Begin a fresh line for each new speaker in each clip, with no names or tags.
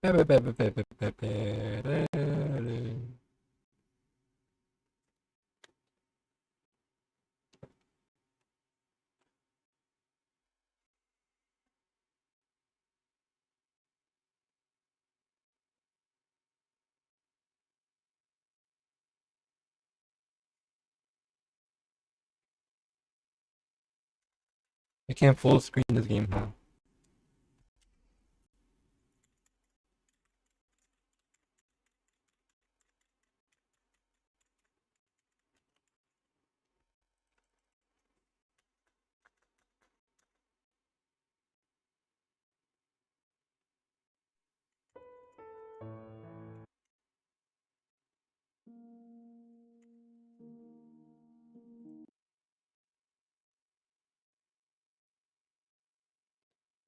I can't full screen this game, huh?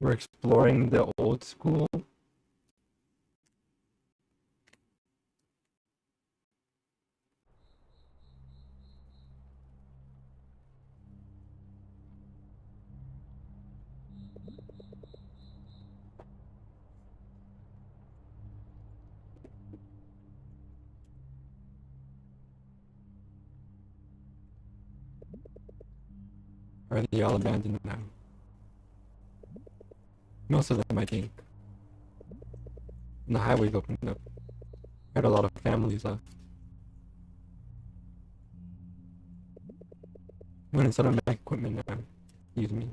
We're exploring the old school. Or are they all abandoned now? Most of them, I think. And the highways opened up. Had a lot of families left. Went inside of my equipment now. Excuse me.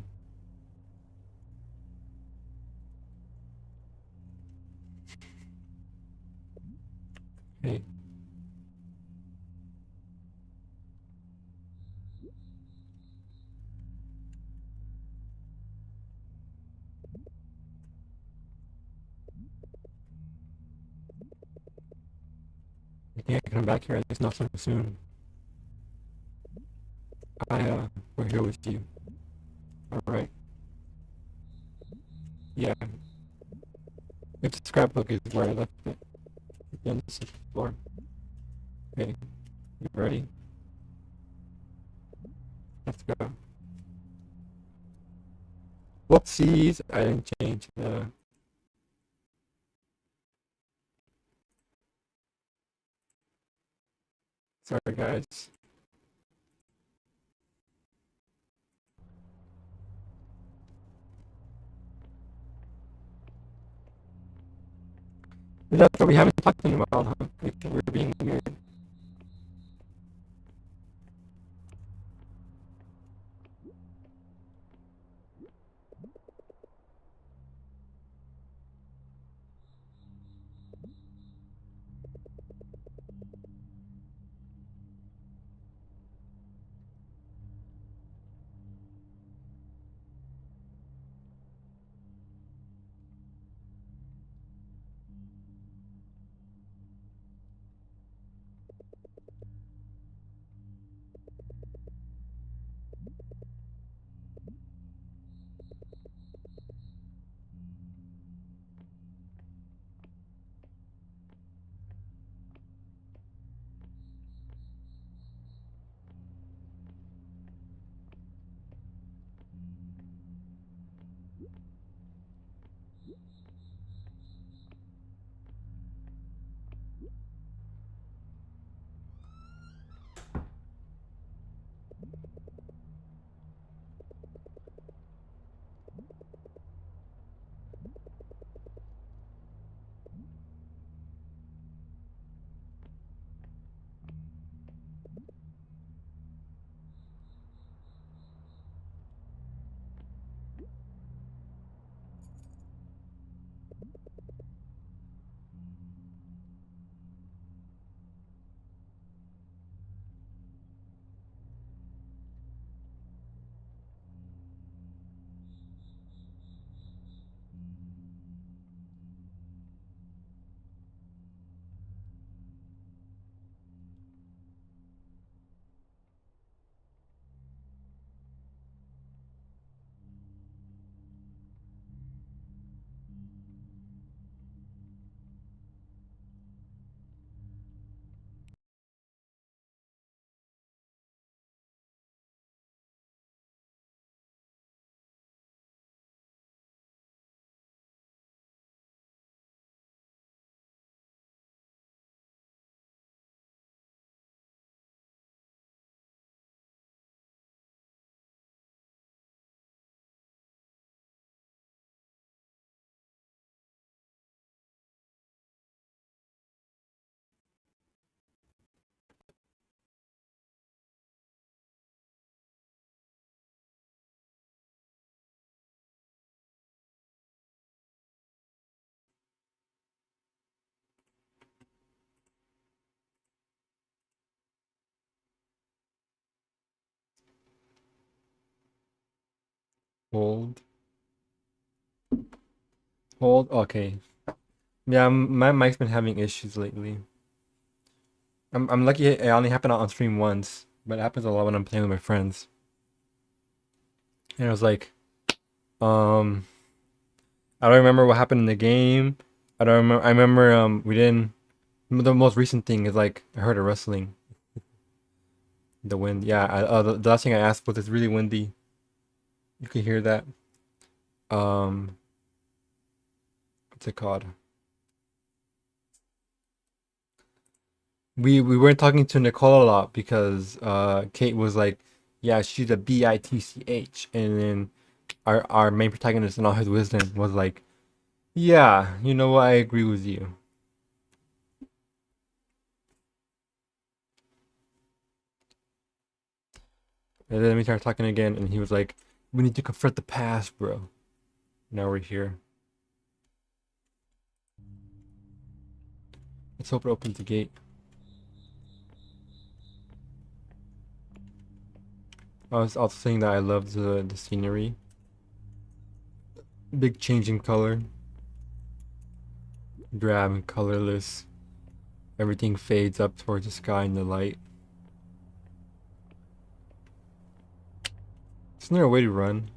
Hey. I think I can come back here, at least not so soon. We're here with you. Alright. Yeah. If the scrapbook is where I left it. On the 6th floor. Okay. You ready? Let's go. Whoopsies! I didn't change the... Sorry, guys. That's what we haven't talked in a while, huh? We're being weird. Hold. Hold. Okay. Yeah, my mic's been having issues lately. I'm lucky it only happened on stream once, but it happens a lot when I'm playing with my friends. And it was like, um, I don't remember what happened in the game. I don't remember. I remember we didn't. The most recent thing is like I heard a rustling. The wind. Yeah. The last thing I asked was it's really windy. You can hear that. Um, what's it called? We weren't talking to Nicole a lot because Kate was like, yeah, she's a bitch, and then our main protagonist in all his wisdom was like, yeah, you know what, I agree with you. And then we started talking again, and he was like, we need to confront the past, bro. Now we're here. Let's hope it opens the gate. I was also saying that I love the scenery. Big change in color. Drab and colorless. Everything fades up towards the sky and the light. Isn't there a way to run?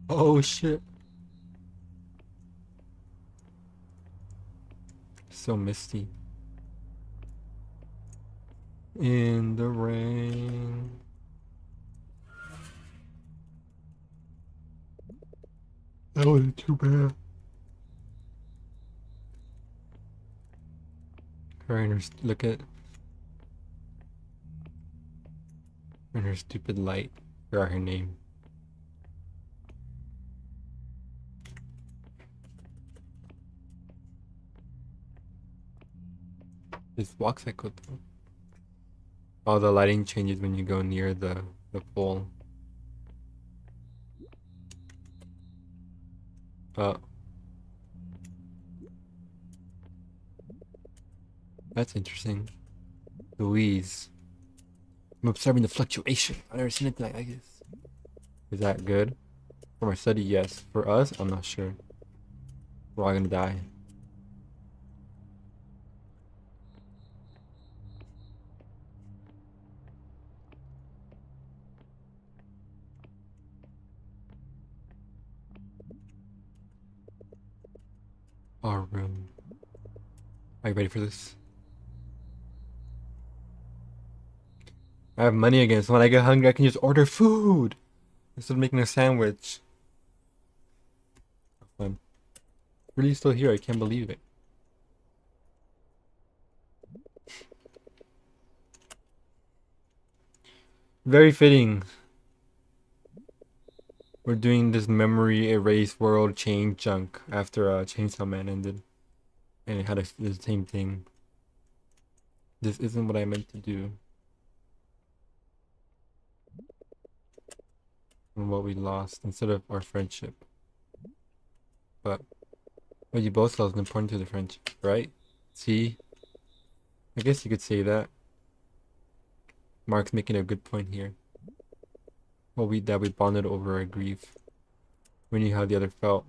Oh shit. So misty. In the rain. That wasn't too bad. Look at her stupid light. Forgot her name. This walks like what? Oh, the lighting changes when you go near the pole. Oh, that's interesting. Louise. I'm observing the fluctuation. I've never seen anything like this. Is that good? For my study, yes. For us, I'm not sure. We're all gonna die. Our room. Are you ready for this? I have money again, so when I get hungry, I can just order food instead of making a sandwich. I'm really still here. I can't believe it. Very fitting. We're doing this memory erase world change junk after Chainsaw Man ended, and it had the same thing. This isn't what I meant to do, and what we lost instead of our friendship. But what you both lost is important to the friendship, right? See, I guess you could say that. Mark's making a good point here. Well, we bonded over our grief. We knew how the other felt.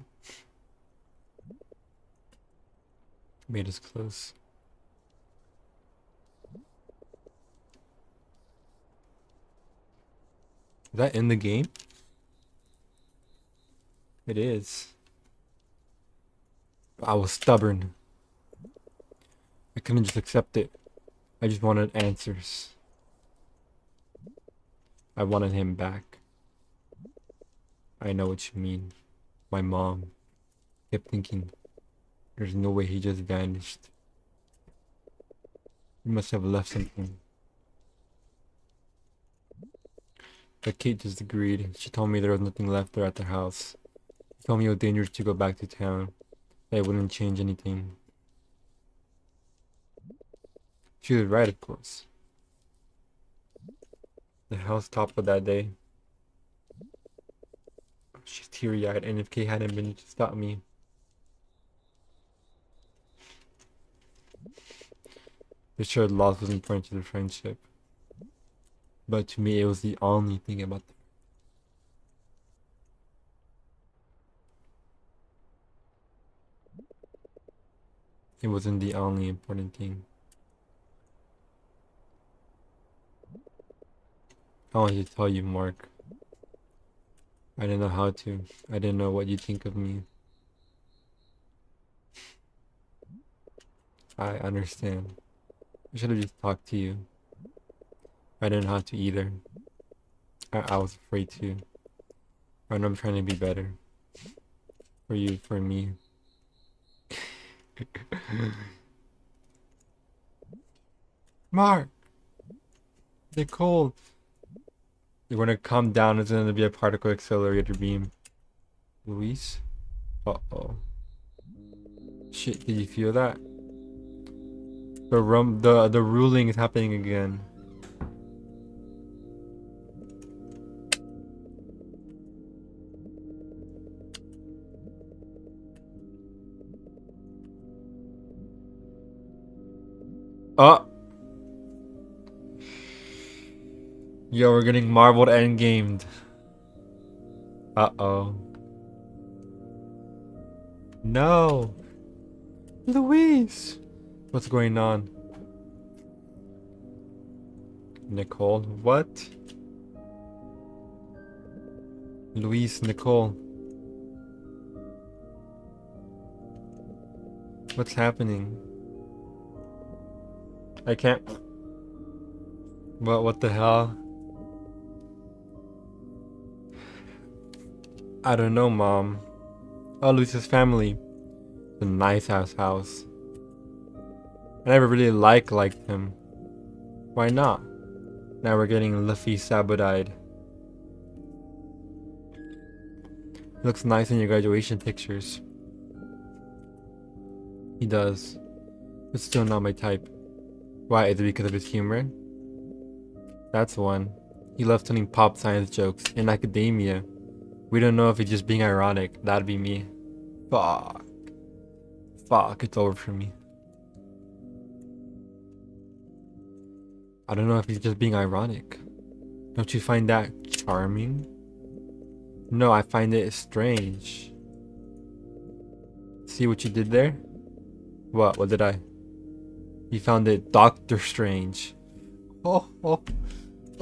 Made us close. Is that in the game? It is. I was stubborn. I couldn't just accept it. I just wanted answers. I wanted him back. I know what you mean. My mom kept thinking, there's no way he just vanished. He must have left something. But Kate just agreed. She told me there was nothing left there at the house. She told me it was dangerous to go back to town. That it wouldn't change anything. She was right, of course. The house toppled that day. She's teary-eyed, and if Kate hadn't been to stop me, the shared loss was important to the friendship. But to me, it was the only thing about the. It wasn't the only important thing. I wanted to tell you, Mark. I didn't know how to. I didn't know what you'd think of me. I understand. I should have just talked to you. I didn't know how to either. I was afraid to. I know I'm trying to be better. For you, for me. Mark! They're cold. They're gonna come down. It's gonna be a particle accelerator beam. Luis? Uh-oh. Shit, did you feel that? The ruling is happening again. Oh! Yo, we're getting marbled and gamed. Uh-oh. No! Luis! What's going on? Nicole? What? Luis, Nicole. What's happening? I can't. What the hell? I don't know, Mom. Oh, Luis's family. The nice house. I never really liked him. Why not? Now we're getting Luffy sabotaged. Looks nice in your graduation pictures. He does. But still not my type. Why, is it because of his humor? That's one. He loves telling pop science jokes in academia. We don't know if he's just being ironic. That'd be me. Fuck. Fuck, it's over for me. I don't know if he's just being ironic. Don't you find that charming? No, I find it strange. See what you did there? What did I? You found it Doctor Strange. Oh.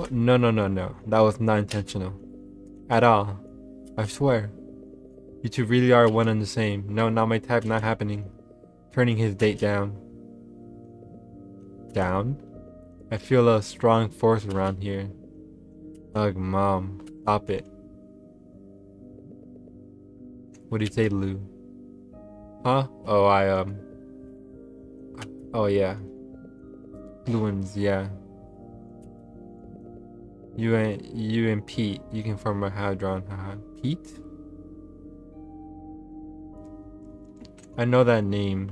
No. That was not intentional. At all. I swear. You two really are one and the same. No, not my type, not happening. Turning his date down. Down? I feel a strong force around here. Ugh, Mom. Stop it. What do you say, Lou? Huh? Oh, Oh, yeah. Fluens, yeah. You and Pete, you can form a hadron. Haha. Pete? I know that name.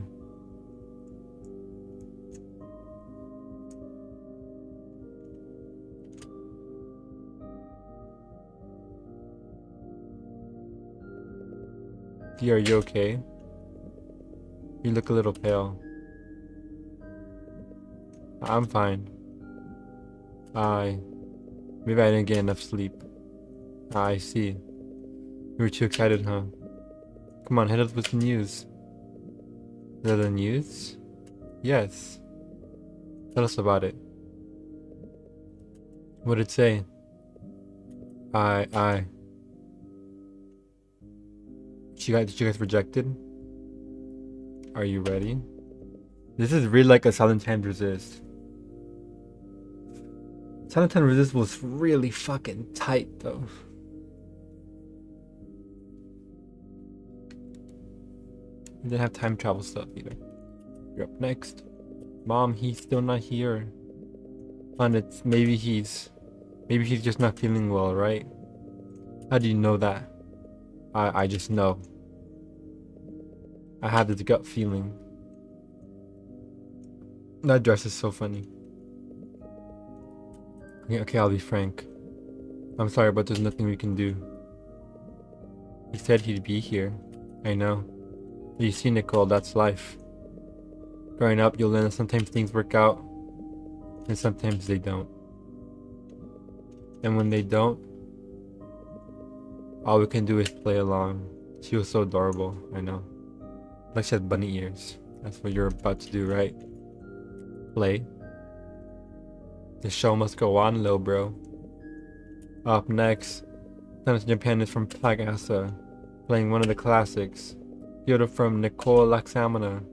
P, are you okay? You look a little pale. I'm fine. Maybe I didn't get enough sleep. I see. You were too excited, huh? Come on, hit us with the news. Is that the news? Yes. Tell us about it. What did it say? Did you guys rejected? Are you ready? This is really like a Silent Hand Resist. Silent Hand Resist was really fucking tight though. You didn't have time travel stuff either. You're up next. Mom, he's still not here. And maybe he's just not feeling well, right? How do you know that? I just know. I have this gut feeling. That dress is so funny. Okay, I'll be frank. I'm sorry, but there's nothing we can do. He said he'd be here. I know. You see, Nicole, that's life. Growing up, you'll learn that sometimes things work out, and sometimes they don't. And when they don't, all we can do is play along. She was so adorable, I know. Like she had bunny ears. That's what you're about to do, right? Play. The show must go on, little bro. Up next, Tennis Japan is from Pagasa, playing one of the classics. Kyoto from Nicole Laxamana.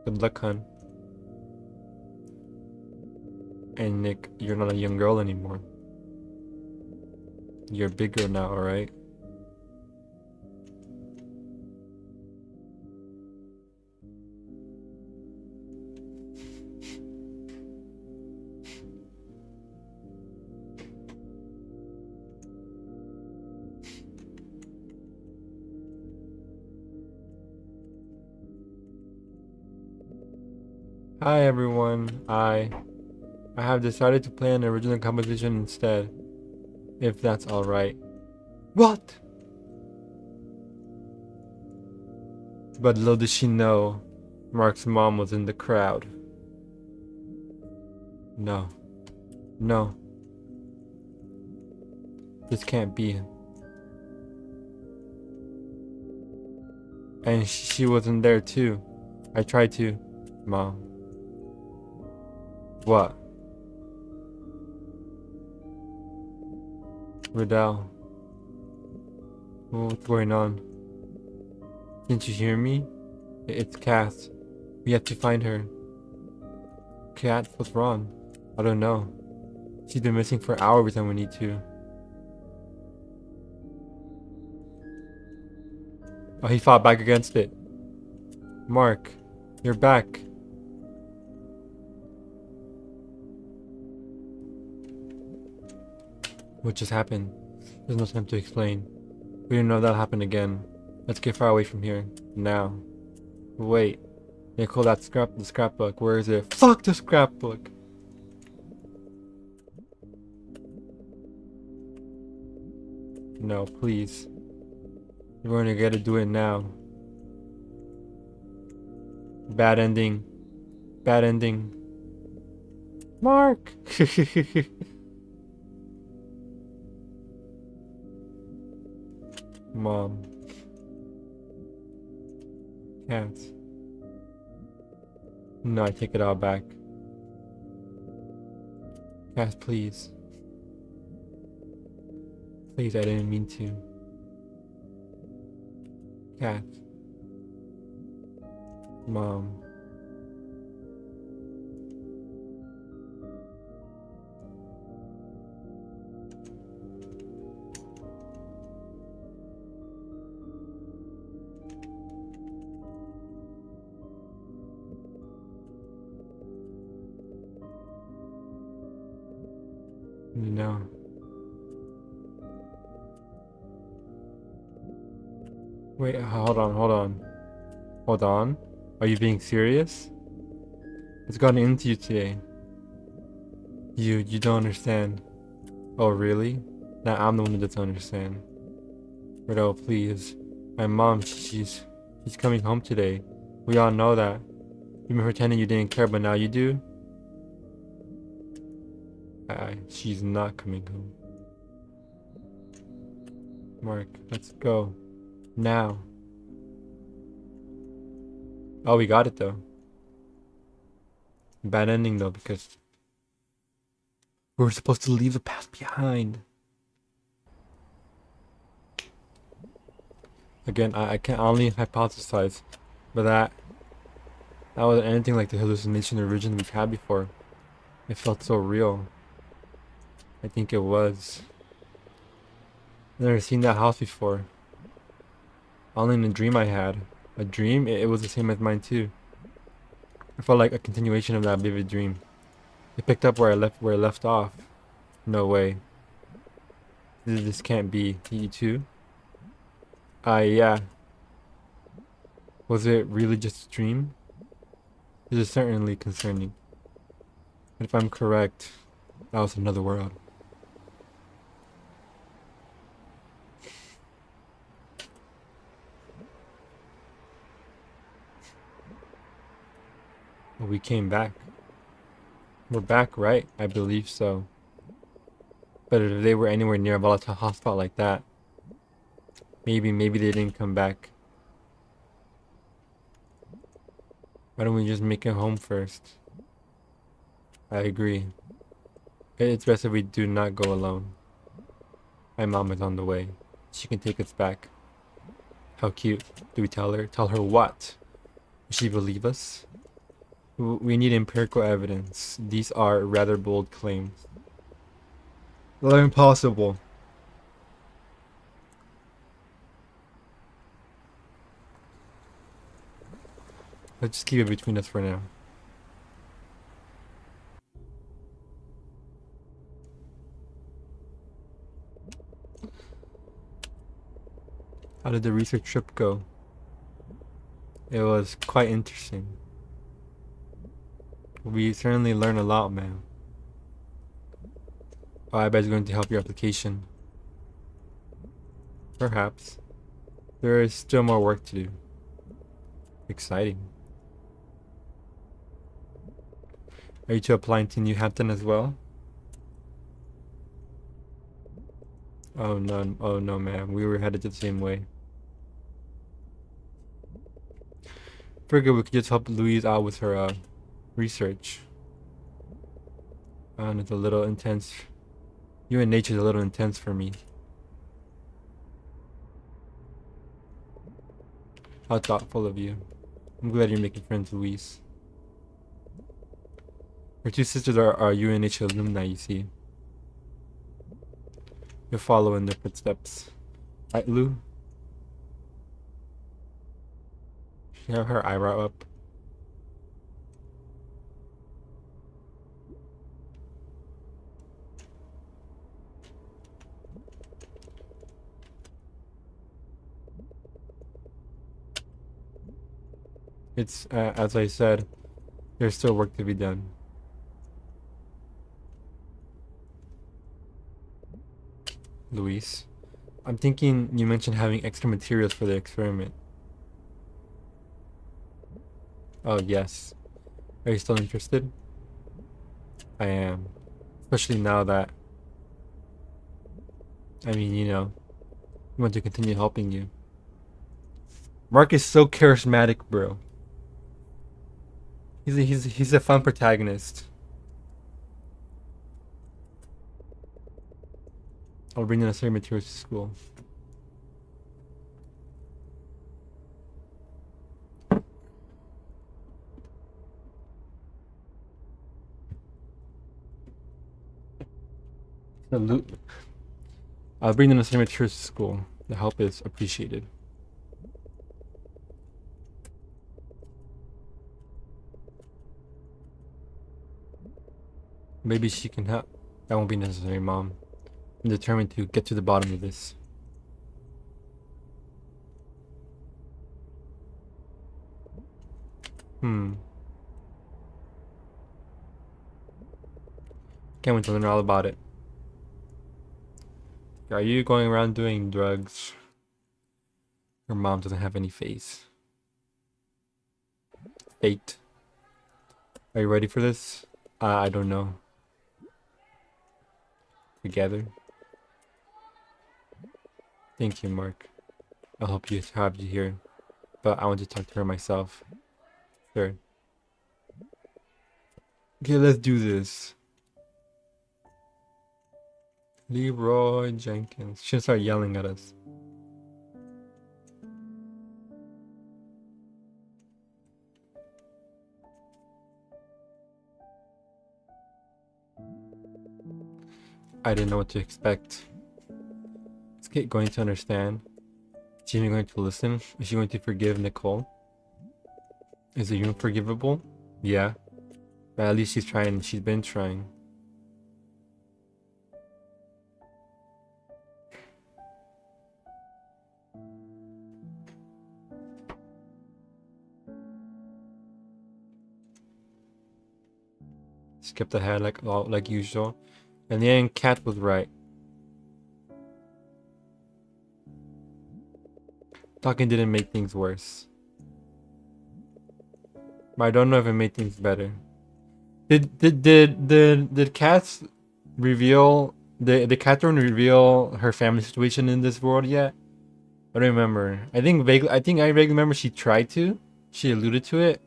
Good luck, hun. And Nick, you're not a young girl anymore. You're bigger now, alright? Hi everyone, I have decided to play an original composition instead, if that's alright. What? But little did she know, Mark's mom was in the crowd. No. No. This can't be. And she wasn't there too. I tried to. Mom. What? Riddell. What's going on? Didn't you hear me? It's Cass. We have to find her. Kat, what's wrong? I don't know. She's been missing for hours every time we need to. Oh, he fought back against it. Mark, you're back. What just happened? There's no time to explain. We didn't know that'll happen again. Let's get far away from here. Now. Wait. Nicole, the scrapbook. Where is it? Fuck the scrapbook! No, please. We're gonna gotta do it now. Bad ending. Bad ending. Mark! Mom. Cats. No, I take it all back. Cass, please. Please, I didn't mean to. Cass. Mom. No. Wait, hold on. Hold on. Are you being serious? It's gotten into you today. You don't understand. Oh, really? Now I'm the one who doesn't understand. Riddle, please. My mom, she's coming home today. We all know that. You've been pretending you didn't care, but now you do? She's not coming home. Mark, let's go. Now. Oh, we got it though. Bad ending though, because we were supposed to leave the past behind. Again, I can only hypothesize, but that wasn't anything like the hallucination originally we've had before. It felt so real. I think it was. I've never seen that house before. Only in a dream I had. A dream? It was the same as mine too. It felt like a continuation of that vivid dream. It picked up where I left off. No way. This can't be. You too? Yeah. Was it really just a dream? This is certainly concerning. If I'm correct, that was another world. We came back. We're back, right? I believe so. But if they were anywhere near a volatile hotspot like that, maybe they didn't come back. Why don't we just make it home first? I agree. It's best if we do not go alone. My mom is on the way. She can take us back. How cute. Do we tell her? Tell her what? Will she believe us? We need empirical evidence. These are rather bold claims. They're impossible. Let's just keep it between us for now. How did the research trip go? It was quite interesting. We certainly learned a lot, man. Oh, I bet it's going to help your application. Perhaps. There is still more work to do. Exciting. Are you two applying to New Hampton as well? Oh no, man. We were headed the same way. Figured we could just help Louise out with her research. And it's a little intense. Human nature is a little intense for me. How thoughtful of you. I'm glad you're making friends, Louise. Her two sisters are UNH alumni, you see. You'll follow in their footsteps. Right, Lou? She have her eyebrow up. It's, as I said, there's still work to be done. Luis, I'm thinking you mentioned having extra materials for the experiment. Oh, yes. Are you still interested? I am. Especially now that, I mean, you know, we want to continue helping you. Mark is so charismatic, bro. He's a fun protagonist. I'll bring the necessary materials to school. Salute. I'll bring the necessary materials to school. The help is appreciated. Maybe she can help. That won't be necessary, Mom. I'm determined to get to the bottom of this. Can't wait to learn all about it. Are you going around doing drugs? Your mom doesn't have any face. Fate. Are you ready for this? I don't know. Together? Thank you, Mark. I'll help you to have you here. But I want to talk to her myself. Sure. Okay, let's do this. Leroy Jenkins. She'll start yelling at us. I didn't know what to expect. Is Kate going to understand? Is she even going to listen? Is she going to forgive Nicole? Is it even forgivable? Yeah. But at least she's trying. She's been trying. Skipped ahead like usual. In the end, Kat was right. Talking didn't make things worse. But I don't know if it made things better. Did Cats reveal Catherine reveal her family situation in this world yet? I don't remember. I think vaguely. I think I vaguely remember she tried to. She alluded to it.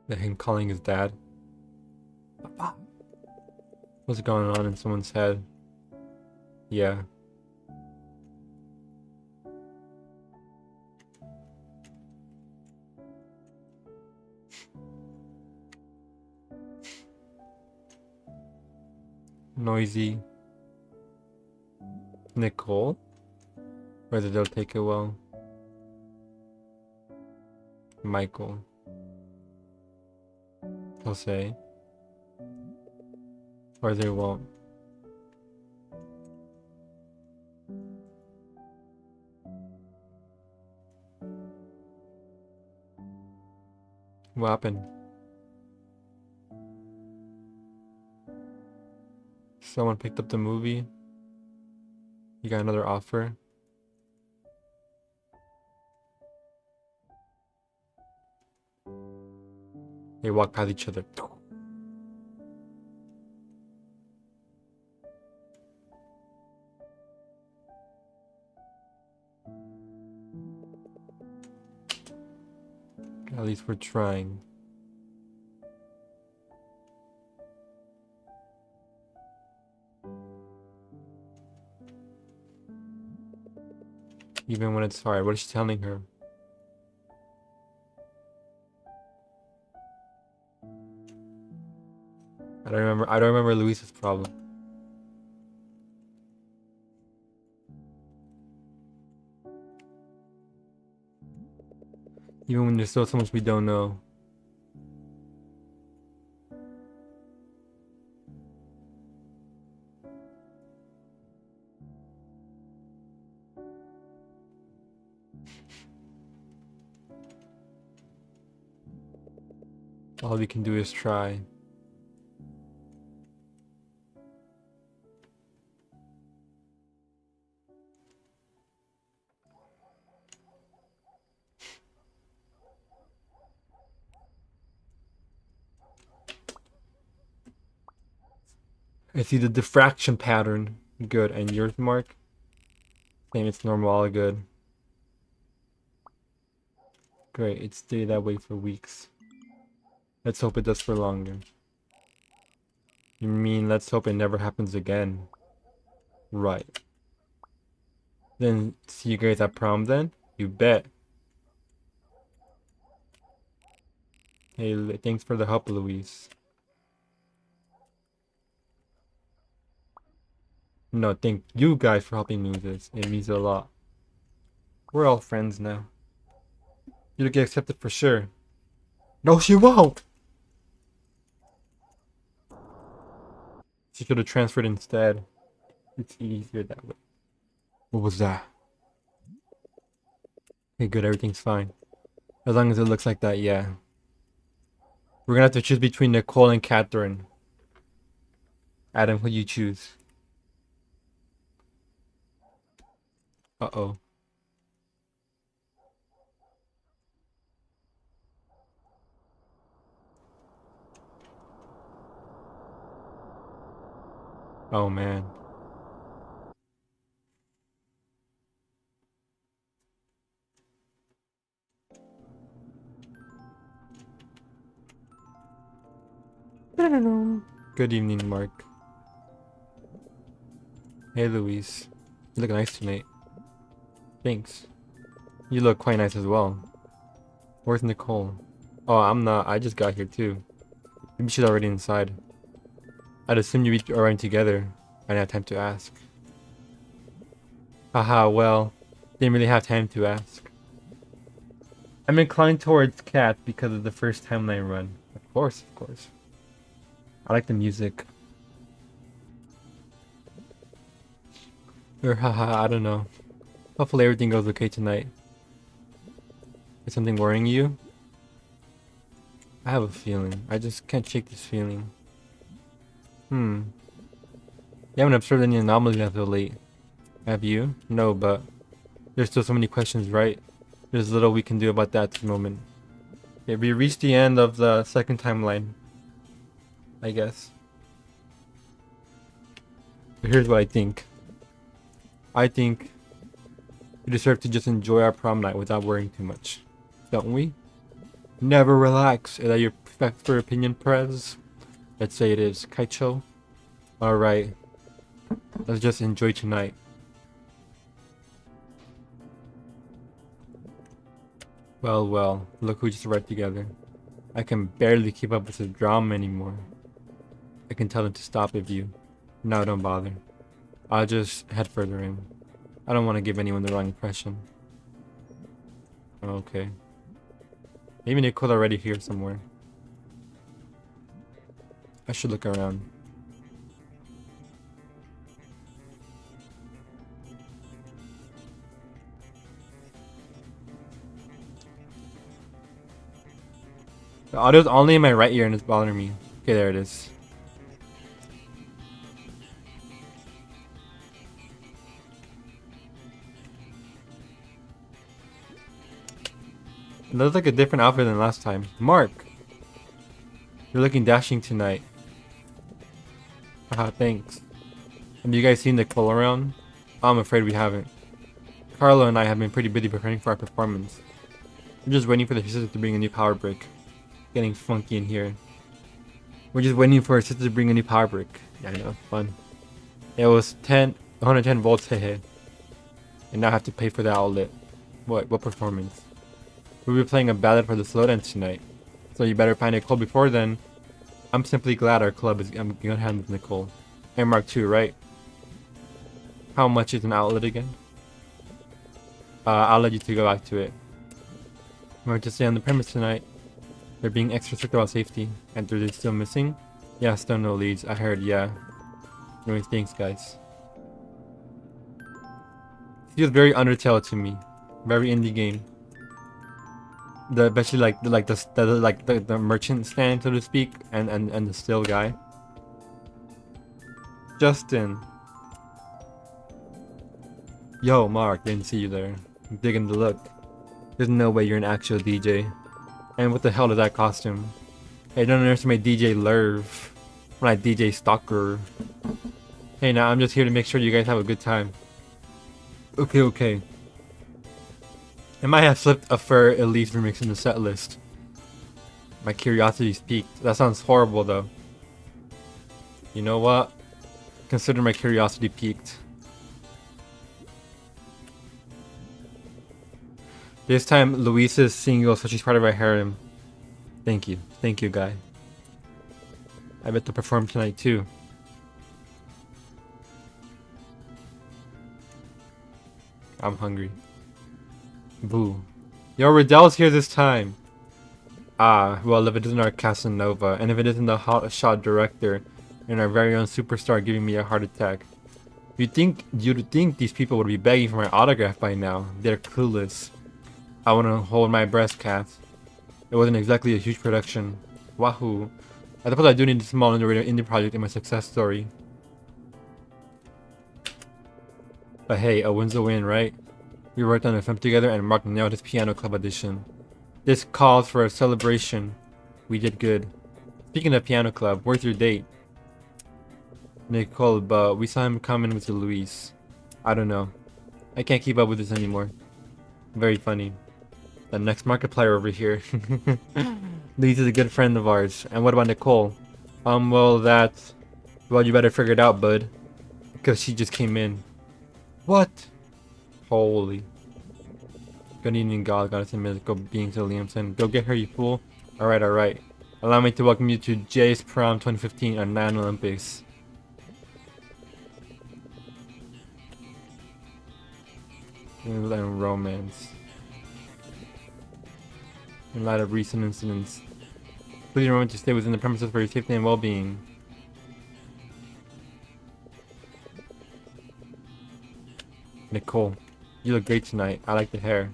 That him calling his dad. What's going on in someone's head? Yeah. Noisy. Nicole? Or did they take it well? Michael. Jose. Or they won't. What happened? Someone picked up the movie. You got another offer. They walk past each other. At least we're trying. Even when it's hard. What is she telling her? I don't remember Luis's problem. Even when there's still so much we don't know. All we can do is try. I see the diffraction pattern. Good. And yours, Mark? Same, it's normal, all good. Great, it stayed that way for weeks. Let's hope it does for longer. You mean let's hope it never happens again? Right. Then see you guys at prom then? You bet. Hey, thanks for the help, Luis. No, thank you guys for helping me with this. It means a lot. We're all friends now. You'll get accepted for sure. No, she won't! She should have transferred instead. It's easier that way. What was that? Okay, good, everything's fine. As long as it looks like that, yeah. We're gonna have to choose between Nicole and Catherine. Adam, who you choose? Uh-oh. Oh, man. Good evening, Mark. Hey, Luis. You look nice tonight. Thanks. You look quite nice as well. Where's Nicole? Oh, I'm not. I just got here too. Maybe she's already inside. I'd assume you'd be arriving together. I didn't have time to ask. Haha, well, didn't really have time to ask. I'm inclined towards Cat because of the first timeline run. Of course, of course. I like the music. Or haha, I don't know. Hopefully everything goes okay tonight. Is something worrying you? I have a feeling. I just can't shake this feeling. You haven't observed any anomalies as of late, have you? No, but There's still so many questions, right? There's little we can do about that at the moment. Okay, we reached the end of the second timeline, I guess. But here's what I think. I think we deserve to just enjoy our prom night without worrying too much. Don't we? Never relax. Is that your respect for opinion, Perez? Let's say it is. Kaicho? Alright. Let's just enjoy tonight. Well, well, look who just arrived together. I can barely keep up with this drama anymore. I can tell them to stop if you... No, don't bother. I'll just head further in. I don't want to give anyone the wrong impression. Okay. Maybe Nicole's already here somewhere. I should look around. The audio's only in my right ear and it's bothering me. Okay, there it is. It looks like a different outfit than last time. Mark! You're looking dashing tonight. Haha, thanks. Have you guys seen Nicole around? I'm afraid we haven't. Carlo and I have been pretty busy preparing for our performance. We're just waiting for the sisters to bring a new power brick. Getting funky in here. We're just waiting for our sister to bring a new power brick. Yeah, I know, fun. It was 110 volts, hehe. And now I have to pay for the outlet. What performance? We'll be playing a ballad for the slow dance tonight. So you better find Nicole before then. I'm simply glad our club is in good hands with Nicole. And Mark too, right? How much is an outlet again? I'll let you two go back to it. We're to stay on the premise tonight. They're being extra strict about safety. And they're still missing? Yeah, still no leads. I heard, yeah. Anyway, thanks guys. Feels very Undertale to me. Very indie game. Especially the merchant stand, so to speak, and the still guy. Justin. Yo, Mark, didn't see you there. I'm digging the look. There's no way you're an actual DJ. And what the hell is that costume? Hey, don't underestimate DJ Lerv. When I DJ Stalker. Hey, now I'm just here to make sure you guys have a good time. Okay. I might have slipped a Fur Elise remix in the set list. My curiosity's peaked. That sounds horrible though. You know what? Consider my curiosity peaked. This time Luis is single, so she's part of our harem. Thank you guy. I bet to perform tonight too. I'm hungry. Boo. Yo, Riddell's here this time. Ah, well, if it isn't our Casanova, and if it isn't the hotshot director, and our very own superstar giving me a heart attack. You'd think these people would be begging for my autograph by now. They're clueless. I want to hold my breast, Kath. It wasn't exactly a huge production. Wahoo. I suppose I do need a small underrated indie project in my success story. But hey, a win's a win, right? We worked on a film together and Mark nailed his piano club audition. This calls for a celebration. We did good. Speaking of piano club, where's your date? Nicole, but we saw him come in with Luis. I don't know. I can't keep up with this anymore. Very funny. The next Markiplier over here. Luis is a good friend of ours. And what about Nicole? Well, you better figure it out, bud. Because she just came in. What? Holy. Good evening, goddess and mythical beings of Liamson. Go get her, you fool. Alright. Allow me to welcome you to Jay's Prom 2015 on 9 Olympics. And romance. In light of recent incidents, please remember to stay within the premises for your safety and well-being. Nicole, you look great tonight. I like the hair.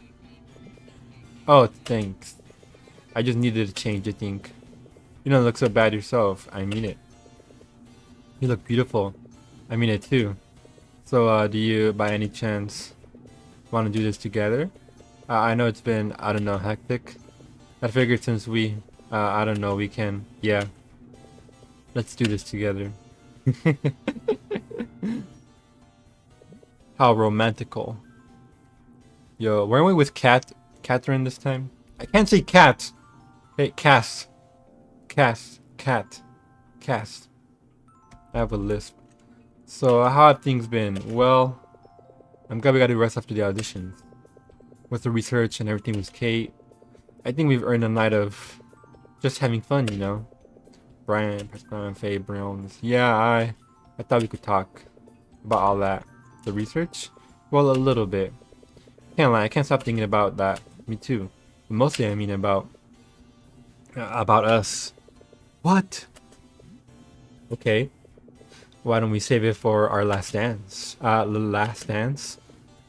Oh, thanks. I just needed a change, I think. You don't look so bad yourself. I mean it. You look beautiful. I mean it too. So, do you, by any chance... Want to do this together? I know it's been, I don't know, hectic. I figured since we, I don't know, we can, yeah. Let's do this together. How romantical. Yo, weren't we with Catherine this time? I can't say cat. Hey, Cass. Cat. Cass. I have a lisp. So, how have things been? Well, I'm glad we got to rest after the auditions. With the research and everything with Kate, I think we've earned a night of just having fun, you know? Brian, Pascal, Faye, Browns. Yeah, I thought we could talk about all that. The research? Well, a little bit. Can't lie, I can't stop thinking about that. Me too. But mostly I mean about us. What? Okay. Why don't we save it for our last dance? Last dance?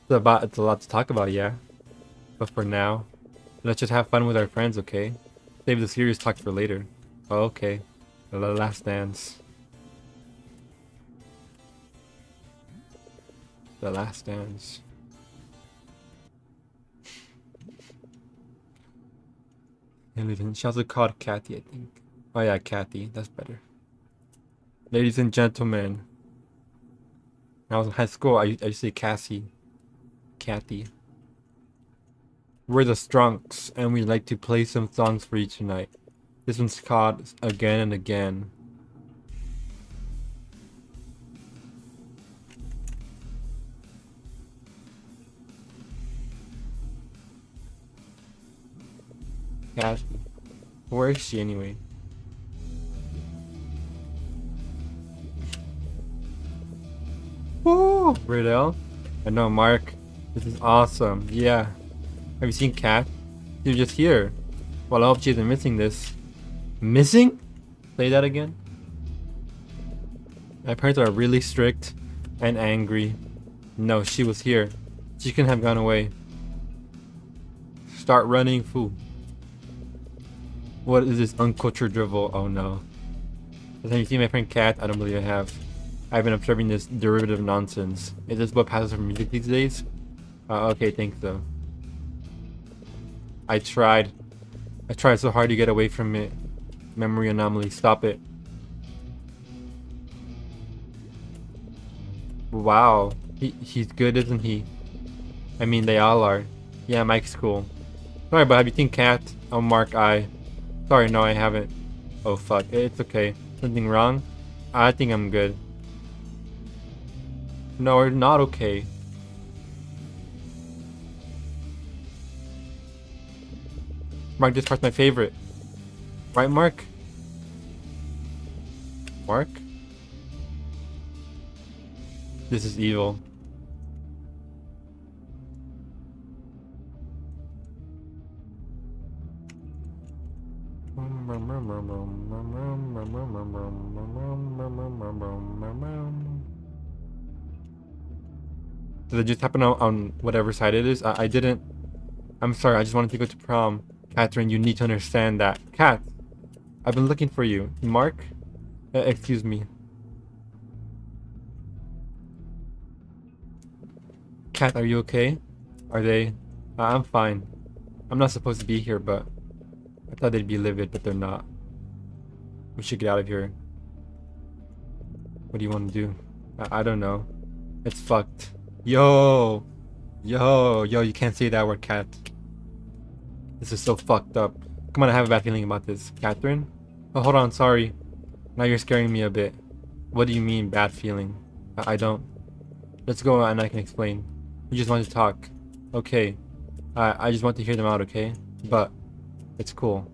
It's a lot to talk about, yeah. But for now, let's just have fun with our friends, okay? Save the serious talk for later. Oh, okay. The last dance. The last dance. She also called Kathy, I think. Oh yeah, Kathy. That's better. Ladies and gentlemen. When I was in high school, I used to say Cassie. Kathy. We're the Strunks, and we'd like to play some songs for you tonight. This one's called Again and Again. Kathy. Where is she anyway? Woo! Riddell? I know, Mark. This is awesome. Yeah. Have you seen Kat? She's just here. Well, I hope she isn't missing this. Missing? Say that again. My parents are really strict and angry. No, she was here. She couldn't have gone away. Start running, fool. What is this uncultured drivel? Oh no. Have you seen my friend Kat? I don't believe I have. I've been observing this derivative nonsense. Is this what passes for music these days? Okay, thanks though. I tried so hard to get away from it. Memory anomaly, stop it. Wow, he's good, isn't he? I mean, they all are. Yeah, Mike's cool. Sorry, but have you seen Kat? Oh, Mark, Sorry, no, I haven't. Oh, fuck. It's okay. Something wrong? I think I'm good. No, we're not okay. Mark, this part's my favorite. Right, Mark? Mark? This is evil. Did it just happen on whatever side it is? I didn't. I'm sorry, I just wanted to go to prom. Catherine, you need to understand that. Kat, I've been looking for you. Mark? Excuse me. Kat, are you okay? Are they? I'm fine. I'm not supposed to be here, but I thought they'd be livid, but they're not. We should get out of here. What do you want to do? I don't know. It's fucked. Yo, you can't say that word, Kat. This is so fucked up. Come on, I have a bad feeling about this. Catherine? Oh, hold on, sorry. Now you're scaring me a bit. What do you mean, bad feeling? I don't. Let's go and I can explain. We just want to talk. Okay. I just want to hear them out, okay? But it's cool.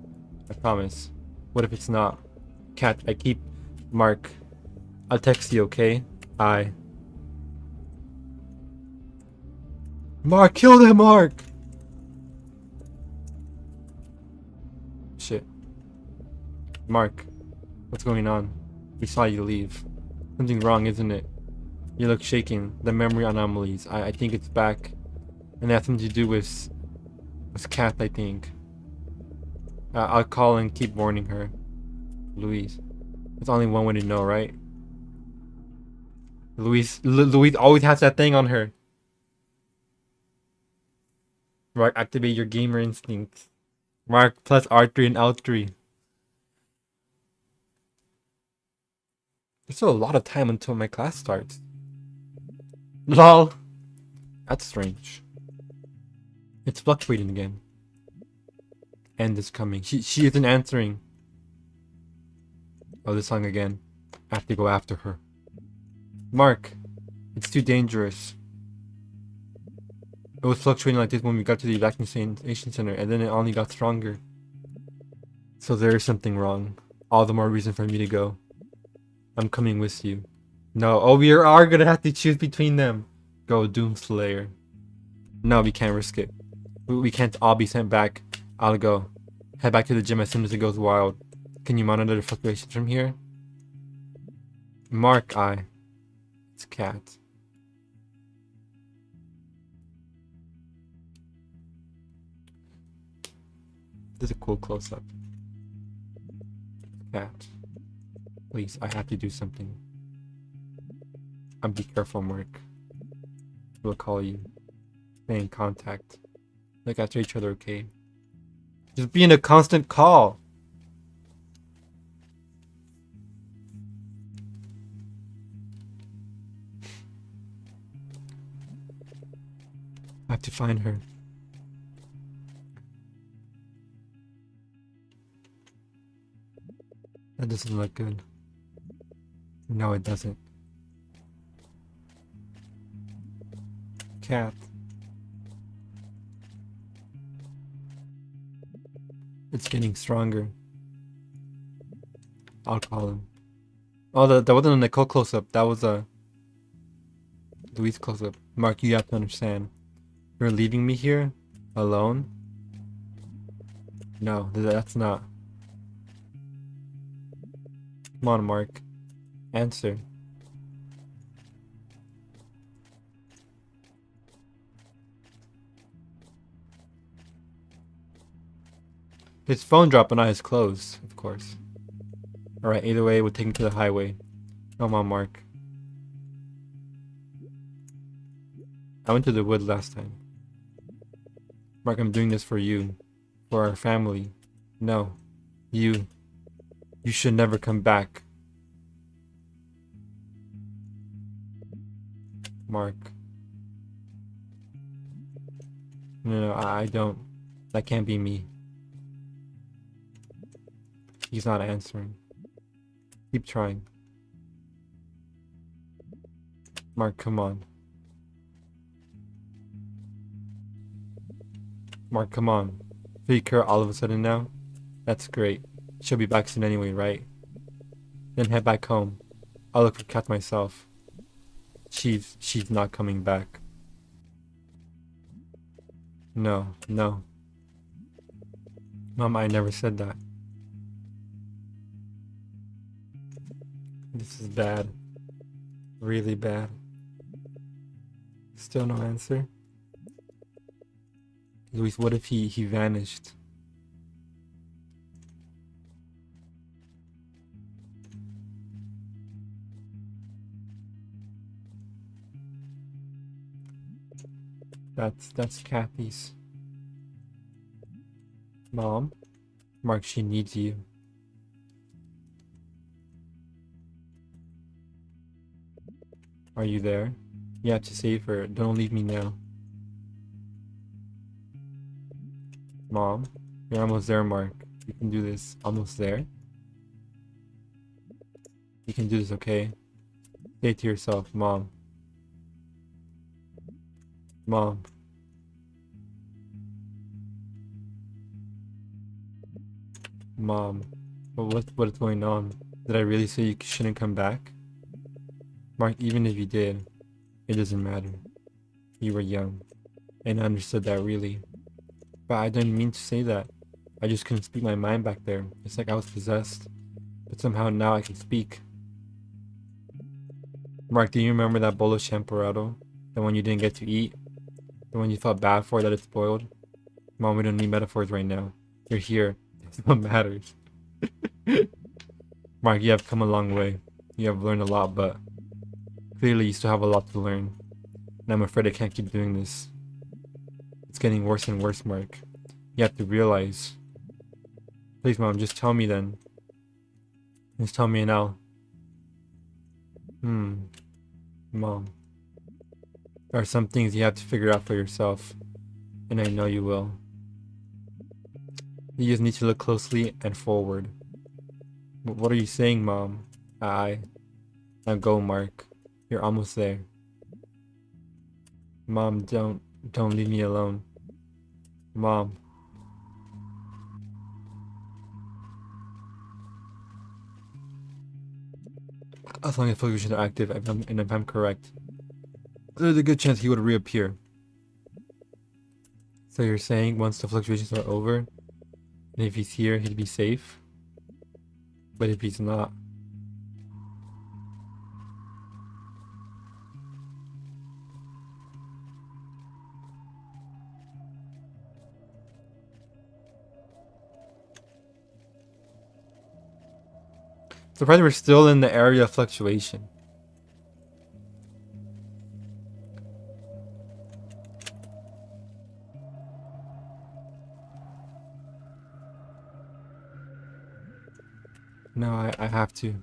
I promise. What if it's not? Kat, I keep... Mark. I'll text you, okay? Mark, kill them, Mark! Shit. Mark, what's going on? We saw you leave. Something's wrong, isn't it? You look shaking. The memory anomalies. I think it's back. And it has something to do with Kat, I think. I'll call and keep warning her. Louise. There's only one way to know, right? Louise always has that thing on her. Mark, activate your gamer instincts. Mark, plus R3 and L3. There's still a lot of time until my class starts. LOL. That's strange. It's fluctuating again. End is coming. She isn't answering. Oh, this song again. I have to go after her. Mark, it's too dangerous. It was fluctuating like this when we got to the evacuation center, and then it only got stronger. So there is something wrong. All the more reason for me to go. I'm coming with you. No, oh, we are gonna have to choose between them. Go, Doomslayer. No, we can't risk it. We can't all be sent back. I'll go. Head back to the gym as soon as it goes wild. Can you monitor the fluctuations from here? Mark, It's Cat. This is a cool close-up. Cat. Please, I have to do something. Be careful, Mark. We'll call you. Stay in contact. Look after each other, okay? Just be in a constant call. I have to find her. That doesn't look good. No, it doesn't. Cat. It's getting stronger. I'll call him. Oh, that wasn't a Nicole close-up. That was a Louise close-up. Mark, you have to understand. You're leaving me here? Alone? No, that's not. Come on, Mark. Answer. His phone dropped, but not his clothes, of course. Alright, either way, we'll take him to the highway. Come on, Mark. I went to the wood last time. Mark, I'm doing this for you. For our family. No. You should never come back. Mark. No, I don't. That can't be me. He's not answering. Keep trying. Mark, come on. Mark, come on. Feel you care all of a sudden now? That's great. She'll be back soon anyway, right? Then head back home. I'll look for Kat myself. She's not coming back. No. Mom, I never said that. This is bad. Really bad. Still no answer? Luis, what if he vanished? That's Kathy's. Mom? Mark, she needs you. Are you there? You have to save her. Don't leave me now. Mom? You're almost there, Mark. You can do this. Almost there? You can do this, okay? Say to yourself, Mom. Mom. Mom. What is going on? Did I really say you shouldn't come back? Mark, even if you did, it doesn't matter. You were young, and I understood that really. But I didn't mean to say that. I just couldn't speak my mind back there. It's like I was possessed. But somehow now I can speak. Mark, do you remember that bowl of champorado? The one you didn't get to eat? The one you felt bad for that it spoiled? Mom, we don't need metaphors right now. You're here. That's what matters. Mark, you have come a long way. You have learned a lot, but clearly you still have a lot to learn. And I'm afraid I can't keep doing this. It's getting worse and worse, Mark. You have to realize. Please, Mom, just tell me then. Just tell me now. Mom. There are some things you have to figure out for yourself. And I know you will. You just need to look closely and forward. What are you saying, Mom? Now go, Mark. You're almost there. Mom, don't leave me alone. Mom. As long as fluctuations are active, and if I'm correct, there's a good chance he would reappear. So you're saying once the fluctuations are over, and if he's here, he'd be safe? But if he's not... Surprised we're still in the area of fluctuation. No, I have to.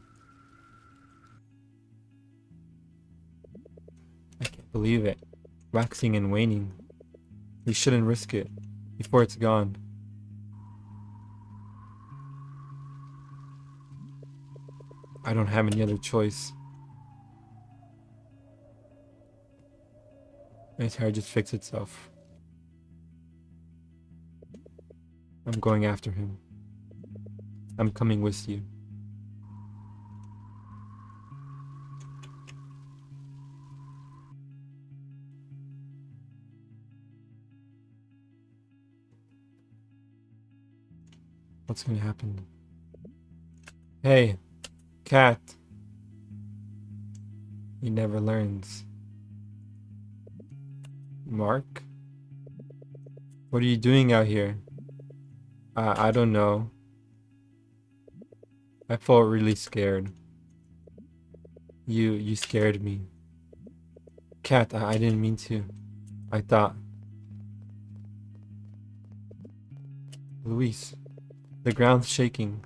I can't believe it. Waxing and waning. We shouldn't risk it before it's gone. I don't have any other choice. My hair just fixed itself. I'm going after him. I'm coming with you. What's gonna happen? Hey, cat. He never learns. Mark? What are you doing out here? I don't know. I felt really scared. You scared me. Cat, I didn't mean to. I thought... Luis, the ground's shaking.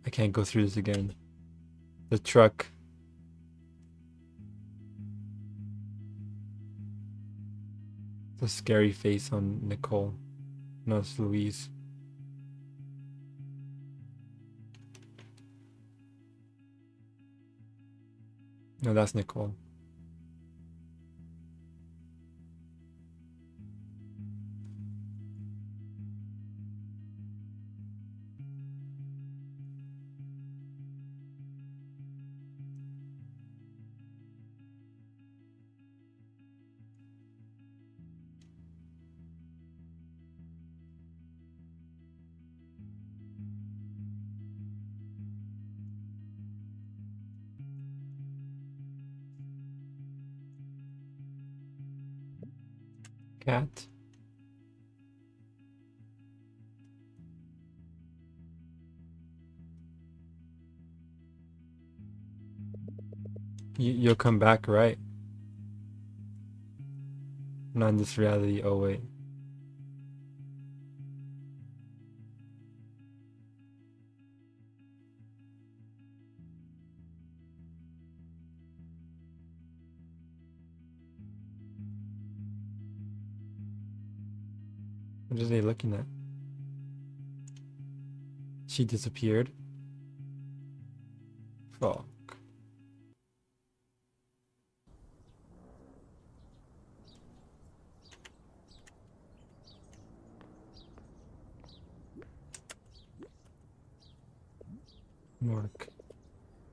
I can't go through this again. The truck. The scary face on Nicole. No, it's Louise. No, that's Nicole. Cat. You'll come back, right? Not in this reality. Oh wait. What is he looking at? She disappeared? Fuck. Mark.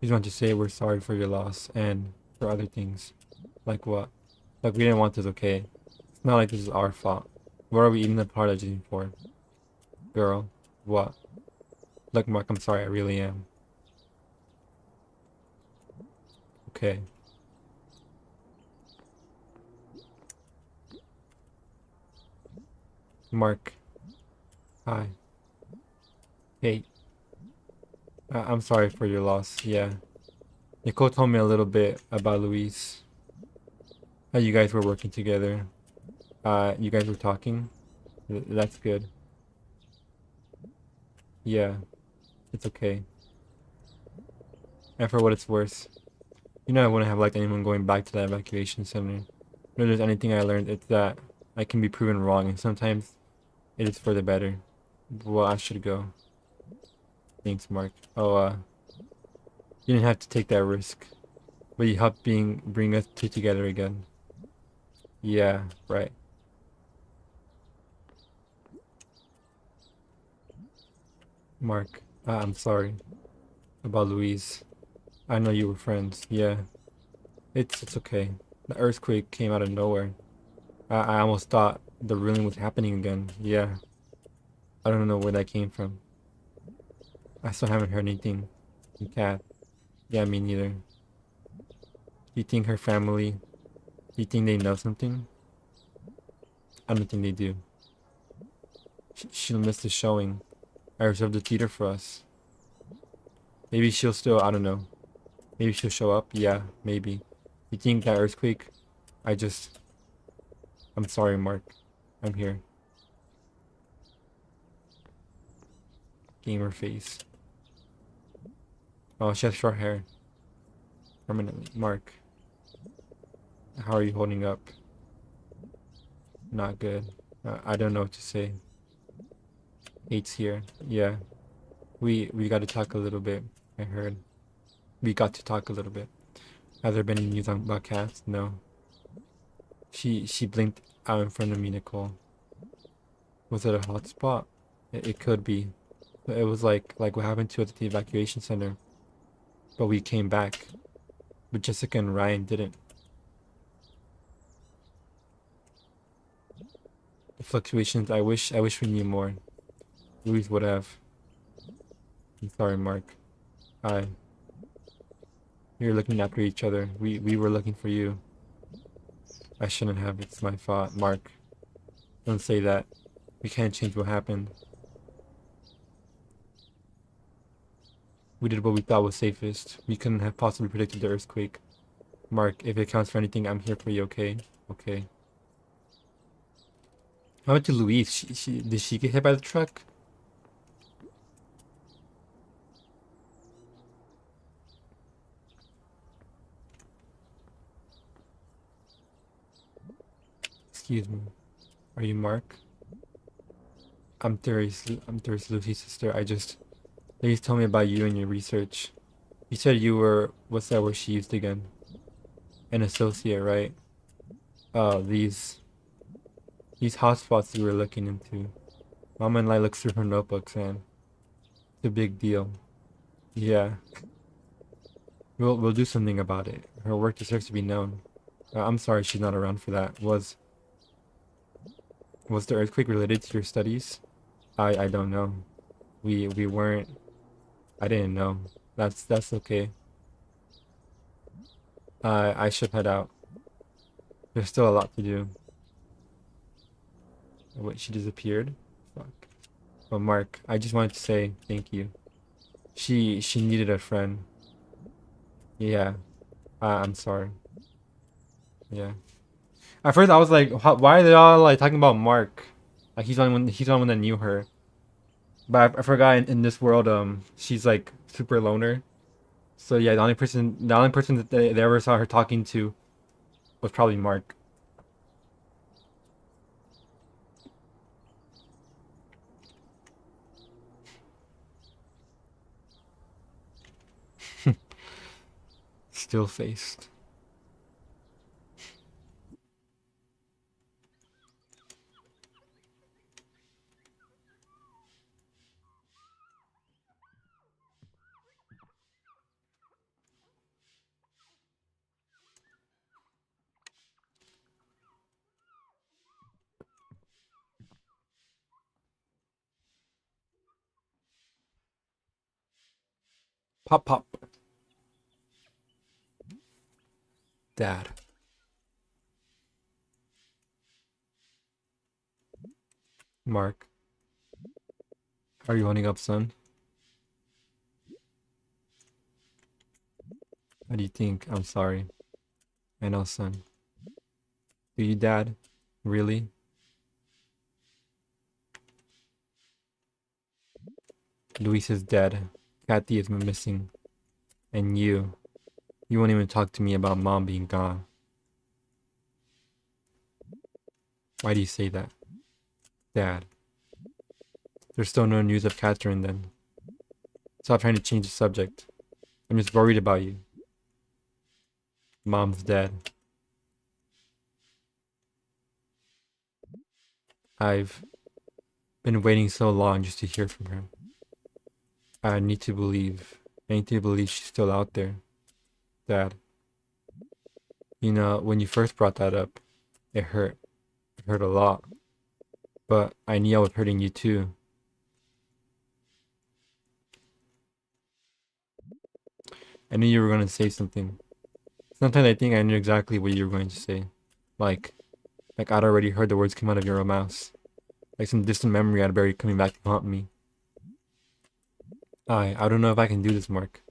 He's going to say we're sorry for your loss and for other things. Like what? Like we didn't want this, okay? It's not like this is our fault. What are we even apologizing for? Girl, what? Look, Mark, I'm sorry, I really am. Okay. Mark. Hi. Hey. I'm sorry for your loss, yeah. Nicole told me a little bit about Luis. How you guys were working together. You guys were talking. That's good. Yeah, it's okay. And for what it's worth, I wouldn't have liked anyone going back to that evacuation center. If there's anything I learned, it's that I can be proven wrong, and sometimes it is for the better. Well, I should go. Thanks, Mark. Oh, you didn't have to take that risk, but you helped bring us two together again. Yeah, right. Mark, I'm sorry about Louise. I know you were friends. Yeah, it's okay. The earthquake came out of nowhere. I almost thought the ruling was happening again. Yeah, I don't know where that came from. I still haven't heard anything from Kat. Yeah, me neither. Do you think her family? Do you think they know something? I don't think they do. She'll miss the showing. I reserved the theater for us. Maybe she'll still. I don't know. Maybe she'll show up. Yeah, maybe. You think that earthquake? I just. I'm sorry, Mark. I'm here. Gamer face. Oh, she has short hair. Permanently. Mark, how are you holding up? Not good. I don't know what to say. Hate's here. Yeah. We got to talk a little bit. I heard. We got to talk a little bit. Has there been any news about cats? No. She blinked out in front of me, Nicole. Was it a hotspot? It could be. It was like what happened to us at the evacuation center. But we came back. But Jessica and Ryan didn't. The fluctuations, I wish we knew more. Louise would have. I'm sorry, Mark. I We were looking after each other. We were looking for you. I shouldn't have. It's my fault. Mark, don't say that. We can't change what happened. We did what we thought was safest. We couldn't have possibly predicted the earthquake. Mark, if it counts for anything, I'm here for you, okay? Okay. How about to Louise? Did she get hit by the truck? Excuse me. Are you Mark? I'm Therese Lucy's sister. Please tell me about you and your research. You said you were, what's that word she used again? An associate, right? Oh, these hotspots you were looking into. Mama and I looked through her notebooks and it's a big deal. Yeah, we'll do something about it. Her work deserves to be known. I'm sorry she's not around for that. Was the earthquake related to your studies? I don't know. We weren't. I didn't know. That's okay. I should head out. There's still a lot to do. Wait, she disappeared? Fuck. But Mark, I just wanted to say thank you. She needed a friend. Yeah. I'm sorry. Yeah. At first, I was like, why are they all like talking about Mark? Like he's the only one that knew her. But I forgot in this world, she's like super loner. So yeah, the only person that they ever saw her talking to was probably Mark. Still faced. Pop pop. Dad. Mark. How are you holding up, son? How do you think? I'm sorry. I know, son. Do you, Dad? Really? Luis is dead. Kathy is missing. And you won't even talk to me about Mom being gone. Why do you say that? Dad, there's still no news of Catherine then. Stop trying to change the subject. I'm just worried about you. Mom's dead. I've been waiting so long just to hear from her. I need to believe. I need to believe she's still out there. Dad, you know, when you first brought that up, it hurt. It hurt a lot. But I knew I was hurting you too. I knew you were going to say something. Sometimes I think I knew exactly what you were going to say. Like, like I'd already heard the words come out of your mouth. Like some distant memory I'd buried coming back to haunt me. I don't know if I can do this, Mark.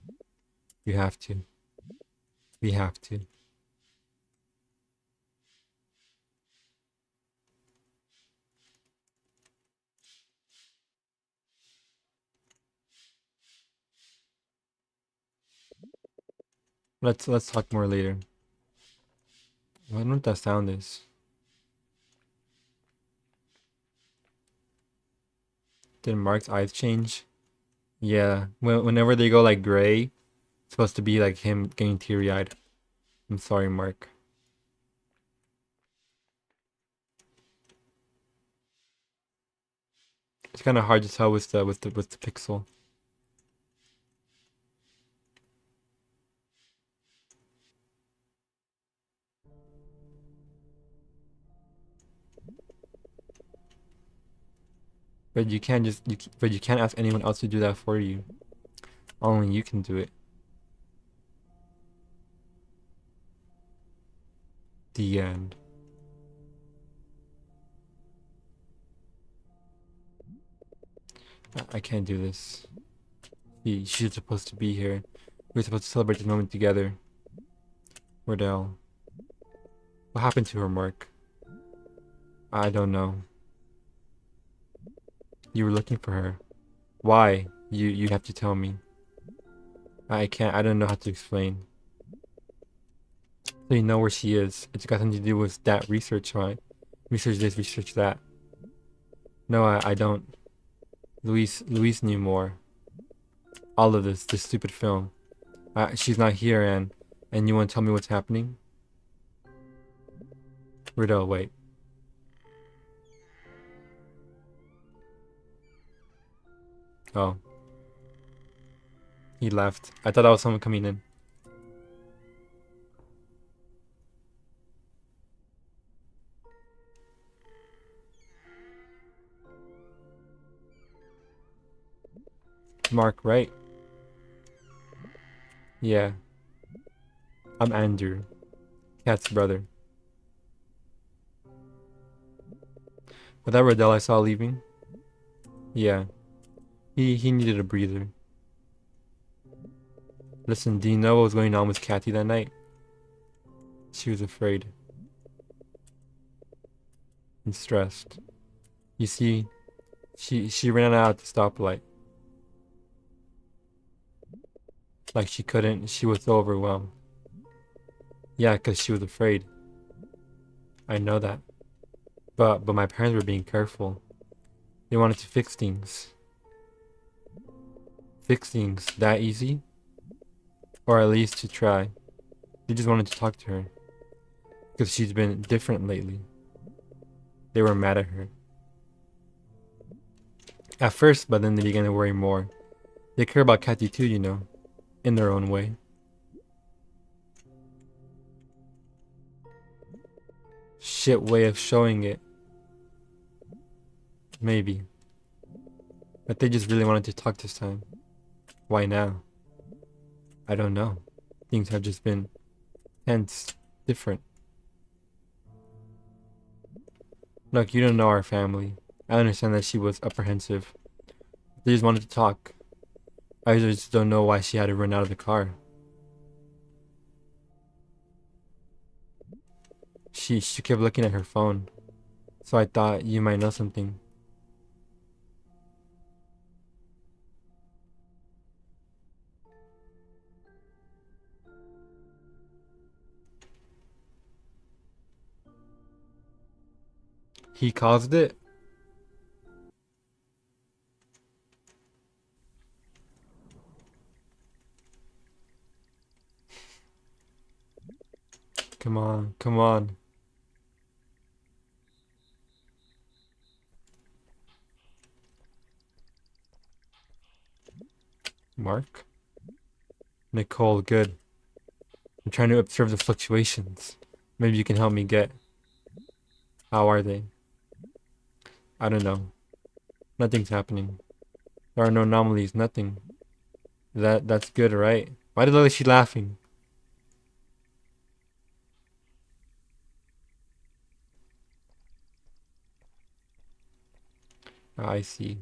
You have to. We have to. Let's talk more later. I don't know what that sound is. Did Mark's eyes change? Yeah. Whenever they go like gray, it's supposed to be like him getting teary-eyed. I'm sorry, Mark. It's kind of hard to tell with the pixel. But you can't but you can't ask anyone else to do that for you. Only you can do it. The end. I can't do this. She's supposed to be here. We're supposed to celebrate this moment together. Wardell. What happened to her, Mark? I don't know. You were looking for her. Why? You have to tell me. I can't. I don't know how to explain. So you know where she is. It's got something to do with that research, right? Research this, research that. No, I don't. Luis knew more. All of this stupid film. She's not here, and you want to tell me what's happening? Riddle, wait. Oh. He left. I thought that was someone coming in. Mark, right? Yeah. I'm Andrew. Kat's brother. Was that Riddell I saw leaving? Yeah. He needed a breather. Listen, do you know what was going on with Kathy that night? She was afraid. And stressed. You see, she ran out at the stoplight. Like she couldn't, she was so overwhelmed. Yeah, 'cause she was afraid. I know that. But my parents were being careful. They wanted to fix things. Fix things that easy? Or at least to try. They just wanted to talk to her. Because she's been different lately. They were mad at her. At first, but then they began to worry more. They care about Kathy too, you know. In their own way. Shit way of showing it. Maybe. But they just really wanted to talk this time. Why now? I don't know. Things have just been tense, different. Look, you don't know our family. I understand that she was apprehensive. They just wanted to talk. I just don't know why she had to run out of the car. she kept looking at her phone. So I thought you might know something. He caused it? Come on, come on. Mark? Nicole, good. I'm trying to observe the fluctuations. Maybe you can help me get. How are they? I don't know. Nothing's happening. There are no anomalies, nothing. That's good, right? Why is she laughing? Ah, I see.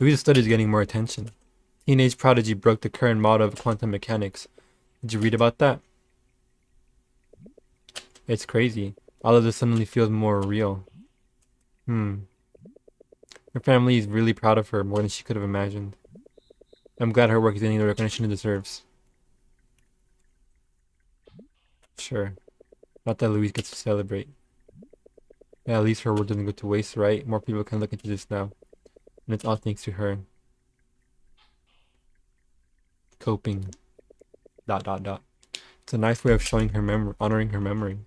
Louise's study is getting more attention. Teenage prodigy broke the current model of quantum mechanics. Did you read about that? It's crazy. All of this suddenly feels more real. Hmm. Her family is really proud of her, more than she could have imagined. I'm glad her work is getting the recognition it deserves. Sure. Not that Louise gets to celebrate. Yeah, at least her work doesn't go to waste, right? More people can look into this now. And it's all thanks to her. Coping. Dot dot dot. It's a nice way of showing her memory, honoring her memory.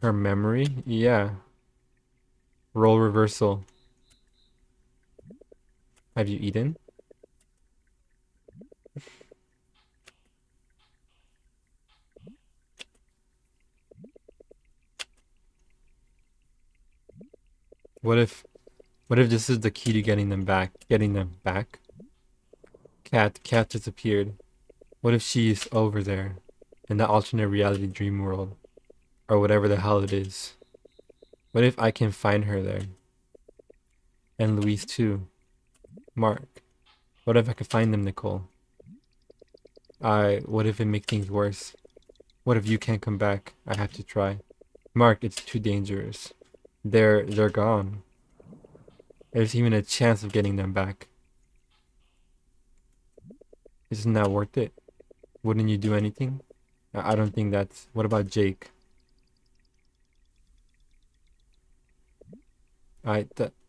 Her memory? Yeah. Role reversal. Have you eaten? What if this is the key to getting them back? Getting them back? Cat disappeared. What if she's over there in the alternate reality dream world? Or whatever the hell it is. What if I can find her there? And Louise too. Mark. What if I could find them, Nicole? What if it makes things worse? What if you can't come back? I have to try. Mark, it's too dangerous. They're gone. There's even a chance of getting them back. Isn't that worth it? Wouldn't you do anything? I don't think that's... What about Jake?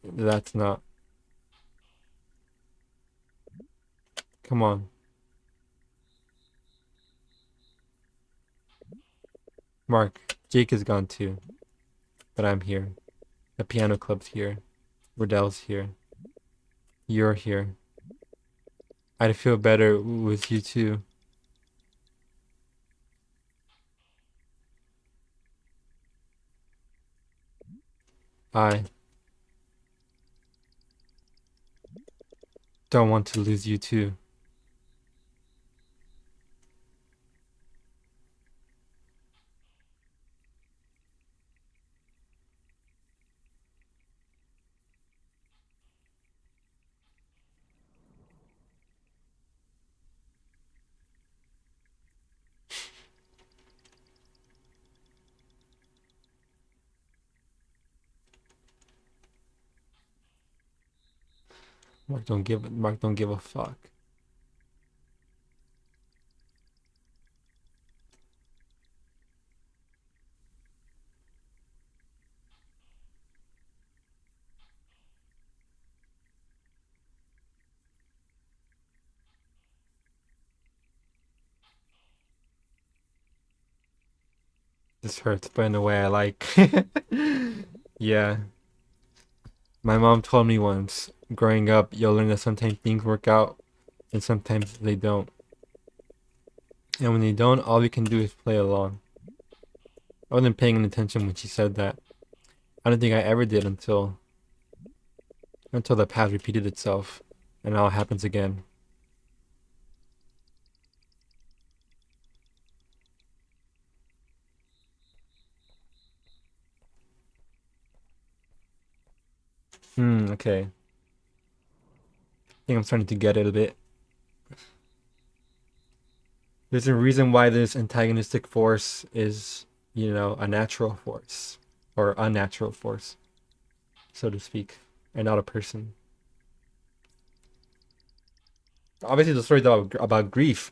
That's not... Come on. Mark, Jake is gone too. But I'm here. The piano club's here. Riddell's here. You're here. I'd feel better with you too. I don't want to lose you too. Mark don't give a fuck. This hurts, but in a way I like. Yeah. My mom told me once, growing up, you'll learn that sometimes things work out and sometimes they don't. And when they don't, all we can do is play along. I wasn't paying attention when she said that. I don't think I ever did until the past repeated itself and now it happens again. Okay. I think I'm starting to get it a bit. There's a reason why this antagonistic force is, you know, a natural force or unnatural force, so to speak, and not a person. Obviously, the story is about grief,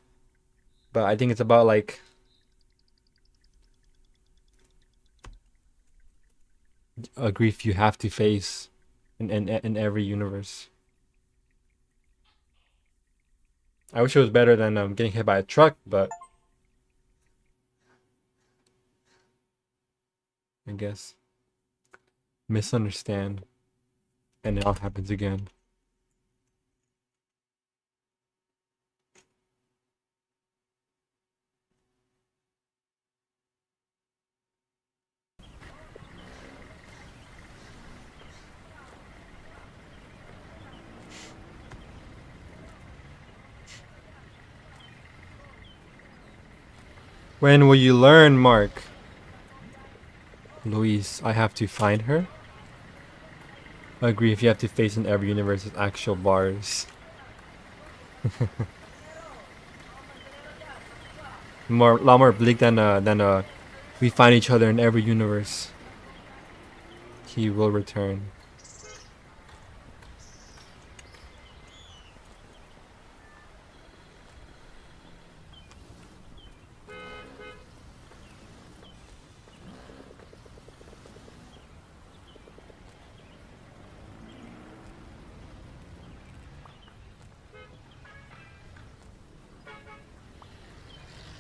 but I think it's about like a grief you have to face in every universe. I wish it was better than getting hit by a truck, but I guess misunderstand and it all happens again. When will you learn, Mark? Luis, I have to find her? I agree, if you have to face in every universe with actual bars. A lot more bleak than we find each other in every universe. He will return.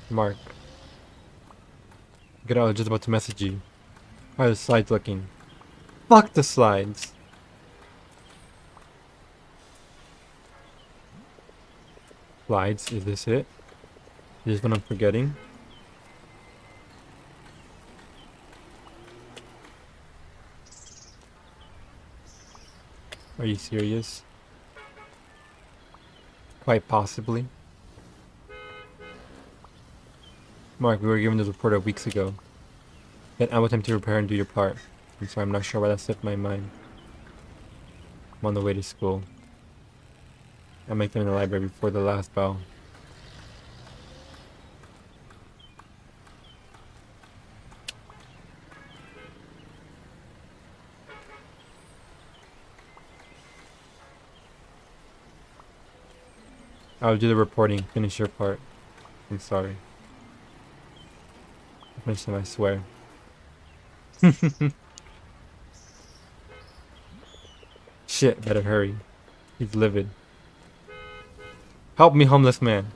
Mark. Good, I was just about to message you. How are the slides looking? Fuck the slides! Slides, is this it? Is this what I'm forgetting? Are you serious? Quite possibly. Mark, we were given this report weeks ago. You had ample time to prepare and do your part. I'm sorry, I'm not sure why that slipped my mind. I'm on the way to school. I'll make them in the library before the last bell. I'll do the reporting. Finish your part. I'm sorry. I'll finish them, I swear. Shit, better hurry. He's livid. Help me, homeless man.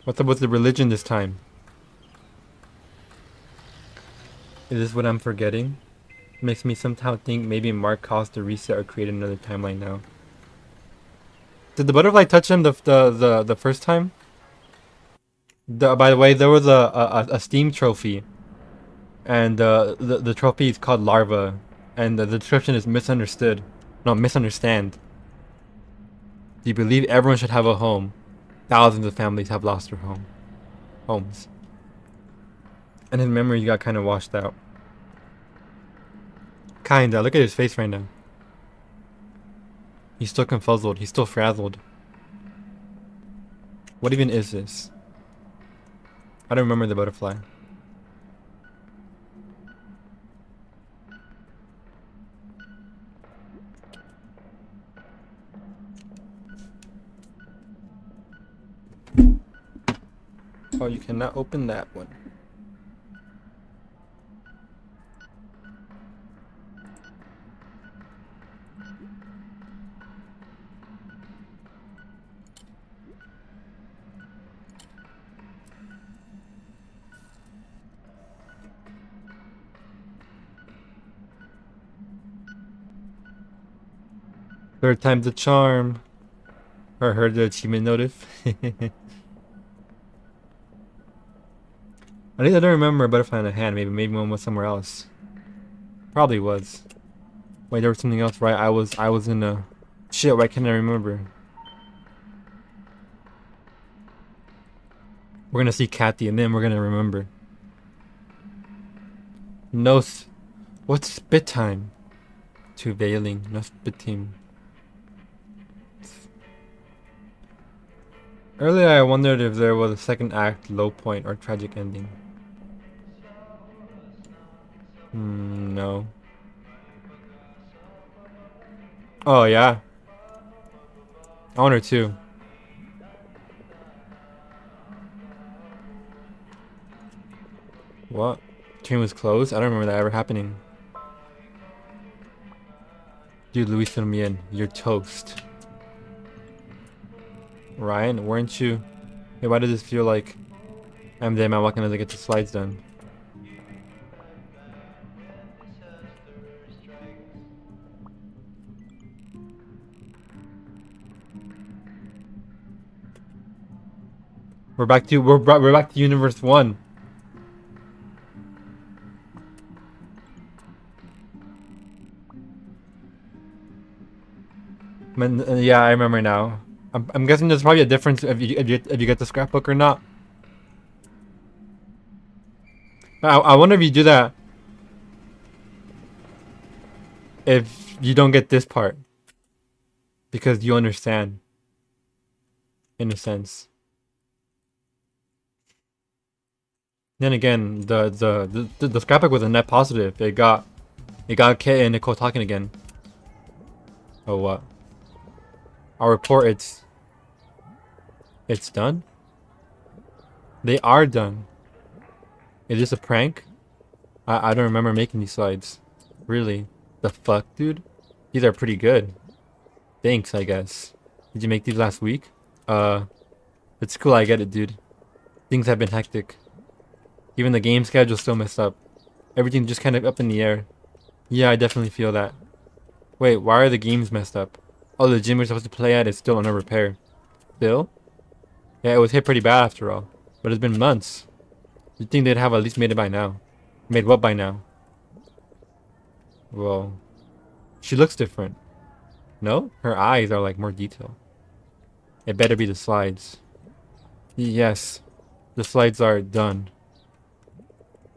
What's up with the religion this time? Is this what I'm forgetting? Makes me somehow think maybe Mark caused the reset or created another timeline now. Did the butterfly touch him the first time? By the way, there was a Steam trophy, and the trophy is called Larva, and the description is misunderstood. No, misunderstand. Do you believe everyone should have a home? Thousands of families have lost their homes. And his memory got kind of washed out. Kinda. Look at his face right now. He's still confuzzled. He's still frazzled. What even is this? I don't remember the butterfly. Oh, you cannot open that one. Third time's the charm. Or heard the achievement notif. I don't remember a butterfly in the hand. Maybe one was somewhere else. Probably was. Wait, there was something else, right? I was in a shit. Why can't I remember? We're gonna see Kathy, and then we're gonna remember. No What's spit time? To veiling, no spit team. Earlier I wondered if there was a second act, low point, or tragic ending. No. Oh yeah. I wonder too. What? Train was closed? I don't remember that ever happening. Dude, Luis Firmien, you're toast. Ryan, weren't you? Hey, why does this feel like I'm there, man, walking as I get the slides done? We're back to Universe 1. Man, yeah, I remember now. I'm guessing there's probably a difference if you get the scrapbook or not. I wonder if you do that if you don't get this part because you understand in a sense. Then again, the scrapbook was a net positive. It got Kay and Nicole talking again. Oh what? Our report, it's done? They are done. Is this a prank? I don't remember making these slides. Really? The fuck, dude? These are pretty good. Thanks, I guess. Did you make these last week? It's cool, I get it, dude. Things have been hectic. Even the game schedule's still messed up. Everything's just kind of up in the air. Yeah, I definitely feel that. Wait, why are the games messed up? Oh, the gym we're supposed to play at is still under repair. Still? Yeah, it was hit pretty bad after all. But it's been months. You'd think they'd have at least made it by now. Made what by now? Well, she looks different. No? Her eyes are like more detailed. It better be the slides. Yes, the slides are done.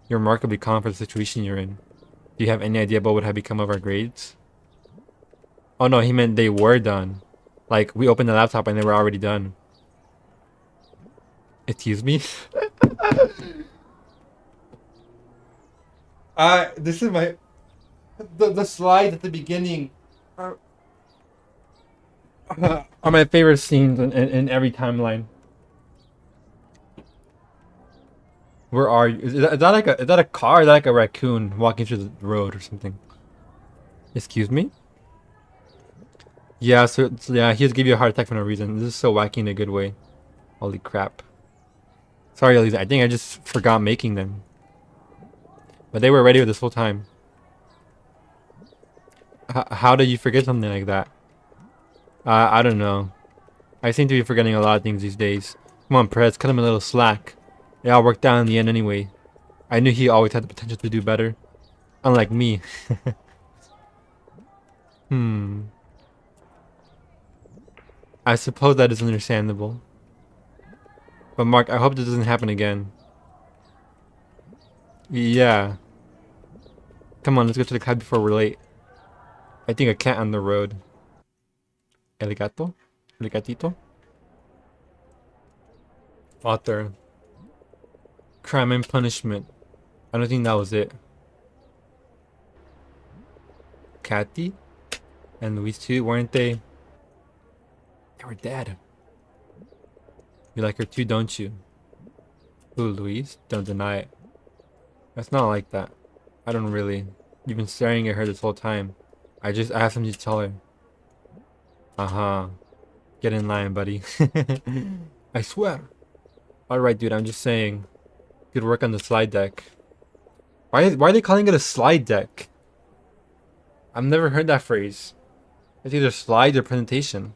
You're remarkably calm for the situation you're in. Do you have any idea about what had become of our grades? Oh no, he meant they were done. Like, we opened the laptop and they were already done. Excuse me? This is my... The slides at the beginning are my favorite scenes in every timeline. Where are you? Is that a car? Or is that like a raccoon walking through the road or something? Excuse me? Yeah, so yeah, he just gave you a heart attack for no reason. This is so wacky in a good way. Holy crap. Sorry, Elisa. I think I just forgot making them. But they were ready this whole time. How did you forget something like that? I don't know. I seem to be forgetting a lot of things these days. Come on, Perez, cut him a little slack. It all worked out in the end anyway. I knew he always had the potential to do better. Unlike me. I suppose that is understandable. But Mark, I hope this doesn't happen again. Yeah. Come on, let's go to the cab before we're late. I think a cat on the road. El gato? El gatito? Author. Crime and Punishment. I don't think that was it. Kathy? And Luis too, weren't they? They were dead. You like her too, don't you? Ooh, Luis? Don't deny it. It's not like that. I don't really. You've been staring at her this whole time. I have something to tell her. Uh-huh. Get in line, buddy. I swear. Alright, dude, I'm just saying. Good work on the slide deck. Why are they calling it a slide deck? I've never heard that phrase. It's either slide or presentation.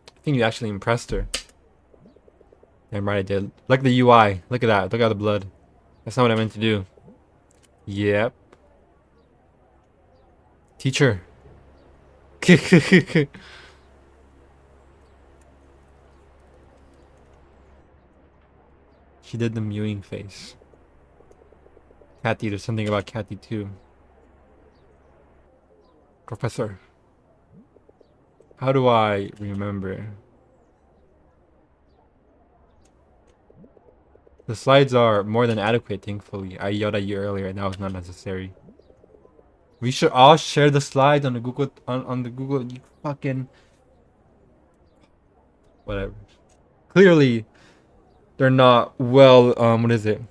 I think you actually impressed her. Damn right I did. Look at the UI. Look at that. Look at the blood. That's not what I meant to do. Yep. Teacher. She did the mewing face. Kathy, there's something about Kathy too. Professor. How do I remember? The slides are more than adequate, thankfully. I yelled at you earlier and that was not necessary. We should all share the slides on the Google on the Google, you fucking whatever. Clearly they're not well what is it?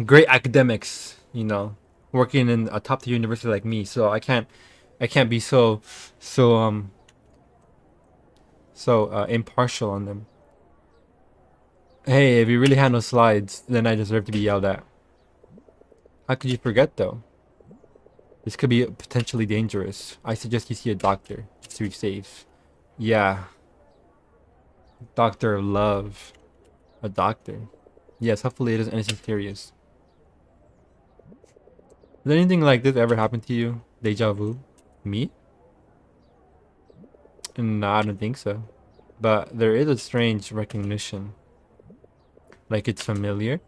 Great academics, you know, working in a top tier university like me, so I can't be so impartial on them. Hey, if you really had no slides, then I deserve to be yelled at. How could you forget though? This could be potentially dangerous. I suggest you see a doctor to be safe. Yeah. Doctor of love. A doctor. Yes, hopefully it isn't anything serious. Has anything like this ever happened to you? Deja vu? Me? No, I don't think so. But there is a strange recognition. Like it's familiar.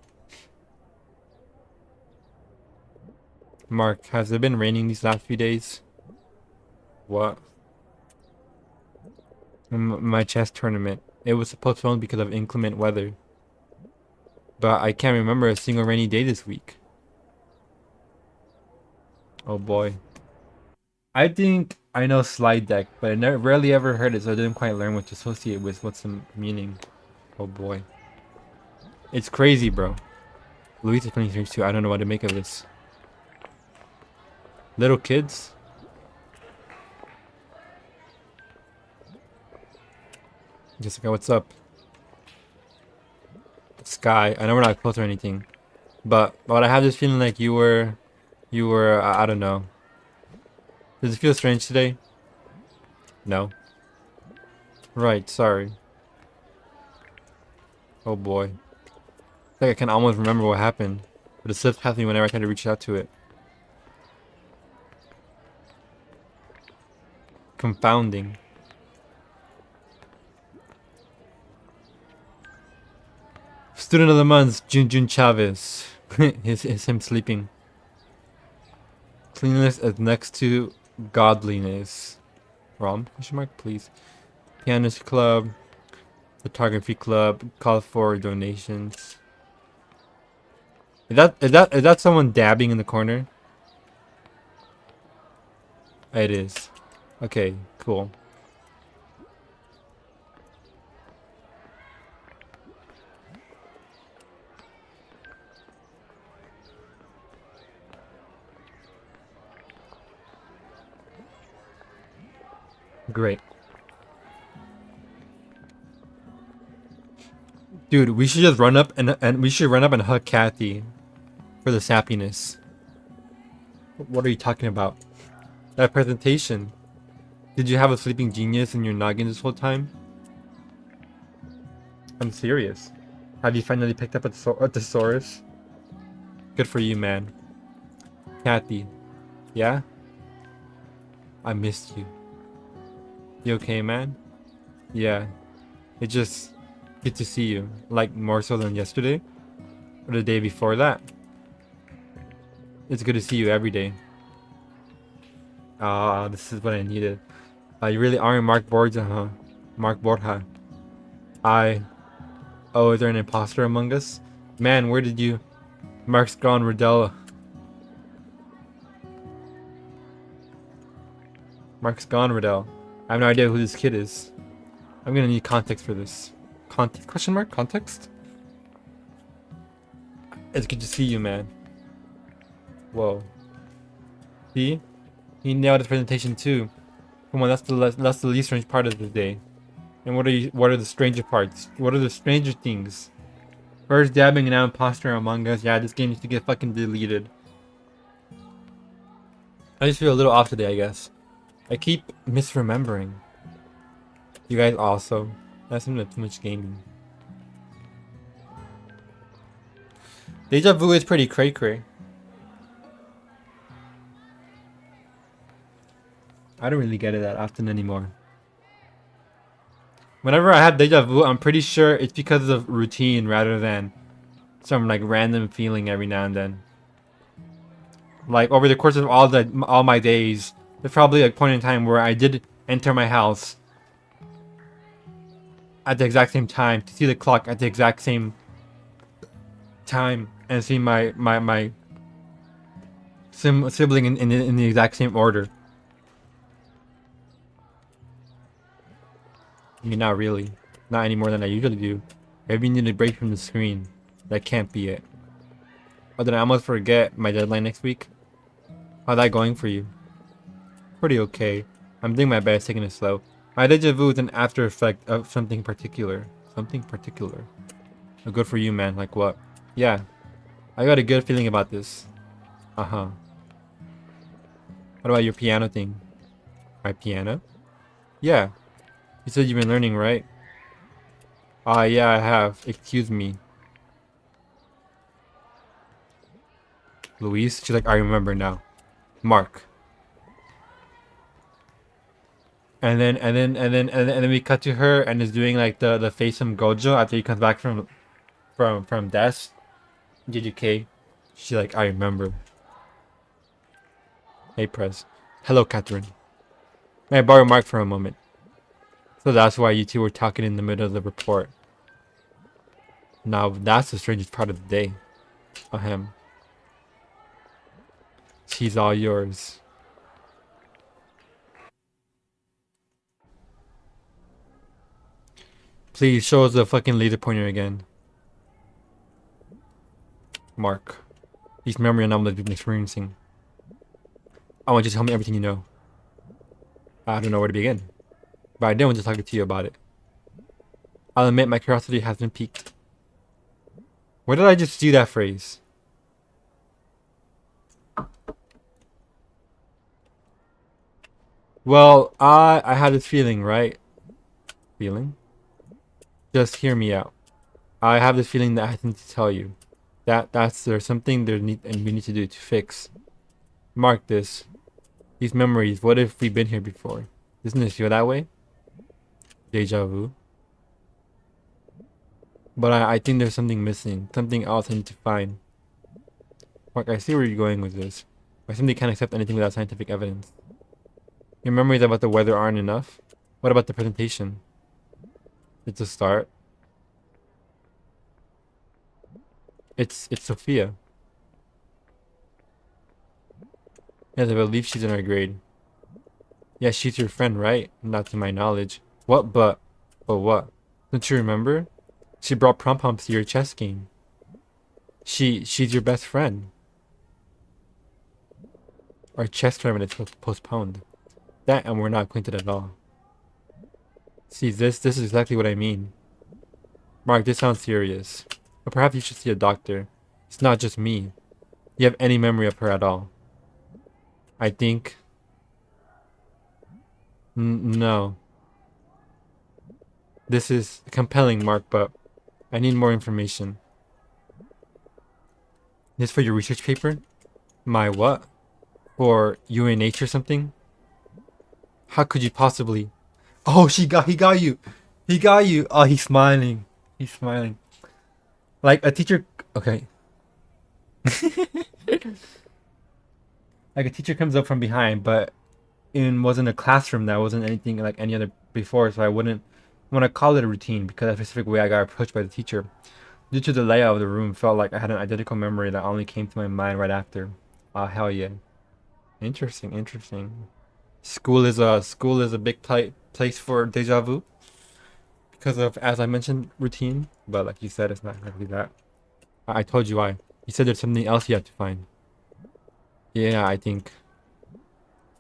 Mark, has it been raining these last few days? What? My chess tournament. It was postponed because of inclement weather. But I can't remember a single rainy day this week. Oh boy. I think I know slide deck, but I rarely ever heard it, so I didn't quite learn what to associate with. What's the meaning? Oh boy. It's crazy, bro. Luis is playing Strange too. I don't know what to make of this. Little kids? Jessica, what's up? Sky, I know we're not close or anything, but I have this feeling like you were, I don't know. Does it feel strange today? No. Right, sorry. Oh boy. I think I can almost remember what happened, but it slips past me whenever I try to reach out to it. Confounding. Student of the month, Jun Chavez. is him sleeping. Cleanliness is next to godliness. Rom? Question mark, please. Pianist club. Photography club. Call for donations. Is that someone dabbing in the corner? It is. Okay, cool. Great. Dude, we should just run up and we should run up and hug Kathy for the sappiness. What are you talking about? That presentation. Did you have a sleeping genius in your noggin this whole time? I'm serious. Have you finally picked up a thesaurus? Good for you, man. Kathy. Yeah? I missed you. You okay, man? Yeah. It just good to see you. Like, more so than yesterday? Or the day before that? It's good to see you every day. Ah, this is what I needed. You really aren't Mark Borja, huh? Mark Borja. Oh, is there an imposter among us? Man, where did you... Mark's gone, Riddell. Mark's gone, Riddell. I have no idea who this kid is. I'm gonna need context for this. Context? Question mark? Context? It's good to see you, man. Whoa. See? He nailed his presentation too. Come on, that's the least strange part of the day. And what are the stranger parts? What are the stranger things? First dabbing and now imposter among us. Yeah, this game needs to get fucking deleted. I just feel a little off today, I guess. I keep misremembering. You guys also. That's too much gaming. Deja vu is pretty cray-cray. I don't really get it that often anymore. Whenever I have deja vu, I'm pretty sure it's because of routine rather than some like random feeling every now and then. Like over the course of all my days, There's probably a point in time where I did enter my house at the exact same time to see the clock at the exact same time and see my sibling in the exact same order. I mean, not really. Not any more than I usually do. Maybe you need a break from the screen. That can't be it. Oh, did I almost forget my deadline next week? How's that going for you? Pretty okay. I'm doing my best, taking it slow. My deja vu is an after effect of something particular. Something particular. Oh, good for you, man. Like what? Yeah. I got a good feeling about this. Uh-huh. What about your piano thing? My piano? Yeah. You said you've been learning, right? Yeah, I have. Excuse me. Louise? She's like, I remember now. Mark. And then we cut to her and is doing like the face from Gojo after he comes back from death. JJK. She's like, I remember. Hey, Prez. Hello, Catherine. May I borrow Mark for a moment? So that's why you two were talking in the middle of the report. Now that's the strangest part of the day. Ahem. She's all yours. Please show us the fucking laser pointer again. Mark. These memory anomalies we've been experiencing. I want you to tell me everything you know. I don't know where to begin. But I did want to talk to you about it. I'll admit my curiosity has been piqued. Where did I just see that phrase? Well, I had this feeling, right? Feeling? Just hear me out. I have this feeling that I need to tell you. There's something we need to do to fix. Mark this. These memories, what if we've been here before? Doesn't it feel that way? Deja vu. But I think there's something missing. Something else I need to find. Mark, I see where you're going with this. I simply can't accept anything without scientific evidence. Your memories about the weather aren't enough? What about the presentation? It's a start. It's Sophia. Yes, I believe she's in our grade. Yeah, she's your friend, right? Not to my knowledge. What but? But what? Don't you remember? She brought prom pumps to your chess game. She's your best friend. Our chess tournament is postponed. That and we're not acquainted at all. See, this is exactly what I mean. Mark, this sounds serious. But perhaps you should see a doctor. It's not just me. You have any memory of her at all? I think... no. This is compelling, Mark, but I need more information. This for your research paper? My what? For UNH or something? How could you possibly... Oh, he got you. He got you. Oh, he's smiling. He's smiling. Like a teacher... Okay. Like a teacher comes up from behind, but wasn't a classroom that wasn't anything like any other before, so I wouldn't want to call it a routine because that specific way I got approached by the teacher. Due to the layout of the room, felt like I had an identical memory that only came to my mind right after. Ah, hell yeah. Interesting, interesting. School is a big place for deja vu because of, as I mentioned, routine. But like you said, it's not exactly that. I told you why. You said there's something else you have to find. Yeah, I think.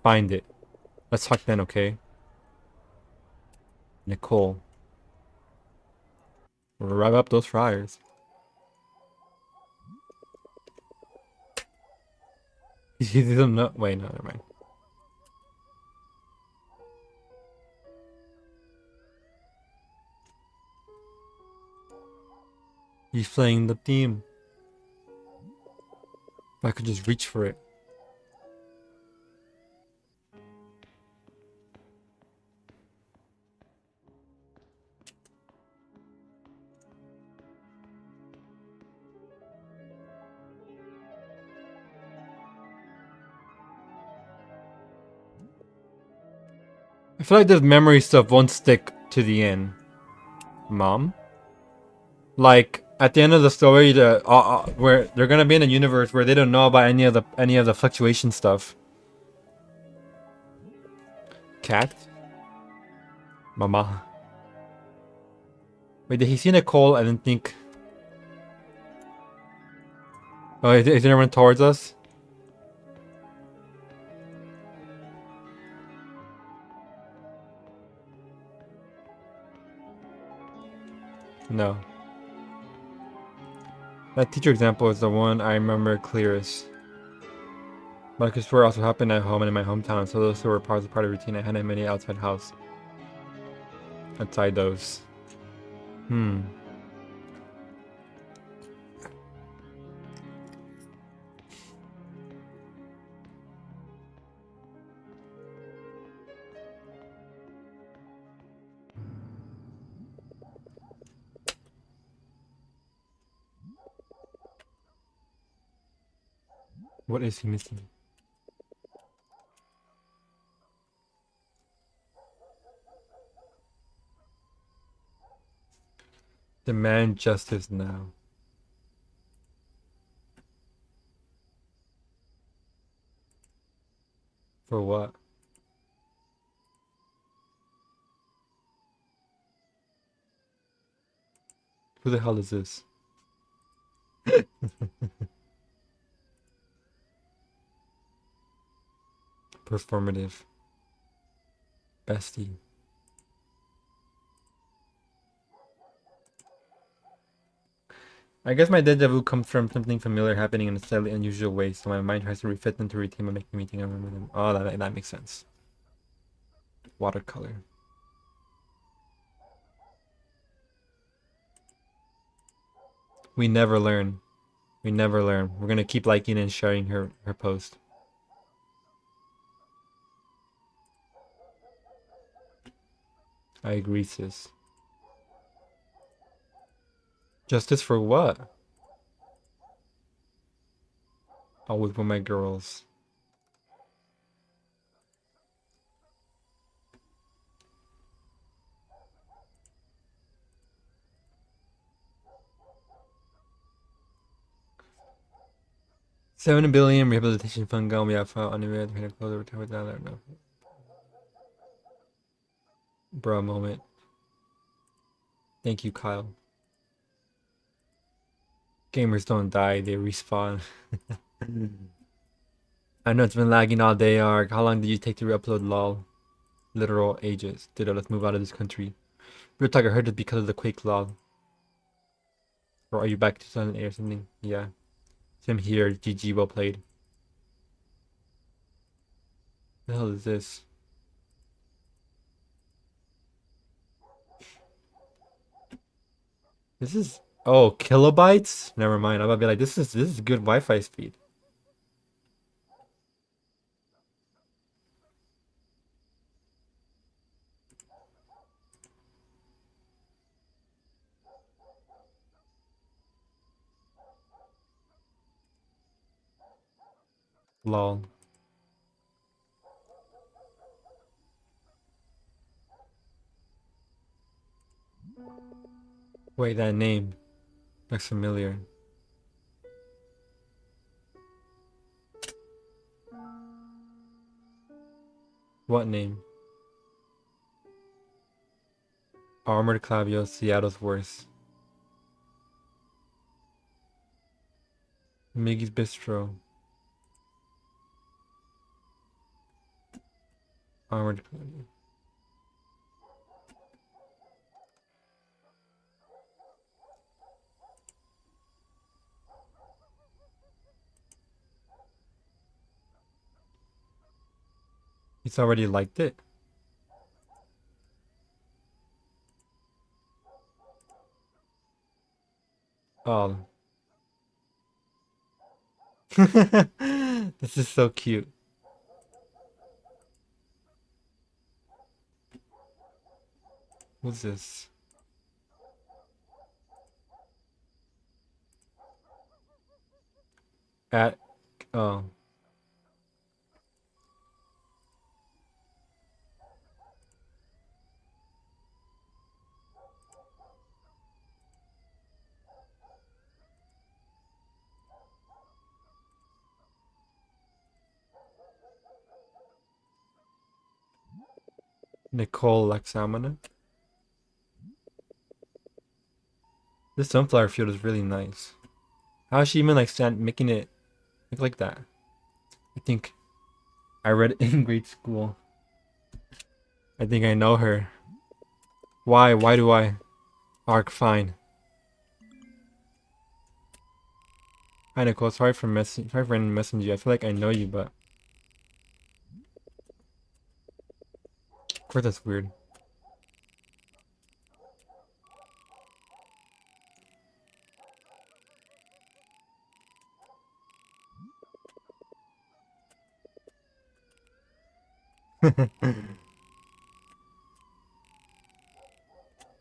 Find it. Let's talk then, okay? Nicole. Rev up those fryers. He doesn't know. Wait, no, never mind. He's playing the theme. If I could just reach for it. I feel like this memory stuff won't stick to the end. Mom? Like at the end of the story, where they're gonna be in a universe where they don't know about any of the fluctuation stuff. Cat? Mama. Wait, did he see Nicole? I didn't think. Oh, is there anyone towards us? No. That teacher example is the one I remember clearest. But I could swear also happened at home and in my hometown, so those two were part of the routine. I hadn't many outside house. Outside those. Hmm. What is he missing? Demand justice now. For what? Who the hell is this? Performative. Bestie. I guess my deja vu comes from something familiar happening in a slightly unusual way, so my mind tries to refit them to routine by making me think I remember them. Oh, that makes sense. Watercolor. We never learn. We never learn. We're gonna keep liking and sharing her post. I agree, sis. Justice for what? Always with my girls. $7 billion rehabilitation fund gone. We have filed anyway. To close over time with that. No. Bro, moment. Thank you, Kyle. Gamers don't die, they respawn. I know it's been lagging all day, Ark. How long did you take to re-upload lol? Literal ages. Ditto, let's move out of this country. Real talk, I heard it because of the Quake lol. Or are you back to 2008 or something? Yeah. Same here, GG, well played. The hell is this? This is... Oh, kilobytes? Never mind, I'm about to be like, this is good Wi-Fi speed. Lol. Wait, that name looks familiar. What name? Armored Clavio, Seattle's worst. Miggy's Bistro. Armored Clavio. He's already liked it. Oh. This is so cute. What's this? At oh. Nicole Lexamina. This sunflower field is really nice. How is she even like making it look like that? I think I read it in grade school. I think I know her. Why? Why do I? Arc, fine. Hi Nicole, sorry for messaging you. I feel like I know you, but of course that's weird.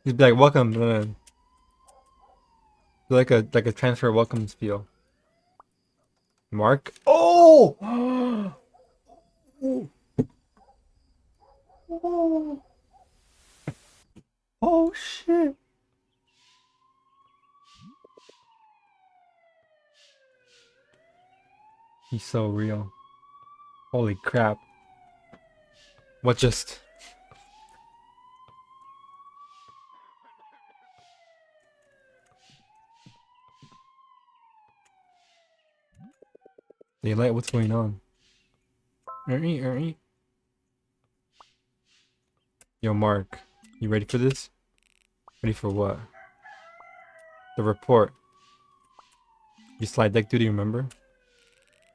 He'd be like, welcome. Like a transfer welcome spiel. Mark. Oh! Oh shit. He's so real. Holy crap. What just... Daylight, what's going on? Ernie. Yo, Mark. You ready for this? Ready for what? The report. You slide deck duty, remember?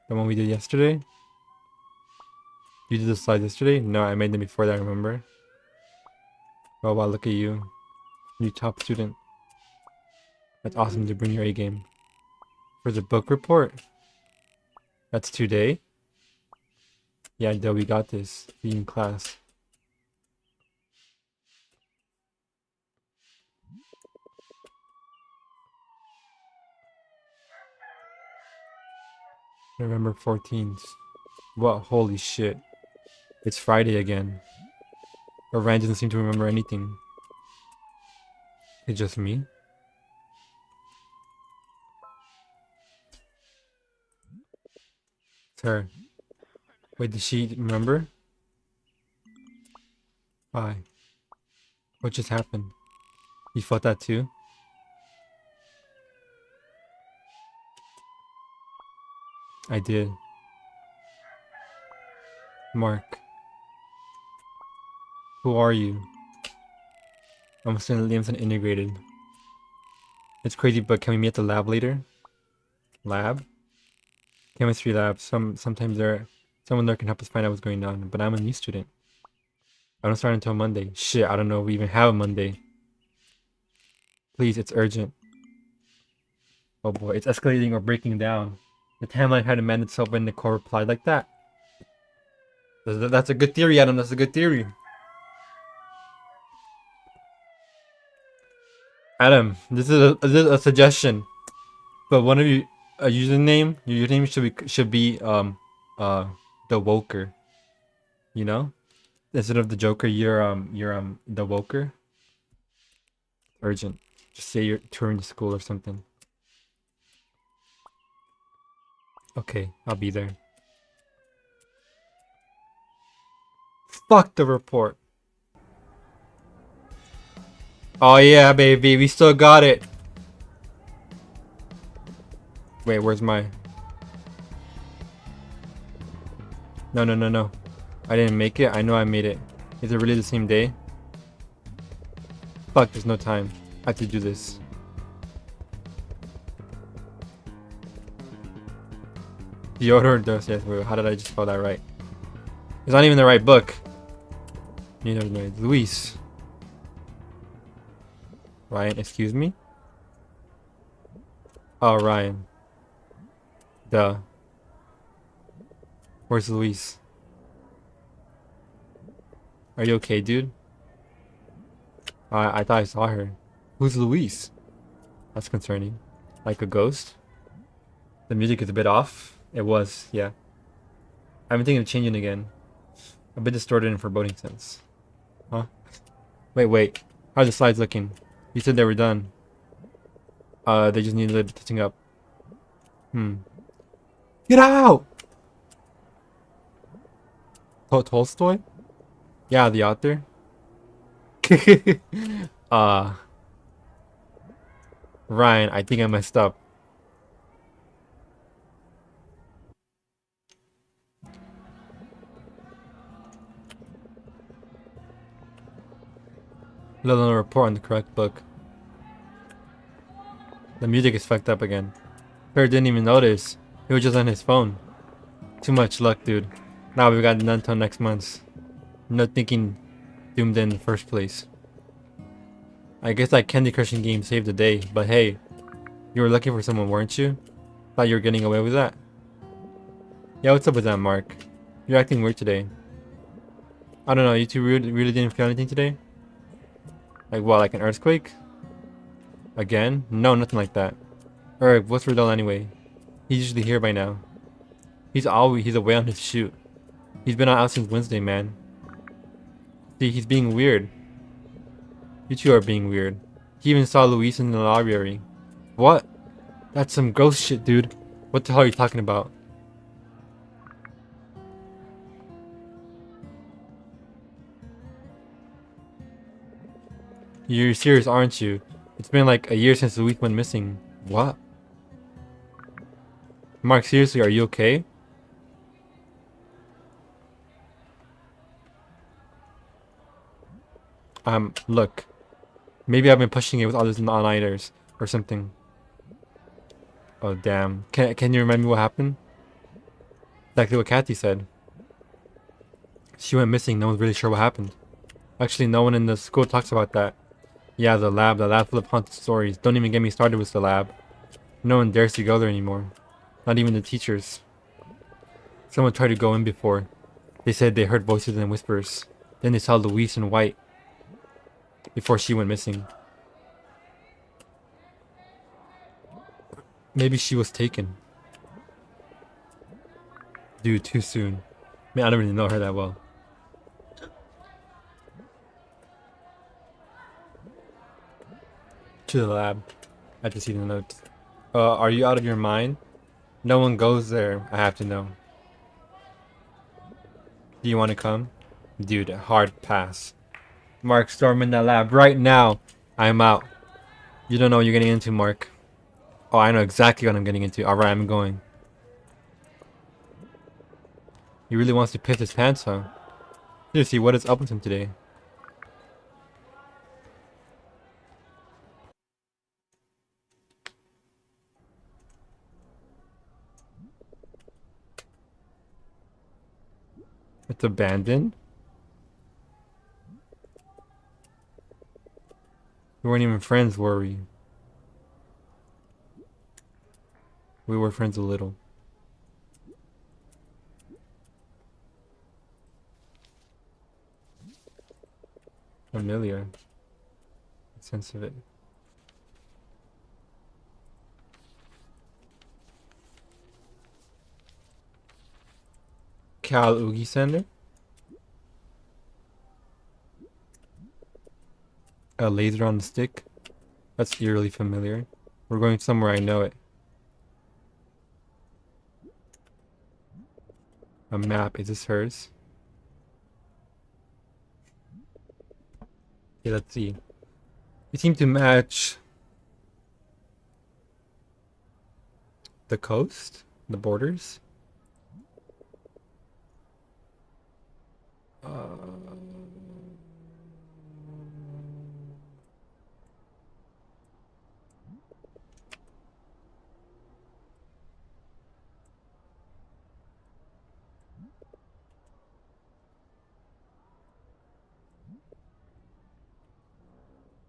The one we did yesterday? You did the slides yesterday? No, I made them before that, remember? Oh wow, look at you. You top student. That's awesome to bring your A game. For the book report? That's today? Yeah, Del, we got this. Be in class. November 14th. What? Holy shit. It's Friday again. But Ryan doesn't seem to remember anything. It's just me? It's her. Wait, did she remember? Why? What just happened? You felt that too? I did. Mark. Who are you? I'm still Liamson integrated. It's crazy, but can we meet at the lab later? Lab? Chemistry lab. Sometimes someone there can help us find out what's going on, but I'm a new student. I don't start until Monday. Shit, I don't know if we even have a Monday. Please, it's urgent. Oh boy, it's escalating or breaking down. The timeline had amended itself when Nicole replied like that. That's a good theory, Adam. That's a good theory. Adam, this is a suggestion. But one of you, a username. Your username should be the Woker. You know, instead of the Joker, you're the Woker. Urgent. Just say you're touring the school or something. Okay, I'll be there. Fuck the report. Oh yeah, baby, we still got it. Wait, where's my... No. I didn't make it. I know I made it. Is it really the same day? Fuck, there's no time. I have to do this. Theodore Dostoevsky. How did I just spell that right? It's not even the right book. Neither is Luis. Ryan, excuse me? Oh, Ryan. Duh. Where's Luis? Are you okay, dude? I thought I saw her. Who's Luis? That's concerning. Like a ghost? The music is a bit off. It was, yeah. I've been thinking of changing again. A bit distorted in foreboding sense. Huh? Wait. How are the slides looking? You said they were done. They just need a little bit touching up. Get out! Tolstoy? Yeah, the author. uh, Ryan, I think I messed up. Let alone report on the correct book. The music is fucked up again. Perry didn't even notice. He was just on his phone. Too much luck, dude. Now we got none until next month. No thinking doomed in the first place. I guess that Candy Crushing game saved the day, but hey, you were looking for someone, weren't you? Thought you were getting away with that. Yeah, what's up with that, Mark? You're acting weird today. I don't know, you two really didn't feel anything today? Like what, like an earthquake? Again? No, nothing like that. Alright, what's Riddle anyway? He's usually here by now. He's away on his shoot. He's been out since Wednesday, man. See, he's being weird. You two are being weird. He even saw Luis in the library. What? That's some ghost shit, dude. What the hell are you talking about? You're serious, aren't you? It's been like a year since Luis went missing. What? Mark, seriously, are you okay? Look. Maybe I've been pushing it with all these all-nighters or something. Oh, damn. Can you remember what happened? Exactly what Kathy said. She went missing, no one's really sure what happened. Actually, no one in the school talks about that. Yeah, the lab full of haunted stories. Don't even get me started with the lab. No one dares to go there anymore. Not even the teachers. Someone tried to go in before. They said they heard voices and whispers. Then they saw Louise in white. Before she went missing. Maybe she was taken. Dude, too soon. Man, I don't really know her that well. To the lab. I have to see the notes. Are you out of your mind? No one goes there. I have to know. Do you want to come? Dude, hard pass. Mark, storm in that lab right now. I'm out. You don't know what you're getting into, Mark. Oh, I know exactly what I'm getting into. Alright, I'm going. He really wants to piss his pants, huh? Seriously, what is up with him today? It's abandoned? We weren't even friends, were we? We were friends a little. Familiar. Sense of it. Cal Oogie Center? A laser on the stick? That's eerily familiar. We're going somewhere, I know it. A map. Is this hers? Okay, let's see. You seem to match the coast? The borders?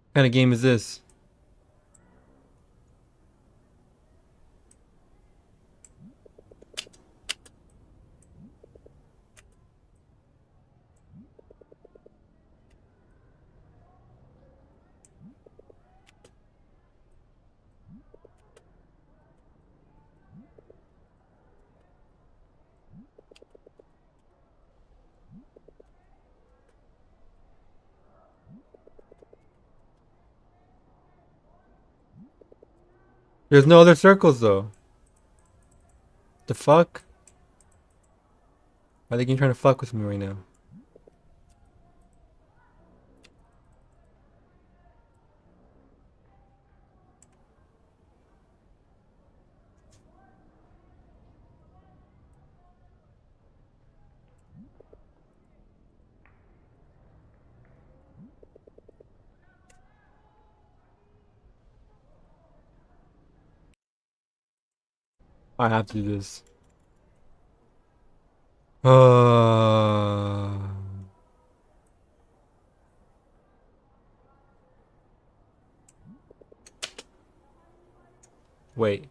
What kind of game is this? There's no other circles though. The fuck? Why are they trying to fuck with me right now? I have to do this. Uh, wait.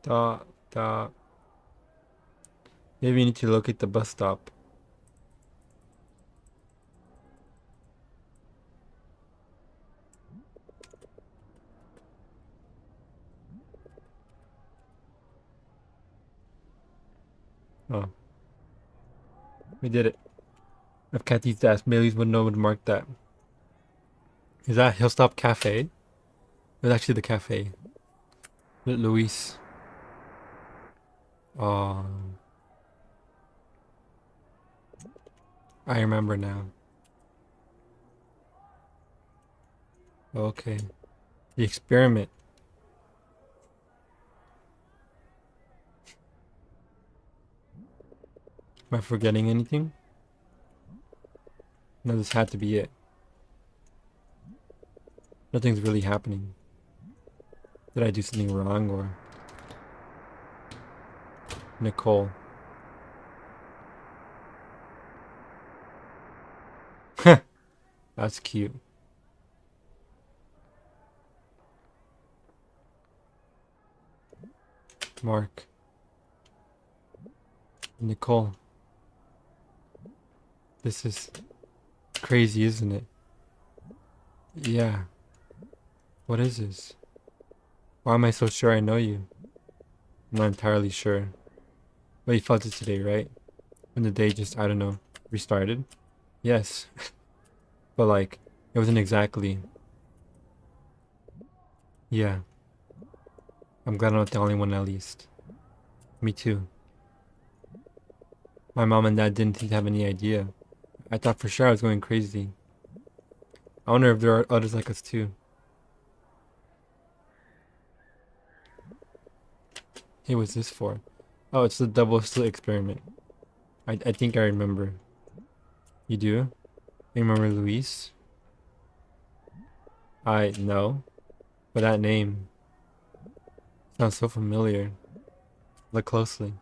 Dot, dot. Maybe you need to locate the bus stop. Oh, we did it. If Kathy's asked, Bailey's would know would mark that. Is that Hillstop Cafe? It's actually the cafe. Luis. Oh, I remember now. Okay. The experiment. Am I forgetting anything? No, this had to be it. Nothing's really happening. Did I do something wrong or... Nicole. That's cute. Mark. Nicole. This is crazy, isn't it? Yeah. What is this? Why am I so sure I know you? I'm not entirely sure. But you felt it today, right? When the day just, I don't know, restarted? Yes. But like, it wasn't exactly. Yeah. I'm glad I'm not the only one at least. Me too. My mom and dad didn't seem to have any idea. I thought for sure I was going crazy. I wonder if there are others like us too. Hey, what's this for? Oh, it's the double slit experiment. I think I remember. You do? You remember Luis? I know. But that name sounds so familiar. Look closely.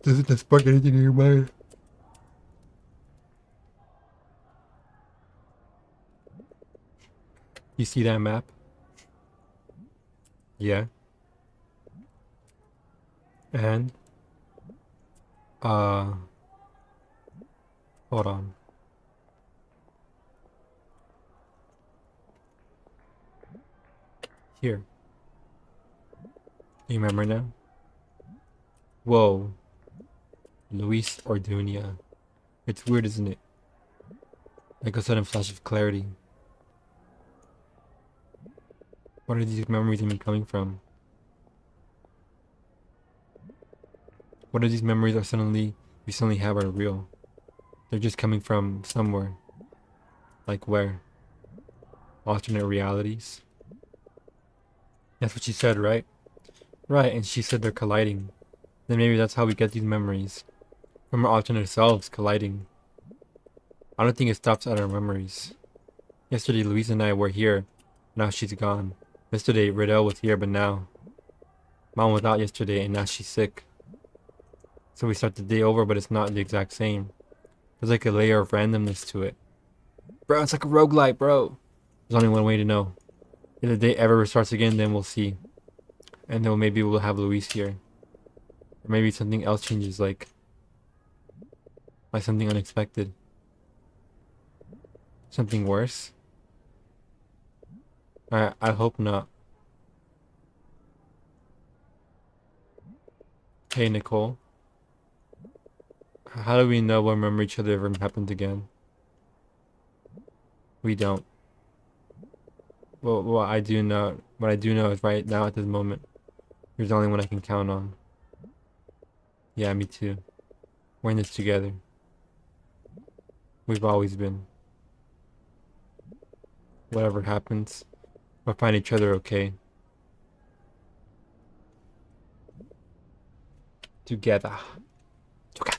Doesn't that spark anything in your mind? You see that map? Yeah. And uh hold on. Here. You remember now? Whoa. Luis Ordunia. It's weird, isn't it? Like a sudden flash of clarity. What are these memories even coming from? What are these memories are we suddenly have are real? They're just coming from somewhere. Like where? Alternate realities? That's what she said, right? Right, and she said they're colliding. Then maybe that's how we get these memories. From our alternate selves colliding. I don't think it stops at our memories. Yesterday, Louise and I were here. Now she's gone. Yesterday, Riddell was here, but now... Mom was out yesterday, and now she's sick. So we start the day over, but it's not the exact same. There's like a layer of randomness to it. Bro, it's like a roguelite, bro. There's only one way to know. If the day ever restarts again, then we'll see. And then maybe we'll have Louise here. Or maybe something else changes, like something unexpected. Something worse? I hope not. Hey, Nicole. How do we know we'll remember each other if it happens again? We don't. Well, what I do know is right now at this moment, you're the only one I can count on. Yeah, me too. We're in this together. We've always been. Whatever happens, we'll find each other okay. Together. Together.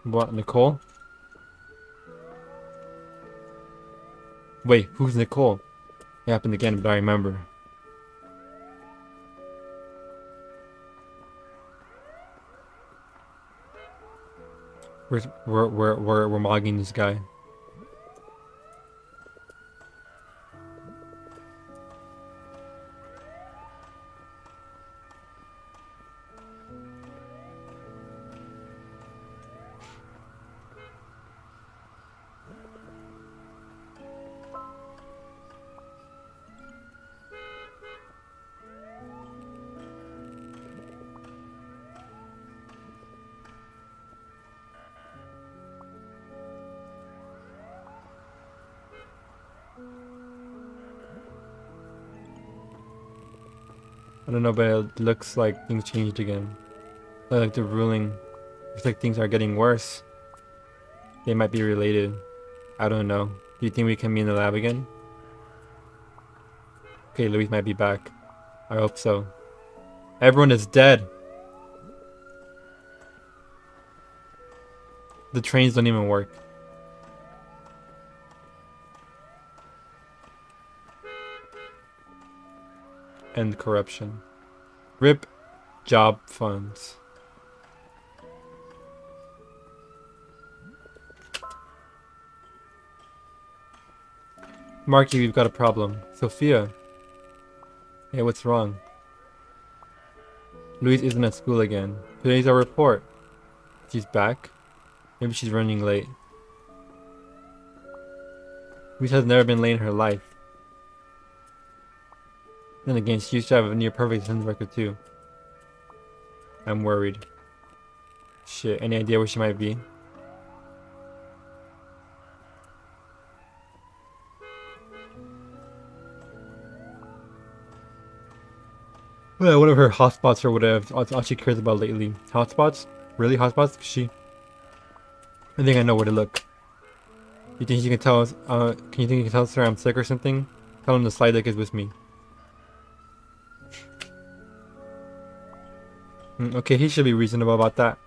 What, Nicole? Wait, who's Nicole? It happened again, but I remember. We're mogging this guy. I don't know, but it looks like things changed again. Like the ruling, looks like things are getting worse. They might be related. I don't know. Do you think we can be in the lab again? Okay, Luis might be back. I hope so. Everyone is dead. The trains don't even work. End corruption. RIP job funds. Marky, we've got a problem. Sophia. Hey, what's wrong? Louise isn't at school again. Today's our report. She's back? Maybe she's running late. Louise has never been late in her life. Then again, she used to have a near perfect attendance record too. I'm worried. Shit, any idea where she might be? Well, one of her hotspots or whatever. All she cares about lately. Hotspots? Really hotspots? I think I know where to look. You think you can tell us? Can you think you can tell us I'm sick or something? Tell him the slide deck is with me. Okay, he should be reasonable about that.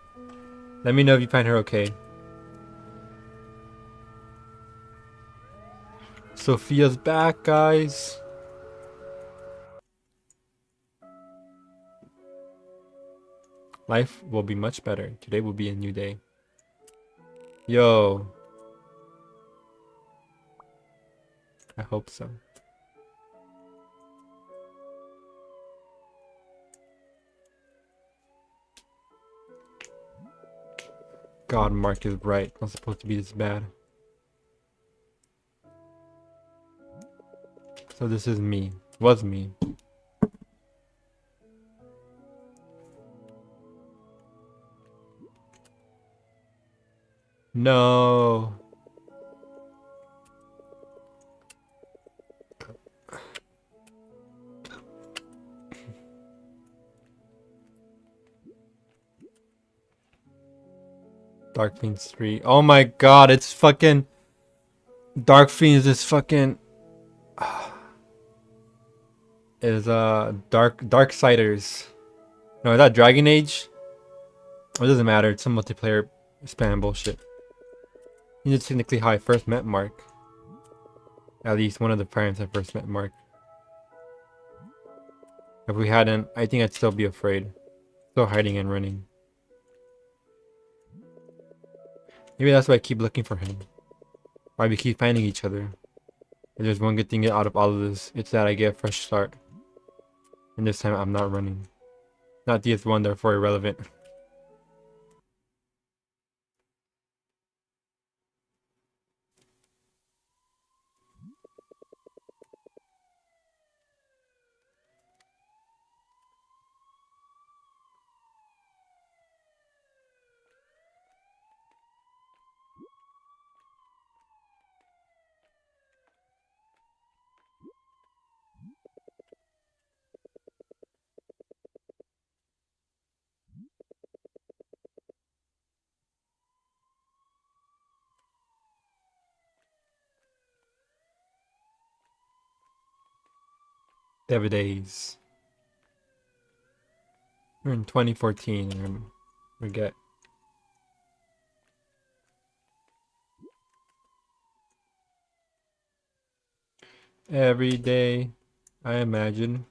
Let me know if you find her okay. Sophia's back, guys. Life will be much better. Today will be a new day. Yo. I hope so. God, Mark is right. It's not supposed to be this bad. So this is me. Was me. No. Dark Fiends 3. Oh my god, it's fucking... Dark Fiends is fucking... is Darksiders. No, is that Dragon Age? It doesn't matter, it's some multiplayer spam bullshit. This is technically how I first met Mark. At least one of the parents I first met Mark. If we hadn't, I think I'd still be afraid. Still hiding and running. Maybe that's why I keep looking for him. Why we keep finding each other. If there's one good thing out of all of this, it's that I get a fresh start. And this time I'm not running. Not DS1, therefore irrelevant. Devil Days. We're in 2014 and forget. Every day, I imagine.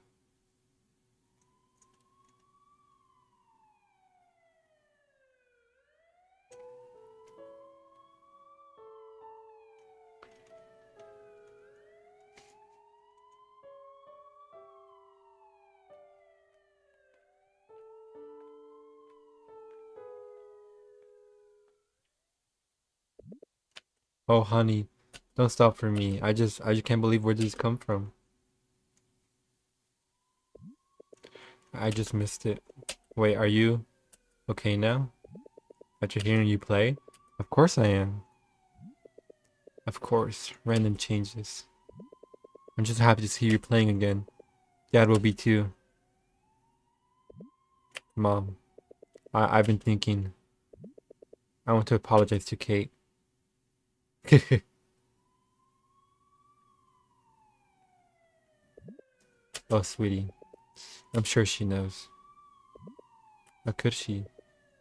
Oh, honey, don't stop for me. I just can't believe where this come from. I just missed it. Wait, are you okay now? After hearing you play? Of course I am. Of course, random changes. I'm just happy to see you playing again. Dad will be too. Mom, I've been thinking. I want to apologize to Kate. Oh, sweetie. I'm sure she knows. How could she?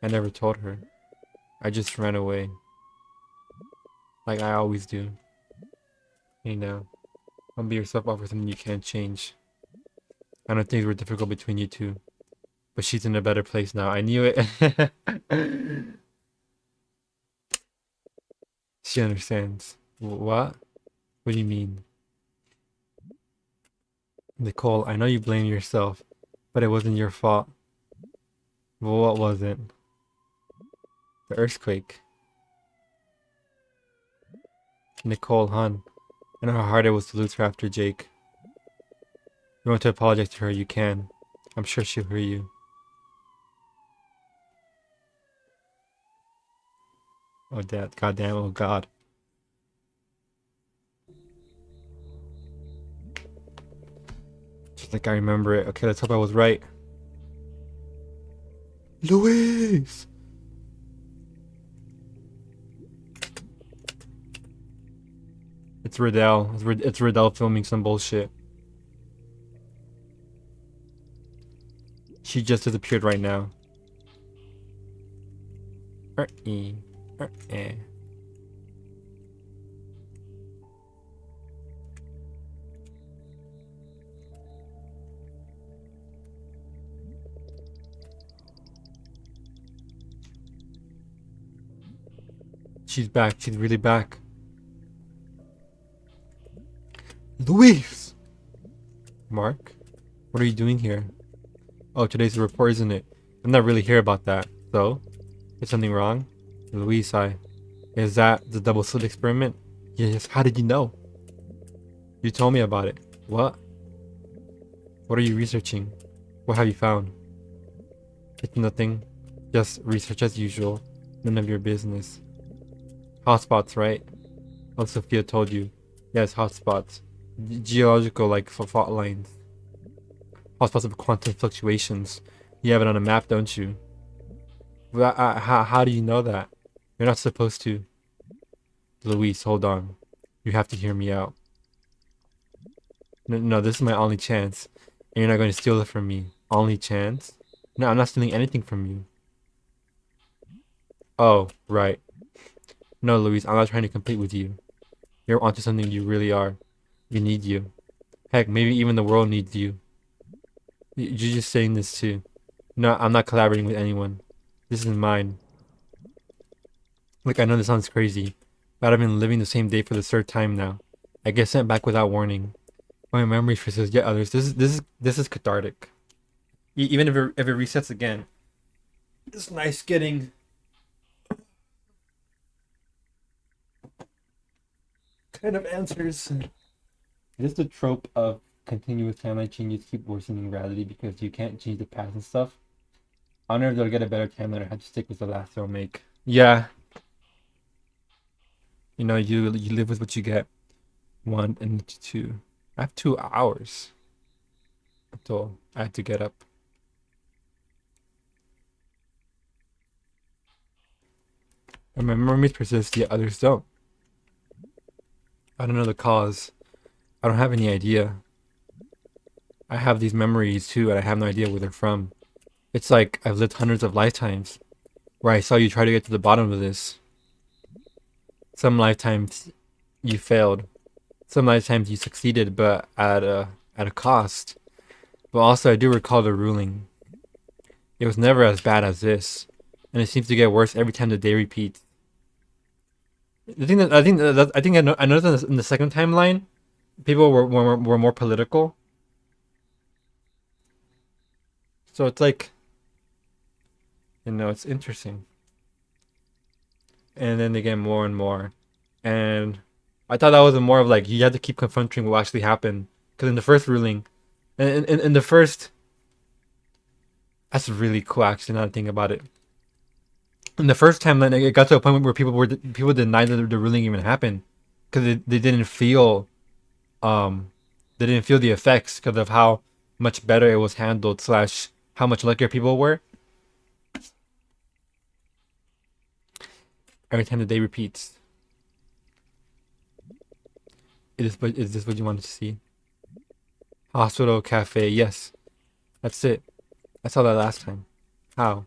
I never told her. I just ran away. Like I always do. You know, don't beat yourself up for something you can't change. I know things were difficult between you two. But she's in a better place now. I knew it. She understands. What? What do you mean? Nicole, I know you blame yourself, but it wasn't your fault. Well, what was it? The earthquake. Nicole, hon. I know how hard it was to lose her after Jake. You want to apologize to her, you can. I'm sure she'll hear you. Oh, Dad. Goddamn, oh God. Just like I remember it. Okay, let's hope I was right. Louise! It's Riddell. It's Riddell filming some bullshit. She just disappeared right now. Er-e. Er-eh. She's back. She's really back. Louise! Mark? What are you doing here? Oh, today's the report, isn't it? I'm not really here about that. So? Is something wrong? Louise, is that the double slit experiment? Yes, how did you know? You told me about it. What? What are you researching? What have you found? It's nothing. Just research as usual. None of your business. Hotspots, right? Oh, Sophia told you. Yes, hotspots. Geological, like fault lines. Hotspots of quantum fluctuations. You have it on a map, don't you? Well, how do you know that? You're not supposed to. Luis, hold on. You have to hear me out. No, this is my only chance. And you're not going to steal it from me. Only chance? No, I'm not stealing anything from you. Oh, right. No, Luis, I'm not trying to compete with you. You're onto something, you really are. We need you. Heck, maybe even the world needs you. You're just saying this too. No, I'm not collaborating with anyone. This is mine. Look, I know this sounds crazy, but I've been living the same day for the third time now. I get sent back without warning. My memory persists, yet others. This is cathartic. Even if it resets again, it's nice getting kind of answers. It is the trope of continuous timeline changes keep worsening reality because you can't change the past and stuff. I wonder if they'll get a better timeline or have to stick with the last they'll make. Yeah, you know, you live with what you get. 1 and 2. I have 2 hours until I have to get up. And my memories persist, yet others don't. I don't know the cause. I don't have any idea. I have these memories too, and I have no idea where they're from. It's like I've lived hundreds of lifetimes, where I saw you try to get to the bottom of this. Some lifetimes you failed. some lifetimes you succeeded, but at a cost. But also, I do recall the ruling. It was never as bad as this, and it seems to get worse every time the day repeats. The thing that I think I noticed in the second timeline, people were more political. So it's like, it's interesting. And then they get more and more, and I thought that was more of like you had to keep confronting what actually happened. Because in the first ruling, in the first, that's really cool. Actually, now that I think about it, in the first timeline, it got to a point where people denied that the ruling even happened because they didn't feel um they didn't feel the effects because of how much better it was handled slash how much luckier people were. Every time the day repeats, is this what you wanted to see? Hospital, cafe, yes, that's it. I saw that last time. How?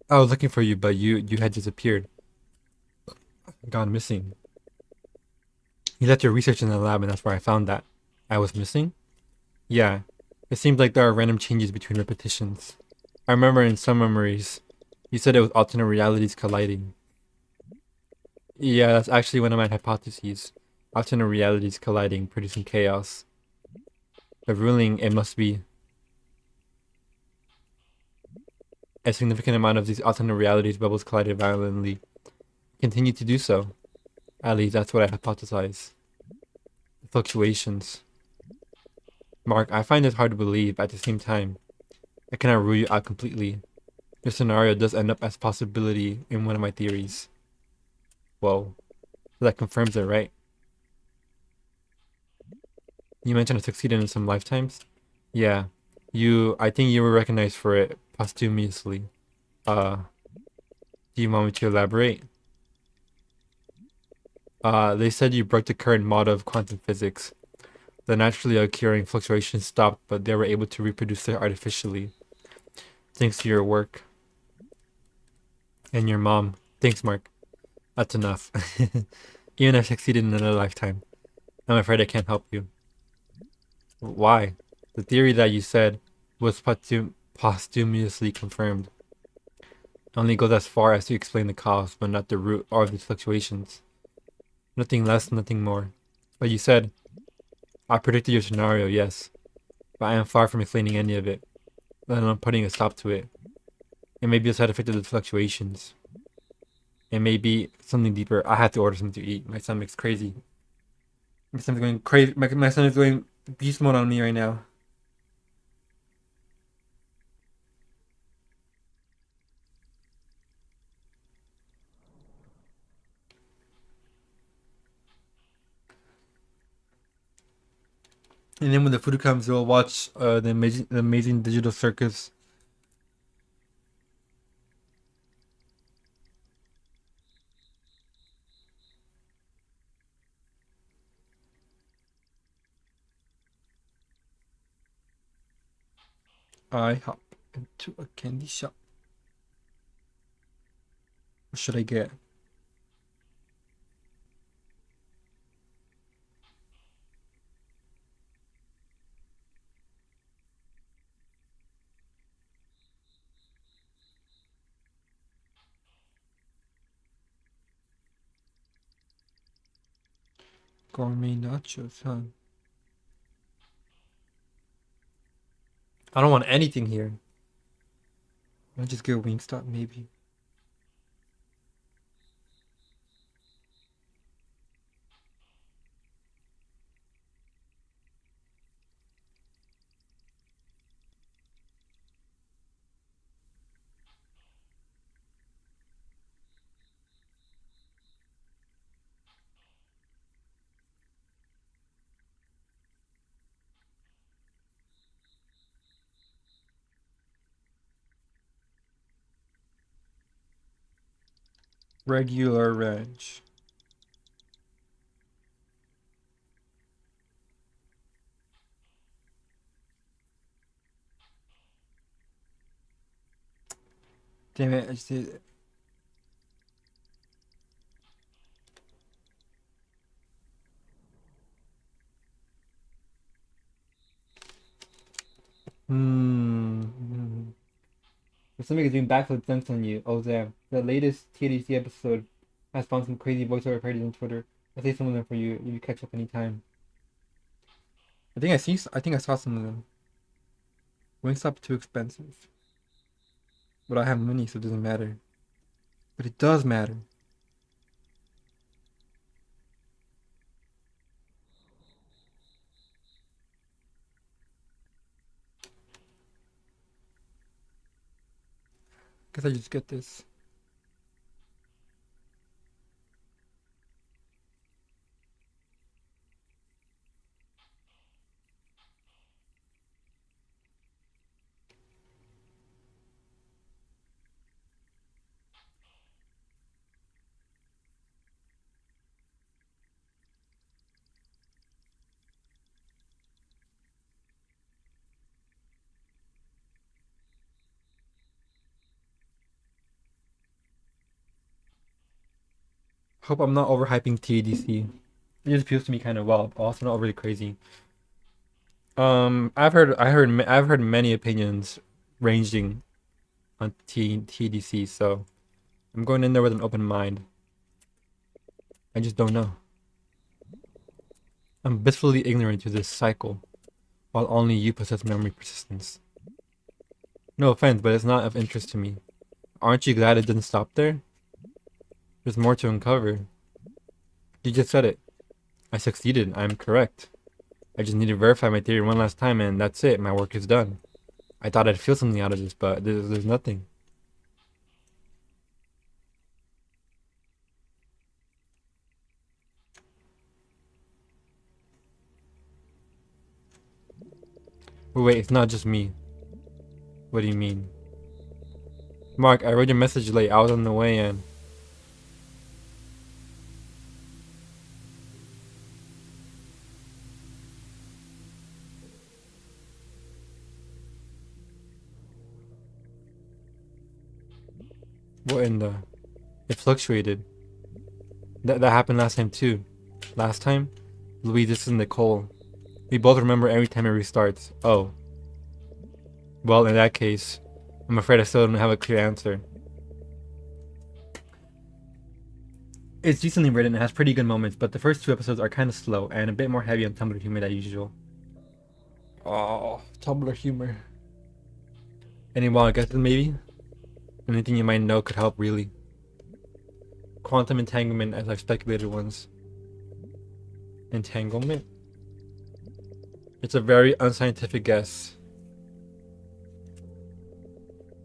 I was looking for you, but you had disappeared, gone missing. You left your research in the lab, and that's where I found that I was missing. Yeah, it seems like there are random changes between repetitions. I remember in some memories, you said it was alternate realities colliding. Yeah, that's actually one of my hypotheses. Alternate realities colliding, producing chaos. The ruling, it must be a significant amount of these alternate realities bubbles collided violently. Continue to do so. At least that's what I hypothesize. Fluctuations. Mark, I find this hard to believe. At the same time, I cannot rule you out completely. Your scenario does end up as possibility in one of my theories. Whoa. So that confirms it, right? You mentioned I succeeded in some lifetimes? Yeah. I think you were recognized for it posthumously. Uh, do you want me to elaborate? They said you broke the current model of quantum physics. The naturally occurring fluctuations stopped, but they were able to reproduce it artificially. Thanks to your work. And your mom. Thanks, Mark. That's enough. Even if I succeeded in another lifetime, I'm afraid I can't help you. Why? The theory that you said was posthumously confirmed. Only goes as far as to explain the cause, but not the root of these fluctuations. Nothing less, nothing more. But you said, I predicted your scenario, yes, but I am far from explaining any of it, let alone putting a stop to it. It may be a side effect of the fluctuations. It may be something deeper. I have to order something to eat. My stomach's crazy. My stomach's going crazy. My stomach's going beast mode on me right now. And then when the food comes, we'll watch the amazing digital circus. I hop into a candy shop. What should I get? Gourmet nachos, huh? I don't want anything here. I'll just get Wingstop, maybe. Regular ranch. Damn it, I just did it. Hmm. Something is doing backflip dunks on you. Oh damn. The latest TDC episode has found some crazy voiceover parodies on Twitter. I'll say some of them for you. You catch up anytime. I think I saw some of them. Wingstop too expensive. But I have money, so it doesn't matter. But it does matter. Guess I just get this. Hope I'm not overhyping TDC. It just feels to me kind of well, but also not really crazy. I've heard many opinions ranging on TDC, so I'm going in there with an open mind. I just don't know. I'm blissfully ignorant to this cycle, while only you possess memory persistence. No offense, but it's not of interest to me. Aren't you glad it didn't stop there? There's more to uncover. You just said it. I succeeded. I'm correct. I just need to verify my theory one last time, and that's it. My work is done. I thought I'd feel something out of this, but there's nothing. Wait, it's not just me. What do you mean? Mark, I read your message late. I was on the way and... What in the... It fluctuated. That happened last time too. Last time? Louis, this is Nicole. We both remember every time it restarts. Oh. Well, in that case, I'm afraid I still don't have a clear answer. It's decently written and has pretty good moments, but the first two episodes are kind of slow and a bit more heavy on Tumblr humor than usual. Oh, Tumblr humor. Any wild guesses, maybe? Anything you might know could help, really. Quantum entanglement, as I've speculated once. Entanglement? It's a very unscientific guess.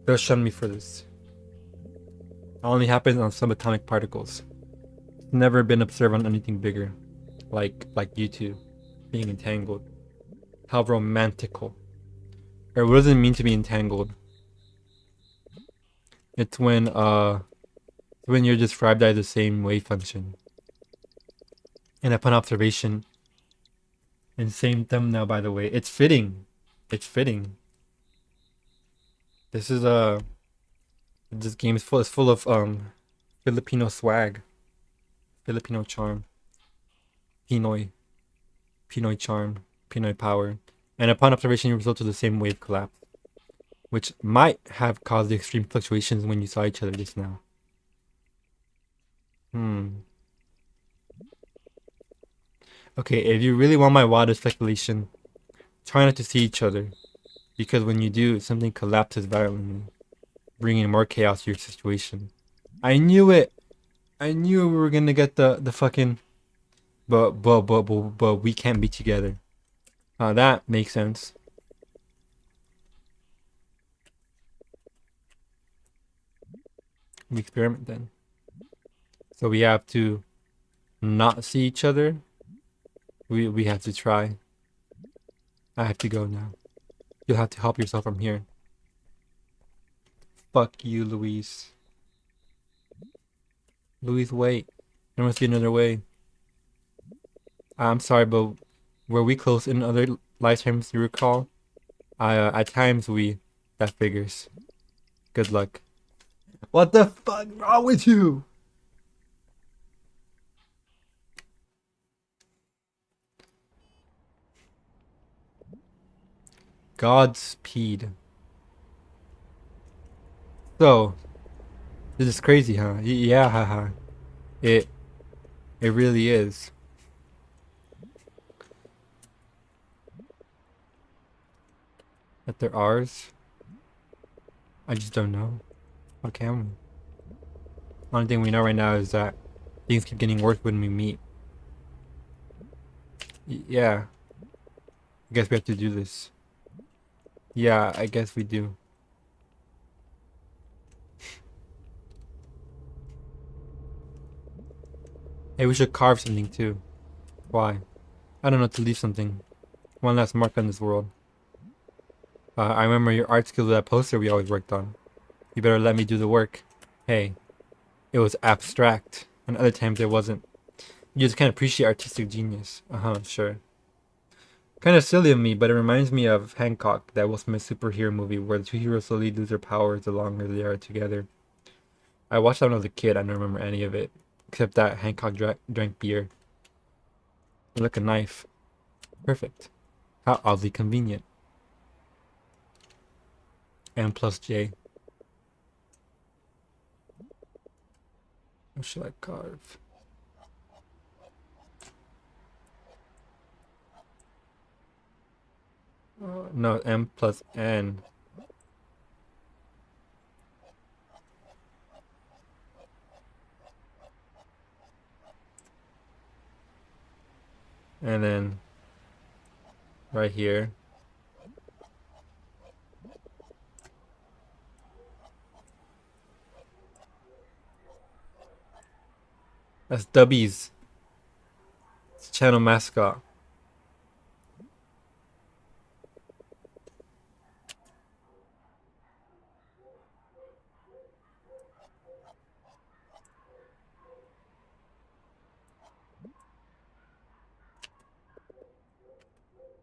They'll shun me for this. It only happens on subatomic particles. It's never been observed on anything bigger. Like you two. Being entangled. How romantical. Or what does it mean to be entangled? It's when you're described as the same wave function. And upon observation, and same thumbnail by the way, it's fitting. It's fitting. This is this game is full of Filipino swag. Filipino charm. Pinoy. Pinoy charm. Pinoy power. And upon observation you result to the same wave collapse. Which might have caused the extreme fluctuations when you saw each other just now. Okay, if you really want my wildest speculation, try not to see each other. Because when you do, something collapses violently, bringing more chaos to your situation. I knew it! I knew we were gonna get the fucking... But we can't be together. That makes sense. We experiment then. So we have to not see each other. We have to try. I have to go now. You'll have to help yourself from here. Fuck you, Louise. Louise, wait. There must be another way. I'm sorry, but were we close in other lifetimes you recall? At times that figures. Good luck. What the fuck wrong with you? Godspeed. So, this is crazy, huh? Yeah, haha. It it really is. That they're ours. I just don't know. How can we? Only thing we know right now is that things keep getting worse when we meet. Yeah, I guess we have to do this. Yeah, I guess we do. Hey, we should carve something too. Why? I don't know, to leave something. One last mark on this world. I remember your art skills with that poster we always worked on. You better let me do the work. Hey, it was abstract, and other times it wasn't. You just can't appreciate artistic genius. Uh-huh, sure. Kind of silly of me, but it reminds me of Hancock, that Will Smith superhero movie where the two heroes slowly lose their powers the longer they are together. I watched that when I was a kid. I don't remember any of it, except that Hancock drank beer. Like a knife. Perfect. How oddly convenient. M plus J. What should I carve? No, M plus N. And then right here. That's Dubbies. It's channel mascot.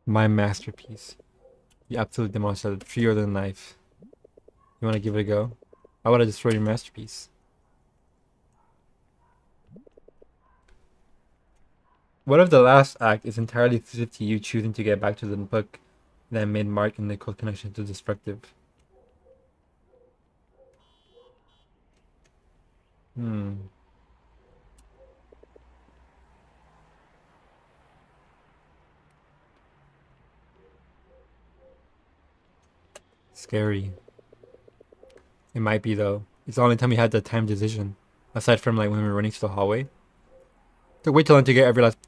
My masterpiece. You absolutely demolished the tree or the knife. You want to give it a go? I want to destroy your masterpiece. What if the last act is entirely specific to you choosing to get back to the book that made Mark and Nicole's connection so destructive? Hmm. Scary. It might be though. It's the only time we had the time decision. Aside from like when we were running to the hallway. Took way too long to get every last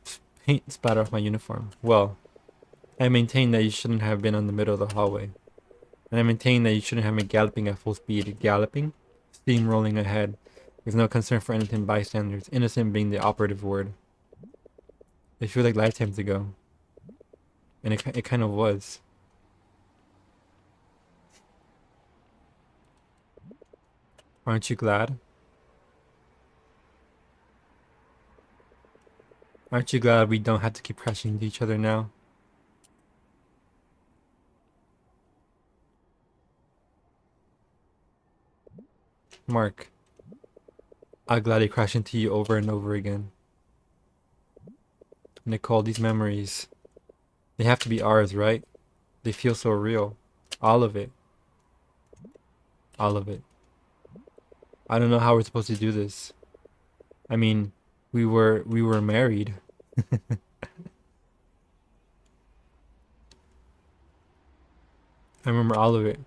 paint splatter off my uniform. Well, I maintain that you shouldn't have been in the middle of the hallway. And I maintain that you shouldn't have been galloping at full speed. Galloping? Steamrolling ahead. With no concern for innocent bystanders. Innocent being the operative word. It feels like lifetimes ago. And it kind of was. Aren't you glad? Aren't you glad we don't have to keep crashing into each other now? Mark, I'll gladly crash into you over and over again. Nicole, these memories, they have to be ours, right? They feel so real. All of it. All of it. I don't know how we're supposed to do this. I mean, we were married. I remember all of it.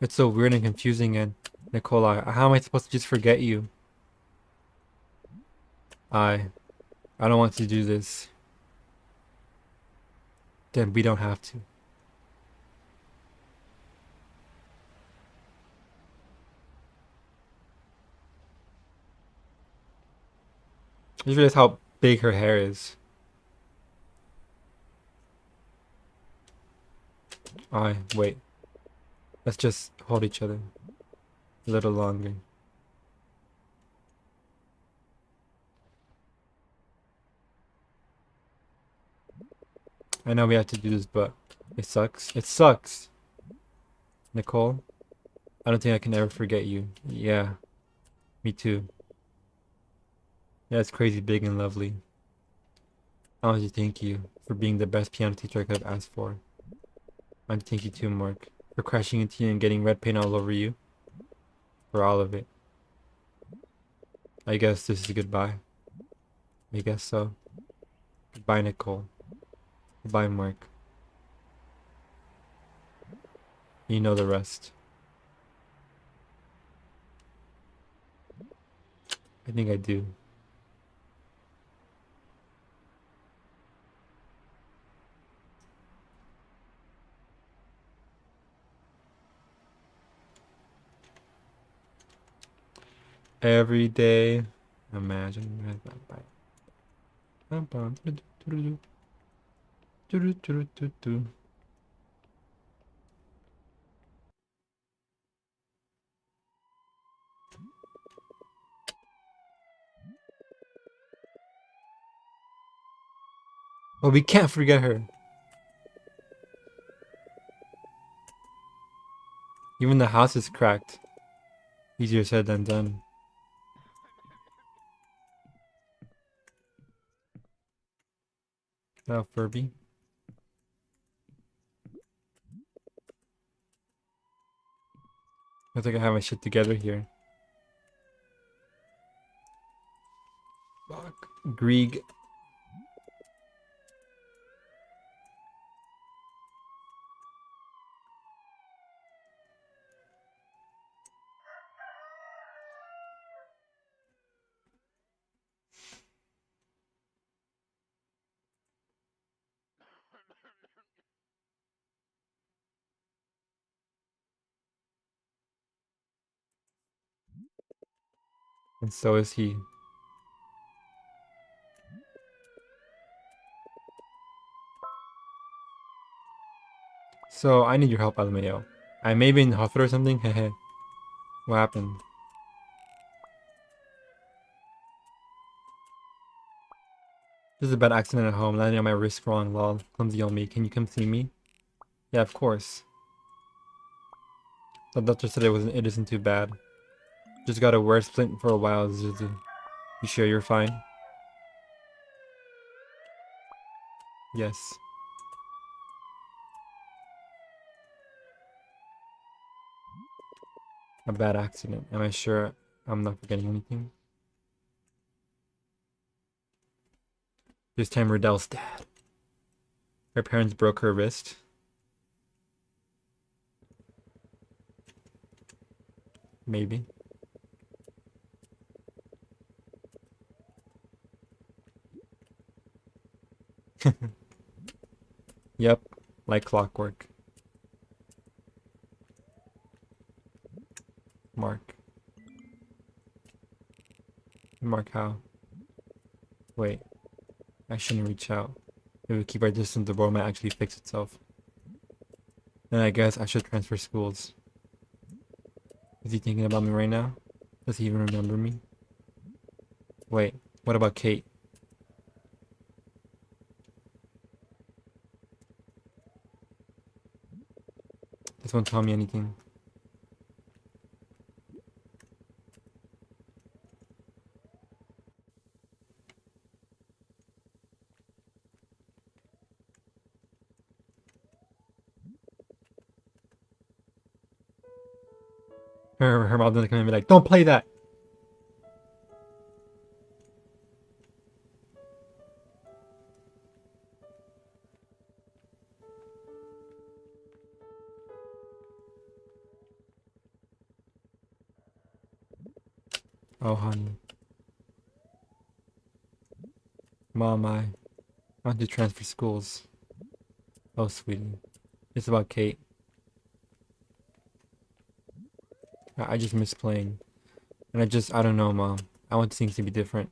It's so weird and confusing, and Nicola, how am I supposed to just forget you? I I don't want to do this. Then we don't have to. I just realized how big her hair is. I wait. Let's just hold each other a little longer. I know we have to do this, but it sucks. It sucks. Nicole, I don't think I can ever forget you. Yeah, me too. Yeah, it's crazy big and lovely. I want to thank you for being the best piano teacher I could have asked for. And thank you too, Mark, for crashing into you and getting red paint all over you. For all of it. I guess this is goodbye. I guess so. Goodbye, Nicole. Goodbye, Mark. You know the rest. I think I do. Every day, imagine. Oh, we can't forget her. Even the house is cracked. Easier said than done. Oh, Furby. I think I have my shit together here. Fuck. Grieg. And so is he. So I need your help, LMAO. I may be in the hospital or something. Hehe. What happened? This is a bad accident at home. Landing on my wrist wrong. Lol. Clumsy on me. Can you come see me? Yeah, of course. The doctor said it isn't too bad. Just got a wear splint for a while. You sure you're fine? Yes. A bad accident. Am I sure I'm not forgetting anything? This time Riddell's dad. Her parents broke her wrist. Maybe. Yep, like clockwork. Mark. Mark how? Wait. I shouldn't reach out. If we keep our distance, the world might actually fix itself. Then I guess I should transfer schools. Is he thinking about me right now? Does he even remember me? Wait, what about Kate? This won't tell me anything. Her mom doesn't come in and be like, don't play that! Oh, honey. Mom, I want to transfer schools. Oh, sweetie. It's about Kate. I just miss playing. And I don't know, Mom. I want things to be different.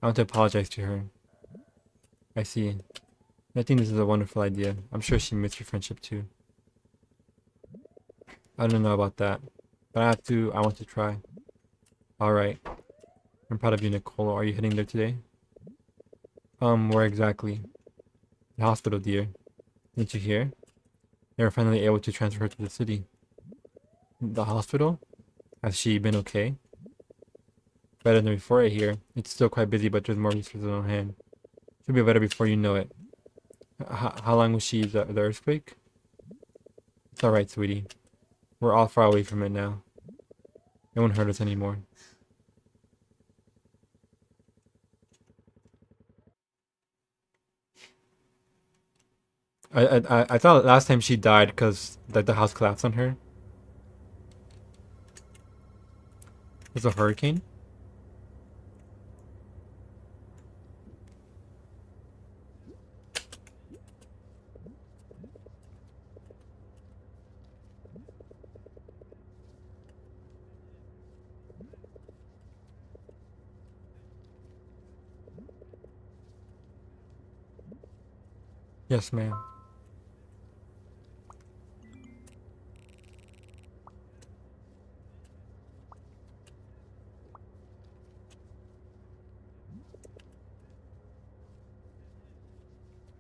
I want to apologize to her. I see. I think this is a wonderful idea. I'm sure she missed your friendship too. I don't know about that. But I want to try. Alright. I'm proud of you, Nicole. Are you heading there today? Where exactly? The hospital, dear. Didn't you hear? They were finally able to transfer her to the city. The hospital? Has she been okay? Better than before, I hear. It's still quite busy, but there's more resources on hand. She'll be better before you know it. How long was she the earthquake? It's alright, sweetie. We're all far away from it now. It won't hurt us anymore. I thought last time she died because the house collapsed on her. There's a hurricane? Yes, ma'am.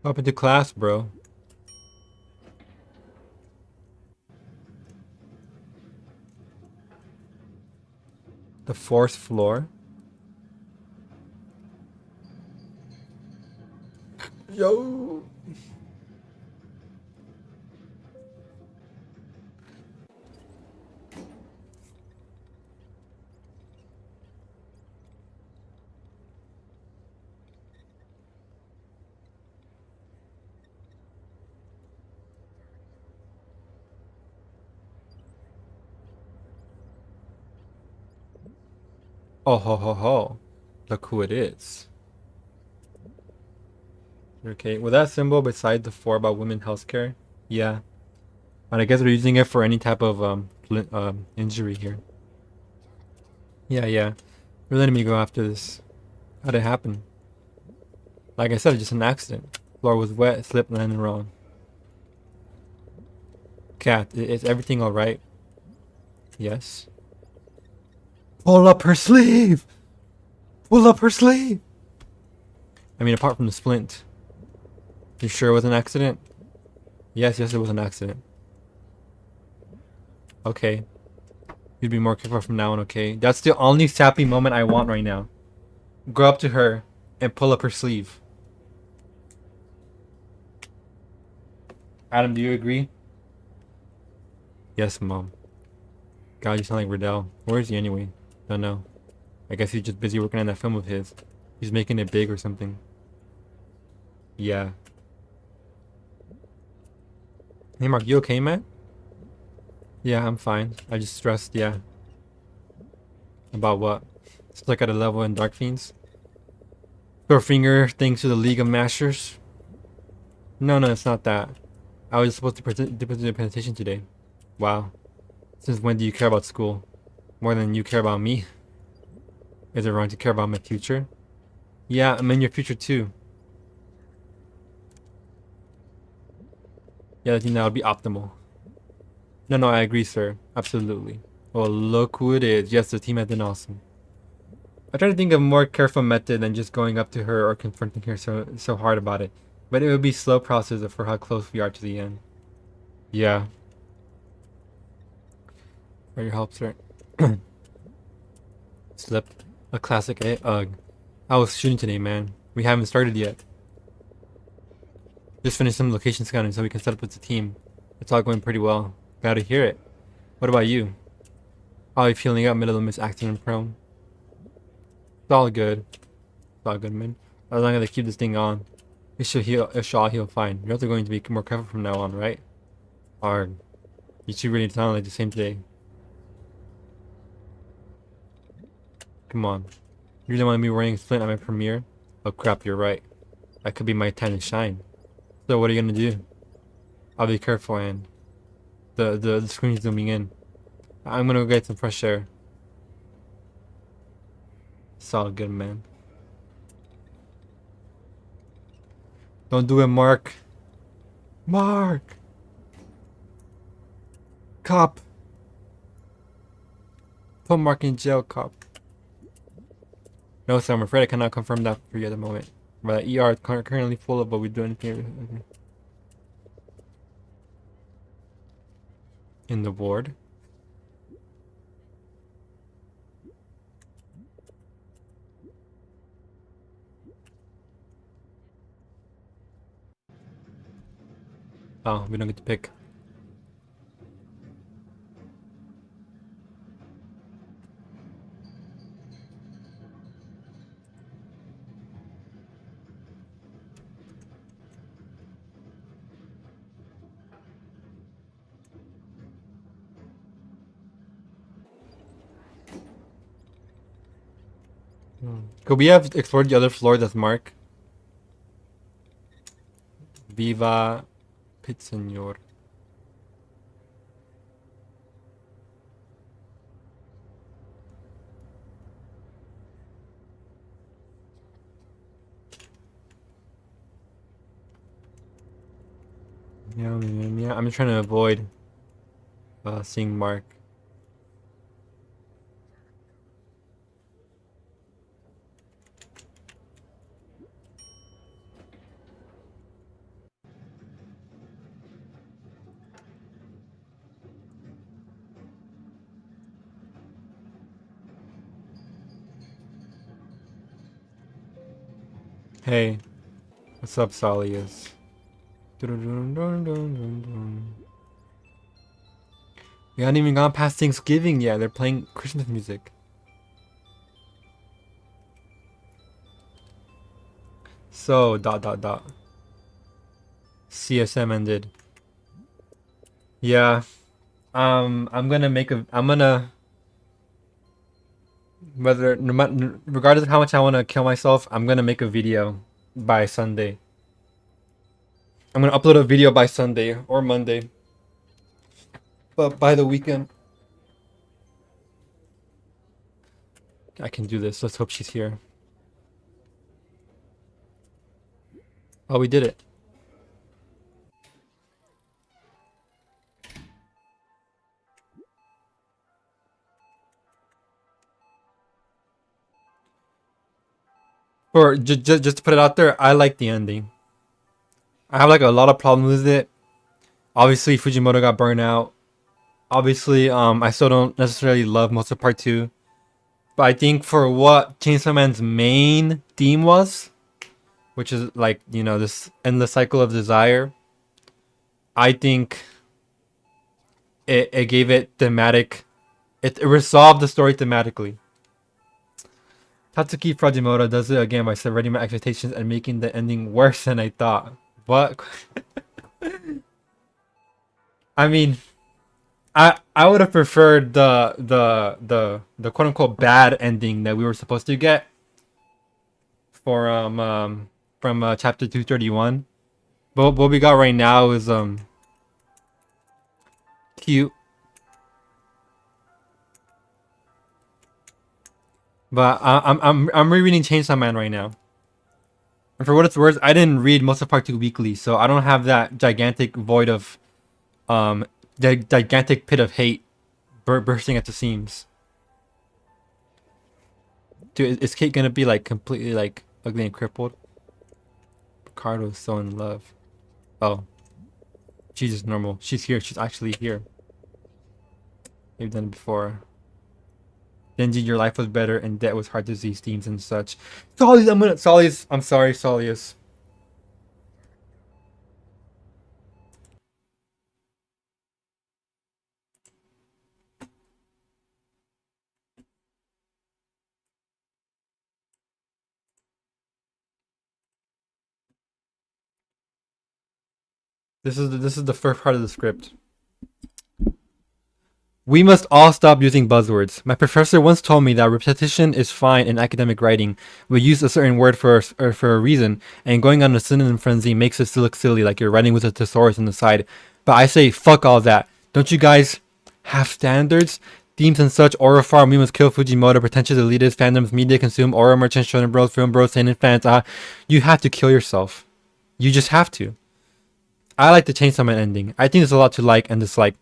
Up into class, bro. The fourth floor? Yo! Oh ho ho ho. Look who it is. Okay, with that symbol beside the 4 about women healthcare? Yeah. And I guess we're using it for any type of injury here. Yeah, yeah. You're letting me go after this. How'd it happen? Like I said, just an accident. Floor was wet, slipped, landed wrong. Cat, is everything alright? Yes. Pull up her sleeve! Pull up her sleeve! I mean, apart from the splint. You sure it was an accident? Yes, it was an accident. Okay. You'd be more careful from now on, okay? That's the only sappy moment I want right now. Go up to her and pull up her sleeve. Adam, do you agree? Yes, Mom. God, you sound like Riddell. Where is he anyway? Don't know. I guess he's just busy working on that film of his. He's making it big or something. Yeah. Hey, Mark, you okay, man? Yeah, I'm fine. I just stressed, yeah. About what? Stuck at a level in Dark Fiends? Throw finger things to the League of Masters? No, it's not that. I was supposed to participate in the presentation today. Wow. Since when do you care about school? More than you care about me? Is it wrong to care about my future? Yeah, I'm in your future too. Yeah, I think that would be optimal. No, I agree, sir. Absolutely. Oh, look who it is. Yes, the team has been awesome. I try to think of a more careful method than just going up to her or confronting her so hard about it. But it would be slow process for how close we are to the end. Yeah. For your help, sir. Slip. A classic ugh. I was shooting today, man. We haven't started yet. Just finished some location scouting so we can set up as a team. It's all going pretty well. Glad to hear it. What about you? How are you feeling up middle of Miss Accident Prone? It's all good. It's all good, man. As long as I keep this thing on, it should heal. It should all heal fine. You're also going to be more careful from now on, right? Hard. You two really sound like the same today. Come on. You really want to be wearing Splint at my premiere? Oh crap, you're right. That could be my time to shine. So what are you gonna do? I'll be careful, and the screen's zooming in. I'm gonna go get some fresh air. It's all good, man. Don't do it, Mark. Mark! Cop! Put Mark in jail, cop. No, sir, I'm afraid I cannot confirm that for you at the moment. But ER is currently full of, but we do anything in the ward. Oh, we don't get to pick. Could we have explored the other floor that's Mark? Viva Pit Senor. Yeah, I'm trying to avoid seeing Mark. Hey, what's up, Solius? We haven't even gone past Thanksgiving yet. They're playing Christmas music. So dot. CSM ended. Yeah. I'm gonna make a. I'm gonna. Whether regardless of how much I want to kill myself, I'm gonna make a video by Sunday. I'm gonna upload a video by Sunday or Monday. But by the weekend, I can do this. Let's hope she's here. Oh, we did it. Or just to put it out there, I like the ending. I have like a lot of problems with it. Obviously, Fujimoto got burned out. Obviously, I still don't necessarily love most of Part 2. But I think for what Chainsaw Man's main theme was, which is like, you know, this endless cycle of desire, I think it gave it thematic. It resolved the story thematically. Tatsuki Fujimoto does it again by subverting my expectations and making the ending worse than I thought. What? I mean, I would have preferred the quote unquote bad ending that we were supposed to get for from chapter 231. But what we got right now is cute. But I'm rereading Chainsaw Man right now. And for what it's worth, I didn't read most of Part 2 weekly, so I don't have that gigantic void of the gigantic pit of hate bursting at the seams. Dude, is Kate gonna be like completely like ugly and crippled? Ricardo's so in love. Oh, she's just normal. She's here. She's actually here. We've done it before. Denji, your life was better and debt was heart disease themes and such. Solius, I'm sorry, Solius. This is the first part of the script. We must all stop using buzzwords. My professor once told me that repetition is fine in academic writing. We use a certain word for a reason, and going on a synonym frenzy makes it look silly, like you're writing with a thesaurus on the side. But I say, fuck all that. Don't you guys have standards? Themes and such, Aura Farm, We Must Kill Fujimoto, pretentious elitists, fandoms, media consume, Aura merchants, shonen bros, film bros, seinen fans. You have to kill yourself. You just have to. I like the Chainsaw Man ending. I think there's a lot to like and dislike.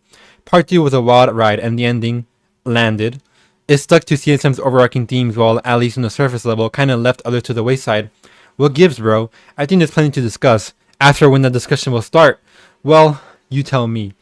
Part 2 was a wild ride, and the ending landed. It stuck to CSM's overarching themes while, at least on the surface level, kind of left others to the wayside. What gives, bro? I think there's plenty to discuss. After when the discussion will start, well, you tell me.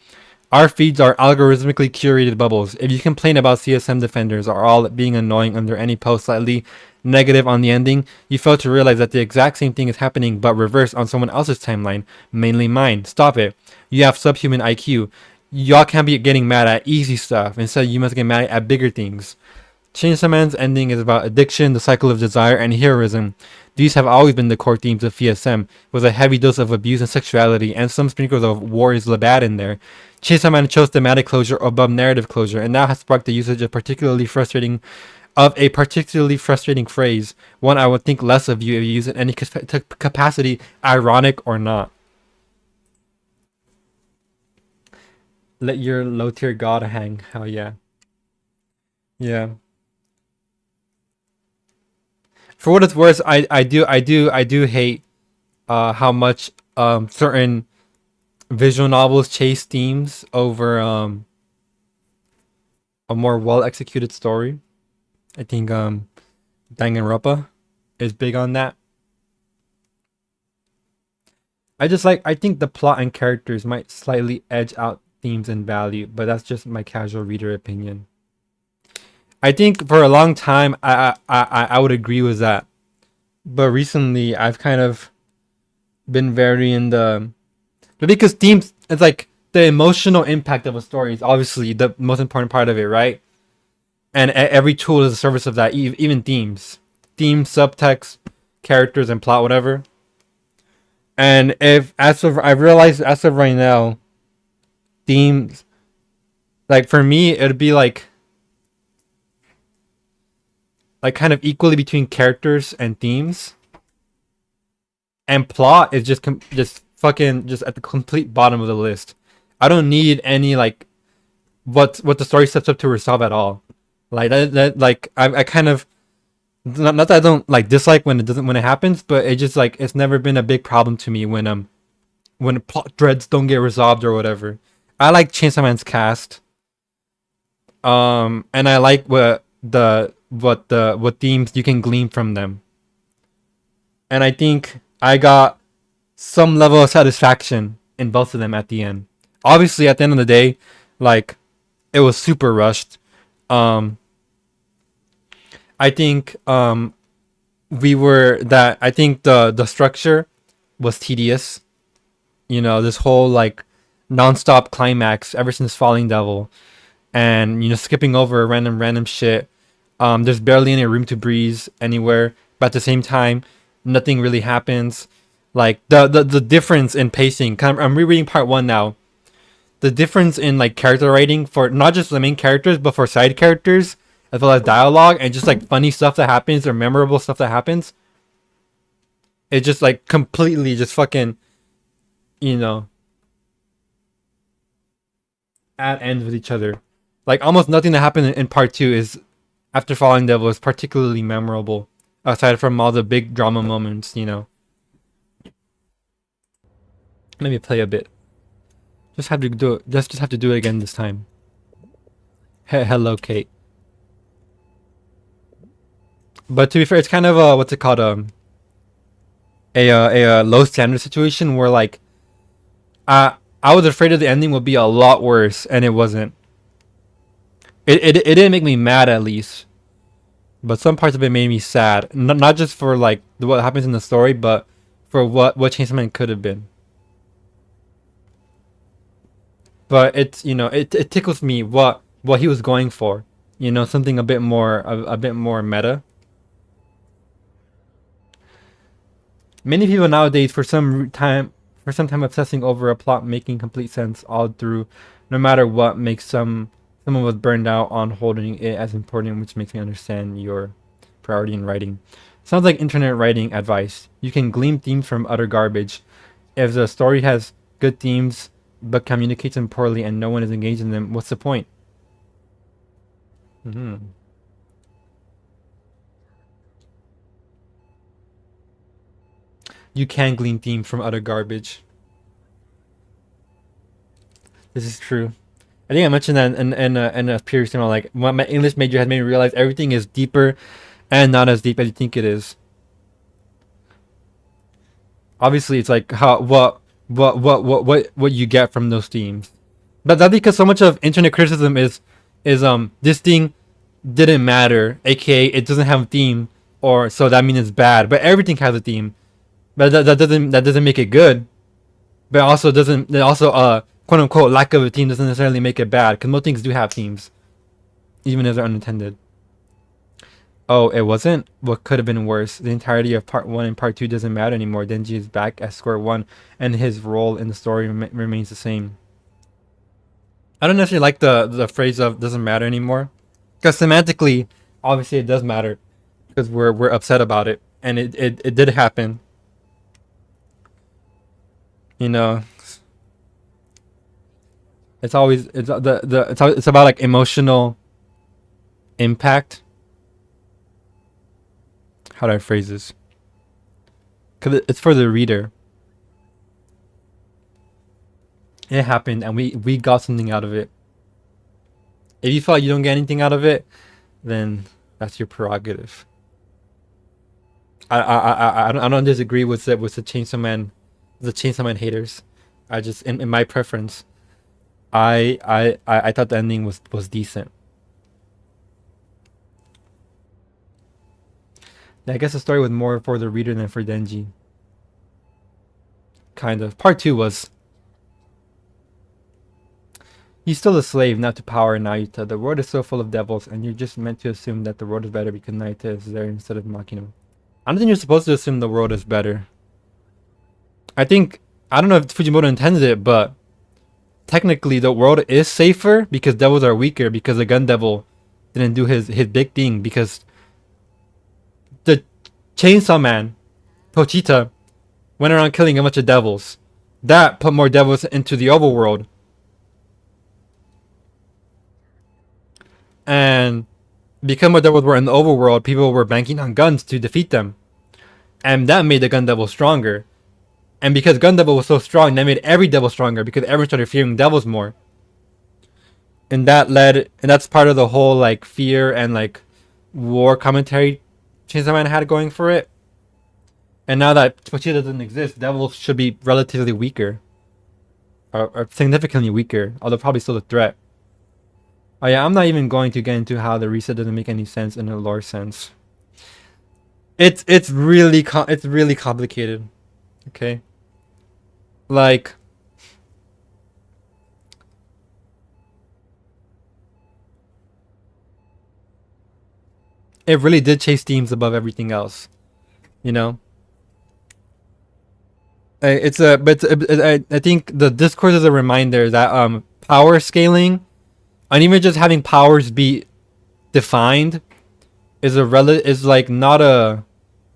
Our feeds are algorithmically curated bubbles. If you complain about CSM defenders are all being annoying under any post slightly negative on the ending, you fail to realize that the exact same thing is happening but reversed on someone else's timeline, mainly mine. Stop it. You have subhuman IQ. Y'all can't be getting mad at easy stuff. Instead, you must get mad at bigger things. Chainsaw Man's ending is about addiction, the cycle of desire, and heroism. These have always been the core themes of CSM, with a heavy dose of abuse and sexuality, and some sprinkles of war is bad in there. Chainsaw Man chose thematic closure above narrative closure, and now has sparked the usage of particularly frustrating of a particularly frustrating phrase, one I would think less of you if you use it in any capacity, ironic or not. Let your low tier god hang. Hell yeah. Yeah. For what it's worth, I do hate how much certain visual novels chase themes over a more well executed story. I think Danganronpa is big on that. I think the plot and characters might slightly edge out themes and value, but that's just my casual reader opinion. I think for a long time I would agree with that. But recently I've kind of been very in the because themes it's like the emotional impact of a story is obviously the most important part of it, right? And every tool is a service of that, even themes, subtext, characters, and plot, whatever. And if as of I realized as of right now, themes like for me it'd be like kind of equally between characters and themes, and plot is just fucking just at the complete bottom of the list. I don't need any like what the story sets up to resolve at all. Like that like I kind of not that I don't like dislike when it happens, but it just like it's never been a big problem to me when plot threads don't get resolved or whatever. I like Chainsaw Man's cast. And I like what themes you can glean from them. And I think I got some level of satisfaction in both of them at the end. Obviously, at the end of the day, like it was super rushed. Um, I think I think the structure was tedious. You know, this whole like nonstop climax ever since Falling Devil, and skipping over random shit. There's barely any room to breathe anywhere, but at the same time, nothing really happens. Like the difference in pacing. I'm rereading part one now. The difference in like character writing for not just the main characters but for side characters as well as dialogue and just like funny stuff that happens or memorable stuff that happens. It just like completely just fucking you know at ends with each other. Like almost nothing that happened in part two is after Falling Devil is particularly memorable, aside from all the big drama moments. Let me play a bit. Just have to do it. Just have to do it again this time. Hello, Kate. But to be fair, it's kind of what's it called a low standard situation where like I was afraid of the ending would be a lot worse, and it wasn't. It didn't make me mad at least, but some parts of it made me sad. Not just for like what happens in the story, but for what Chainsaw Man could have been. But it's it tickles me what he was going for. Something a bit more meta. Many people nowadays, for some time obsessing over a plot making complete sense all through, no matter what, makes someone was burned out on holding it as important, which makes me understand your priority in writing. Sounds like internet writing advice. You can glean themes from utter garbage. If the story has good themes but communicates them poorly and no one is engaged in them, what's the point? Hmm. You can glean themes from utter garbage. This is true. I think I mentioned that in a previous email. Like, my English major has made me realize everything is deeper and not as deep as you think it is. Obviously, it's like how what you get from those themes. But that's because so much of internet criticism is this thing didn't matter, aka it doesn't have a theme, or so that means it's bad. But everything has a theme, but that doesn't make it good. But also doesn't also quote unquote lack of a theme doesn't necessarily make it bad, because most things do have themes, even if they're unintended. Oh, it wasn't? What could have been worse? The entirety of part one and part two doesn't matter anymore. Denji is back at square one, and his role in the story remains the same. I don't necessarily like the phrase of "doesn't matter anymore," because semantically, obviously it does matter because we're upset about it, and it did happen. You know, it's always it's about like emotional impact. How do I phrase this? Because it's for the reader. It happened, and we got something out of it. If you feel like you don't get anything out of it, then that's your prerogative. I don't disagree with the Chainsaw Man haters. I just in my preference, I thought the ending was decent. I guess the story was more for the reader than for Denji. Kind of. Part two was he's still a slave, not to power and Naruto. The world is so full of devils, and you're just meant to assume that the world is better because Naruto is there instead of mocking him. I don't think you're supposed to assume the world is better. I think I don't know if Fujimoto intended it, but technically the world is safer because devils are weaker because the gun devil didn't do his big thing because the Chainsaw Man, Pochita, went around killing a bunch of devils. That put more devils into the overworld. And because more devils were in the overworld, people were banking on guns to defeat them. And that made the gun devil stronger. And because gun devil was so strong, that made every devil stronger because everyone started fearing devils more. And that's part of the whole like fear and like war commentary Chainsaw Man had going for it. And now that Pochita doesn't exist, devils should be relatively weaker. Or significantly weaker, although probably still a threat. Oh yeah, I'm not even going to get into how the reset doesn't make any sense in a lore sense. It's really complicated. Okay. Like it really did chase themes above everything else, you know. I think the discourse is a reminder that power scaling and even just having powers be defined is like not a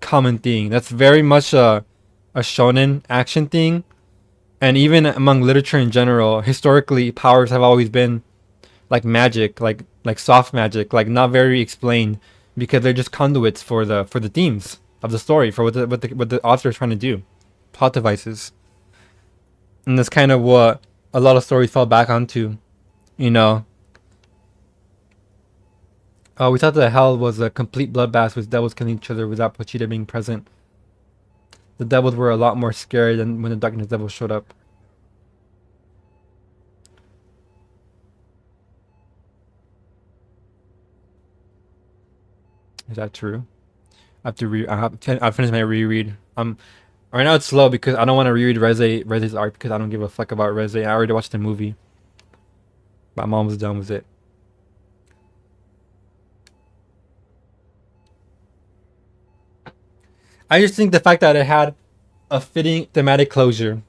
common thing. That's very much a shonen action thing, and even among literature in general, historically powers have always been like magic, like soft magic, like not very explained because they're just conduits for the themes of the story for what the author is trying to do, plot devices, and that's kind of what a lot of stories fall back onto, you know. We thought that hell was a complete bloodbath with devils killing each other without Pochita being present. The devils were a lot more scary than when the darkness devils showed up. Is that true? I finished my reread. Right now it's slow because I don't want to reread Reze's arc because I don't give a fuck about Reze. I already watched the movie, but I'm almost done with it. I just think the fact that it had a fitting thematic closure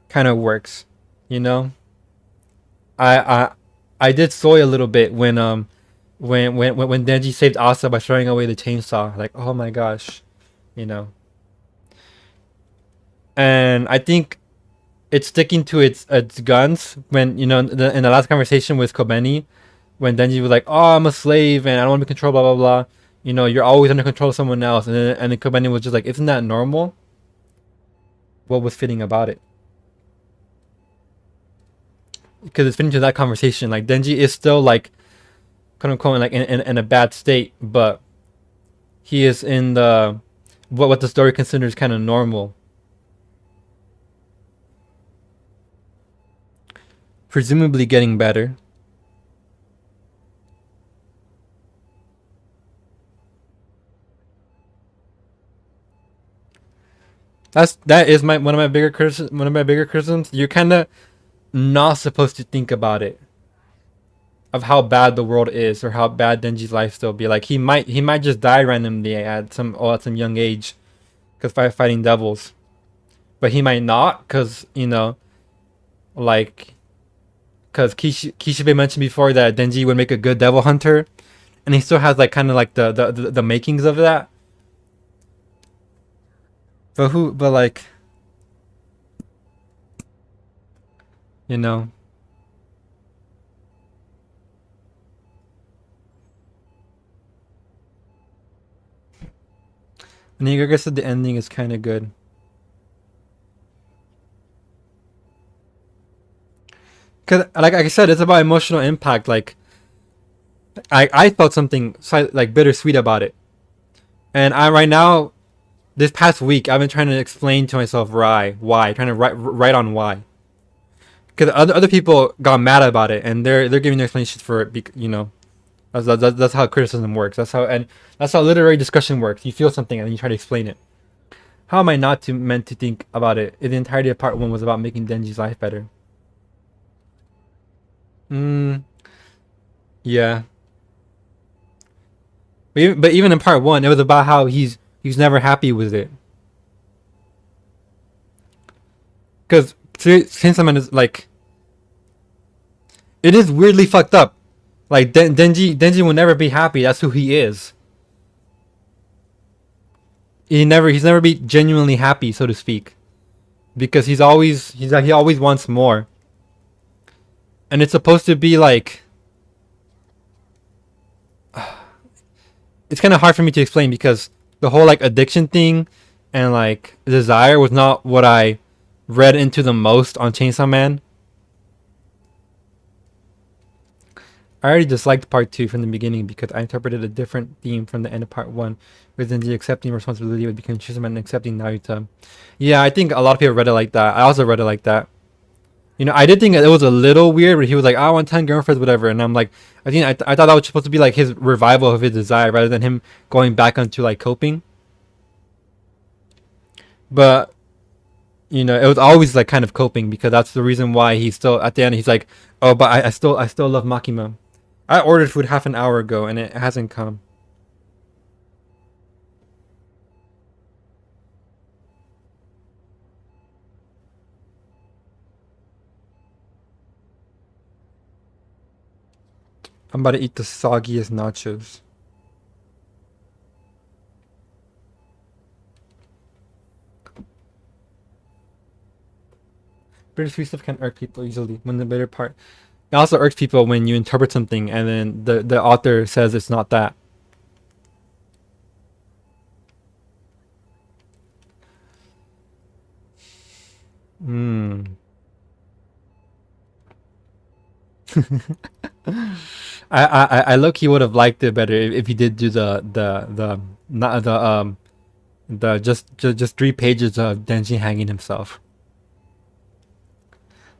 kind of works, you know. I I I did soy a little bit when Denji saved Asa by throwing away the chainsaw. Like, oh my gosh, you know. And I think it's sticking to its guns when in the last conversation with Kobeni, when Denji was like, "Oh, I'm a slave and I don't want to be controlled," blah blah blah. You know, you're always under control of someone else, and then Kobeni was just like, "Isn't that normal?" What was fitting about it? Because it's fitting to that conversation. Like Denji is still like, quote unquote, like in a bad state, but he is in the what the story considers kind of normal. Presumably getting better. That is my one of my bigger criticisms. You're kind of not supposed to think about it of how bad the world is or how bad Denji's life still be. Like he might just die randomly at some young age because fighting devils, but he might not because like because Kishibe mentioned before that Denji would make a good devil hunter, and he still has like kind of like the makings of that. But who? But like, you know, and I guess that the ending is kind of good. Cause like I said, it's about emotional impact. Like I felt something like bittersweet about it, and I right now this past week I've been trying to explain to myself why, trying to write on why. Because other people got mad about it, and they're giving their explanations for it. You know, that's how criticism works. That's how literary discussion works. You feel something and then you try to explain it. How am I not meant to think about it? The entirety of part one was about making Denji's life better. Mm, yeah. But even in part one, it was about how he's never happy with it. Because Chainsaw Man is like, it is weirdly fucked up. Like Denji will never be happy. That's who he is. He's never be genuinely happy, so to speak, because he always wants more, and it's supposed to be like, it's kind of hard for me to explain because the whole like addiction thing and like desire was not what I read into the most on Chainsaw Man. I already disliked part two from the beginning because I interpreted a different theme from the end of part one, within the accepting responsibility would become Chainsaw Man and accepting Naruto. Yeah, I think a lot of people read it like that. I also read it like that. You know, I did think it was a little weird, but he was like, "I want 10 girlfriends, whatever," and I'm like, I thought that was supposed to be like his revival of his desire rather than him going back onto like coping. But you know, it was always like kind of coping because that's the reason why he's still at the end. He's like, "Oh, but I still love Makima. I ordered food half an hour ago and it hasn't come." I'm about to eat the soggiest nachos. Bitter sweet stuff can irk people easily. When the bitter part, it also irks people when you interpret something and then the author says it's not that. Hmm. I look he would have liked it better if he did do the not the just 3 pages of Denji hanging himself.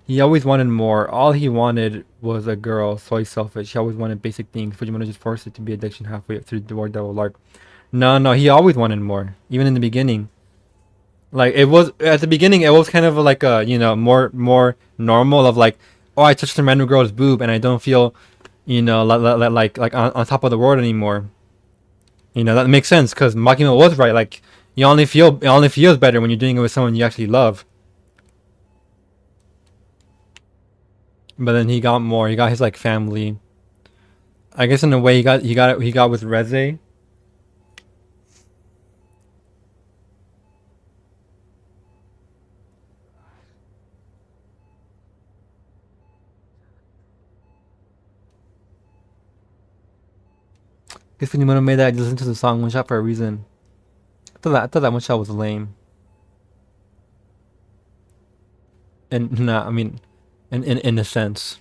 He always wanted more. All he wanted was a girl, so he's selfish. He always wanted basic things. Fujimoto just forced it to be addiction halfway through the War Devil arc. No, he always wanted more. Even in the beginning. Like it was at the beginning it was kind of like a, you know, more normal of like, oh, I touched a random girl's boob and I don't feel, you know, like on top of the world anymore. You know, that makes sense because Makima was right. Like it only feels better when you're doing it with someone you actually love. But then he got more. He got his like family. I guess in a way he got with Reze. Guess Fujimoto made that. I just listened to the song one shot for a reason. I thought that one shot was lame. And nah, I mean, in a sense.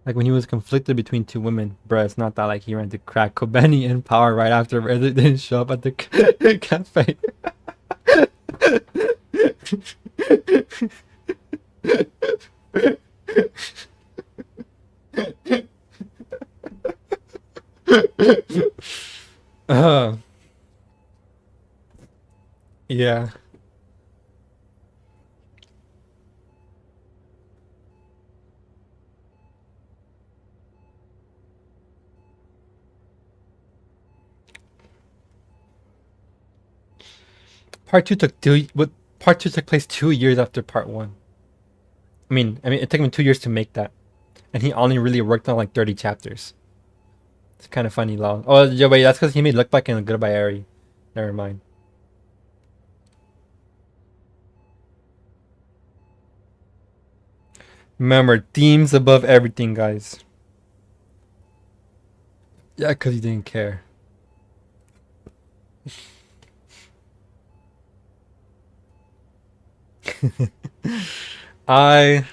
Like when he was conflicted between two women, bruh, it's not that like he ran to crack Kobeni in power right after Reza didn't show up at the cafe. uh, yeah. Part two took two. What part two took place 2 years after part one. I mean, it took him 2 years to make that, and he only really worked on like 30 chapters. It's kind of funny, lol. Oh, yeah, wait, that's because he made Look Back in Goodbye Eri. Never mind. Remember, themes above everything, guys. Yeah, because he didn't care. I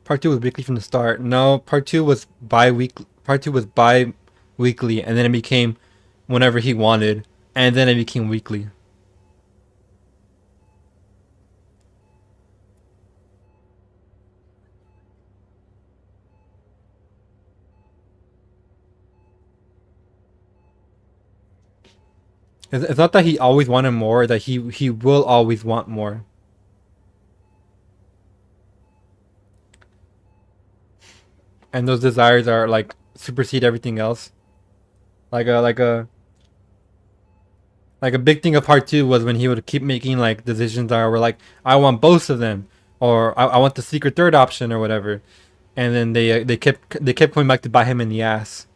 Part two was weekly from the start. No, part two was bi-weekly. Part two was bi-weekly, and then it became whenever he wanted, and then it became weekly. It's not that he always wanted more; that he will always want more. And those desires are like supersede everything else. Like a big thing of part two was when he would keep making like decisions that were like, I want both of them, or I want the secret third option or whatever, and then they kept coming back to bite him in the ass.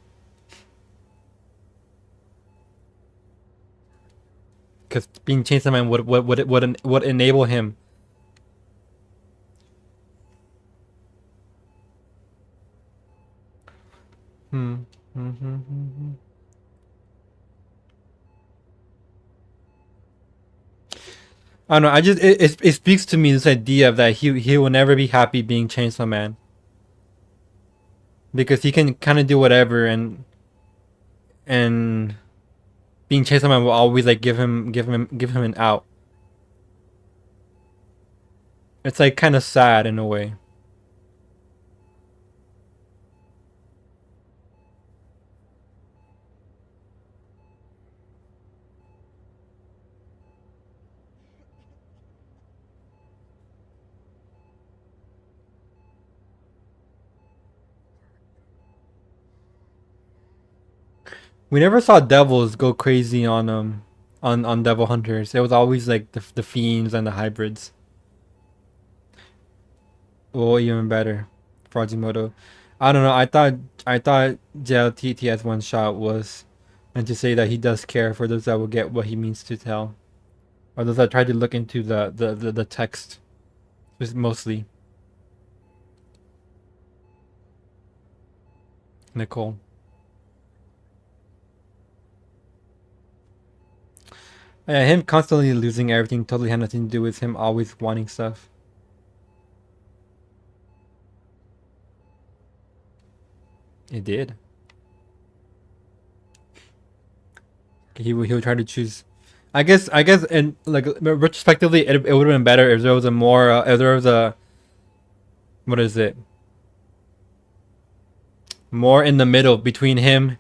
Because being Chainsaw Man would enable him. Hmm. I don't know. It speaks to me, this idea of that he will never be happy being Chainsaw Man, because he can kind of do whatever, and being Chainsaw Man will always like give him an out. It's like kind of sad in a way. We never saw devils go crazy on devil hunters. It was always like the fiends and the hybrids. Or even better, Frogimoto. I don't know. I thought JLTTS one shot was meant to say that he does care for those that will get what he means to tell, or those that try to look into the text, mostly. Nicole. Yeah, him constantly losing everything totally had nothing to do with him always wanting stuff. It did. He would try to choose. I guess, and like retrospectively, it would have been better if there was a more if there was a, what is it, more in the middle between him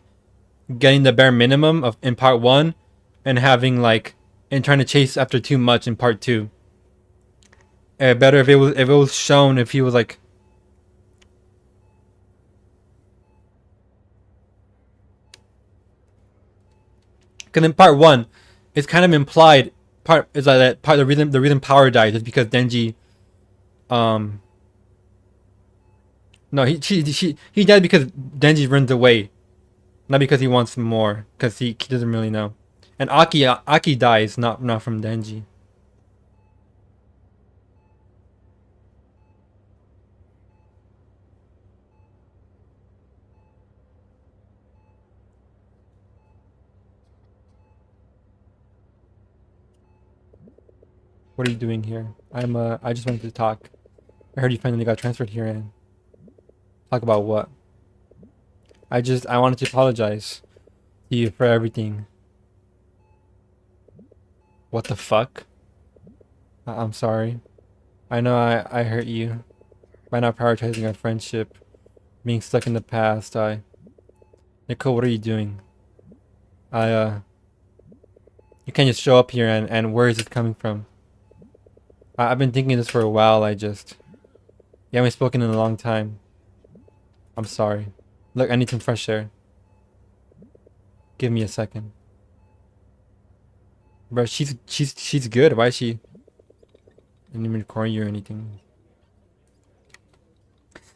getting the bare minimum of in part one, and having like, and trying to chase after too much in part two. Better if it was shown if he was like, because in part one, it's kind of implied, part is that part the reason Power died is because Denji, um no, he died because Denji runs away, not because he wants more, because he doesn't really know. And Aki dies not from Denji. What are you doing here? I just wanted to talk. I heard you finally got transferred here, and talk about what? I wanted to apologize to you for everything. What the fuck? I'm sorry. I know I hurt you by not prioritizing our friendship, being stuck in the past. Nicole, what are you doing? I you can't just show up here, and where is it coming from? I've been thinking this for a while. You haven't spoken in a long time. I'm sorry. Look, I need some fresh air. Give me a second. But she's good. Why is she didn't even record you or anything?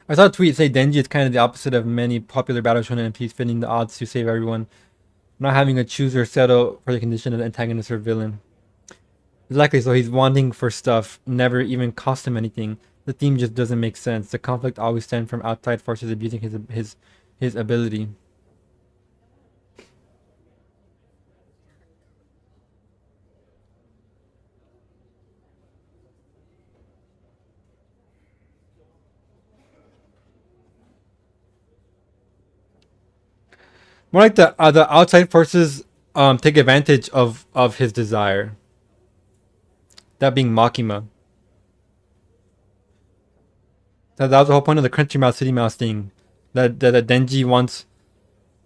I saw a tweet say Denji is kind of the opposite of many popular battle shonen MPs, fitting the odds to save everyone, not having to choose or settle for the condition of the antagonist or villain. Exactly, so he's wanting for stuff, never even cost him anything. The theme just doesn't make sense. The conflict always stems from outside forces abusing his ability. More like the outside forces take advantage of his desire. That being Makima. That was the whole point of the Country Mouse City Mouse thing. That Denji wants.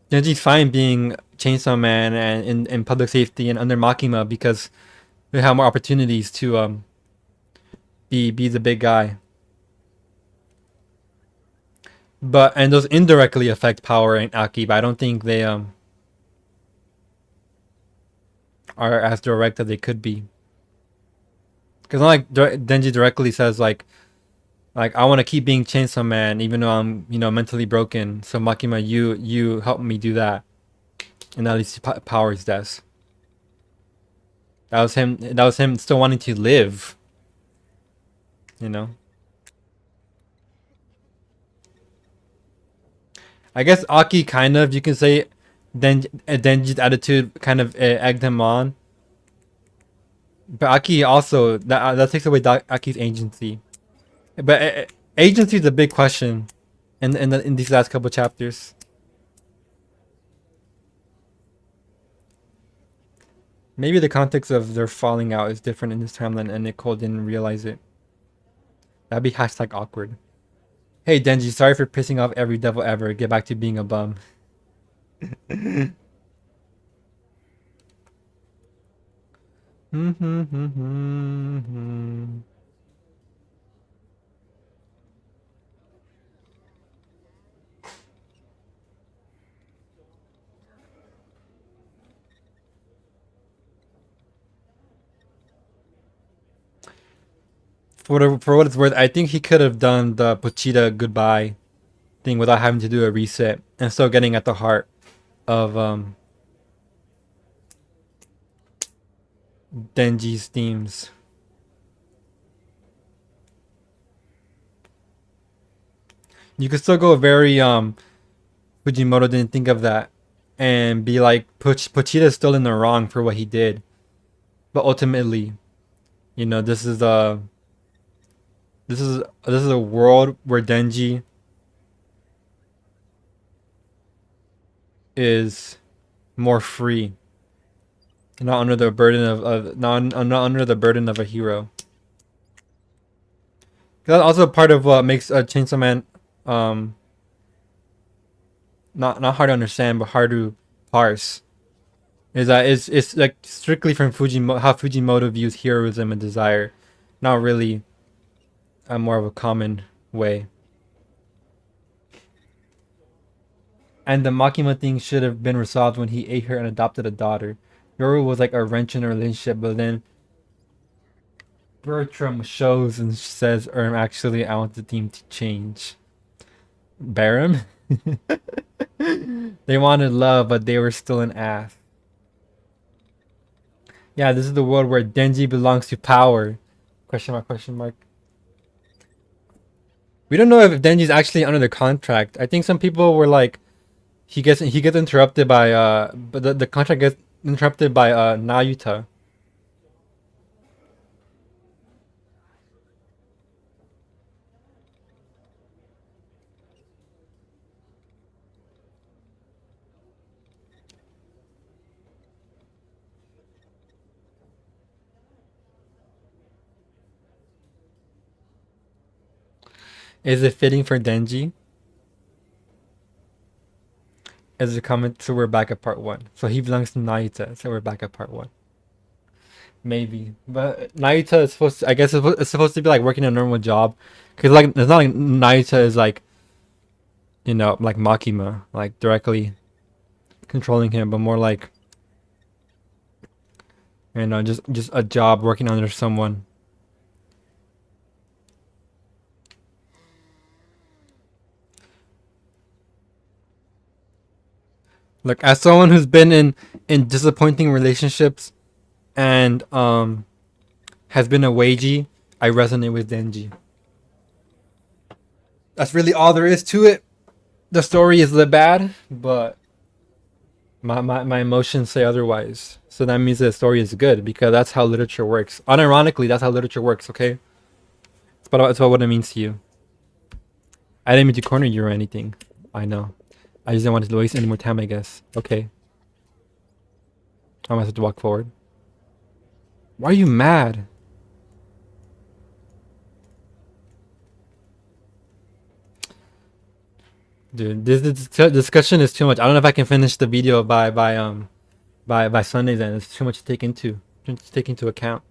Denji's fine being Chainsaw Man and in public safety and under Makima because they have more opportunities to be the big guy. But and those indirectly affect Power and Aki, but I don't think they are as direct as they could be. Because not like Denji directly says like I want to keep being Chainsaw Man even though I'm mentally broken. So Makima, you help me do that, and at least Power's death. That was him. That was him still wanting to live. You know. I guess Aki kind of, you can say, Denji's attitude kind of egged him on. But Aki also that takes away Aki's agency. But agency is a big question in these last couple chapters. Maybe the context of their falling out is different in this timeline, and Nicole didn't realize it. That'd be hashtag awkward. Hey Denji, sorry for pissing off every devil ever. Get back to being a bum. For what it's worth, I think he could have done the Pochita goodbye thing without having to do a reset and still getting at the heart of Denji's themes. You could still go very Fujimoto didn't think of that and be like Pochita's still in the wrong for what he did. But ultimately, this is a world where Denji is more free, not under the burden of not under the burden of a hero. That's also part of what makes a Chainsaw Man not hard to understand but hard to parse. Is that it's like strictly from how Fujimoto views heroism and desire, not really a more of a common way. And the Makima thing should have been resolved when he ate her and adopted a daughter. Yoru was like a wrench in a relationship, but then Bertram shows and says, actually, I want the team to change. Barum? They wanted love, but they were still an ass. Yeah, this is the world where Denji belongs to power. Question mark, question mark. We don't know if Denji's actually under the contract. I think some people were like, he gets interrupted by but the contract gets interrupted by Nayuta. Is it fitting for Denji? As a comment, so we're back at part one. So he belongs to Nayuta, so we're back at part one. Maybe, but Nayuta is supposed to, I guess it's supposed to be like working a normal job, cause like it's not like Nayuta is like, like Makima, like directly controlling him, but more like and just a job working under someone. Look, as someone who's been in disappointing relationships and has been a wagey, I resonate with Denji. That's really all there is to it. The story is the bad, but my emotions say otherwise. So that means the story is good because that's how literature works. Unironically, that's how literature works. Okay, it's about what it means to you. I didn't mean to corner you or anything. I know. I just didn't want to waste any more time. I guess. Okay. I'm gonna have to walk forward. Why are you mad? Dude, this discussion is too much. I don't know if I can finish the video by Sunday. Then it's too much to take into account.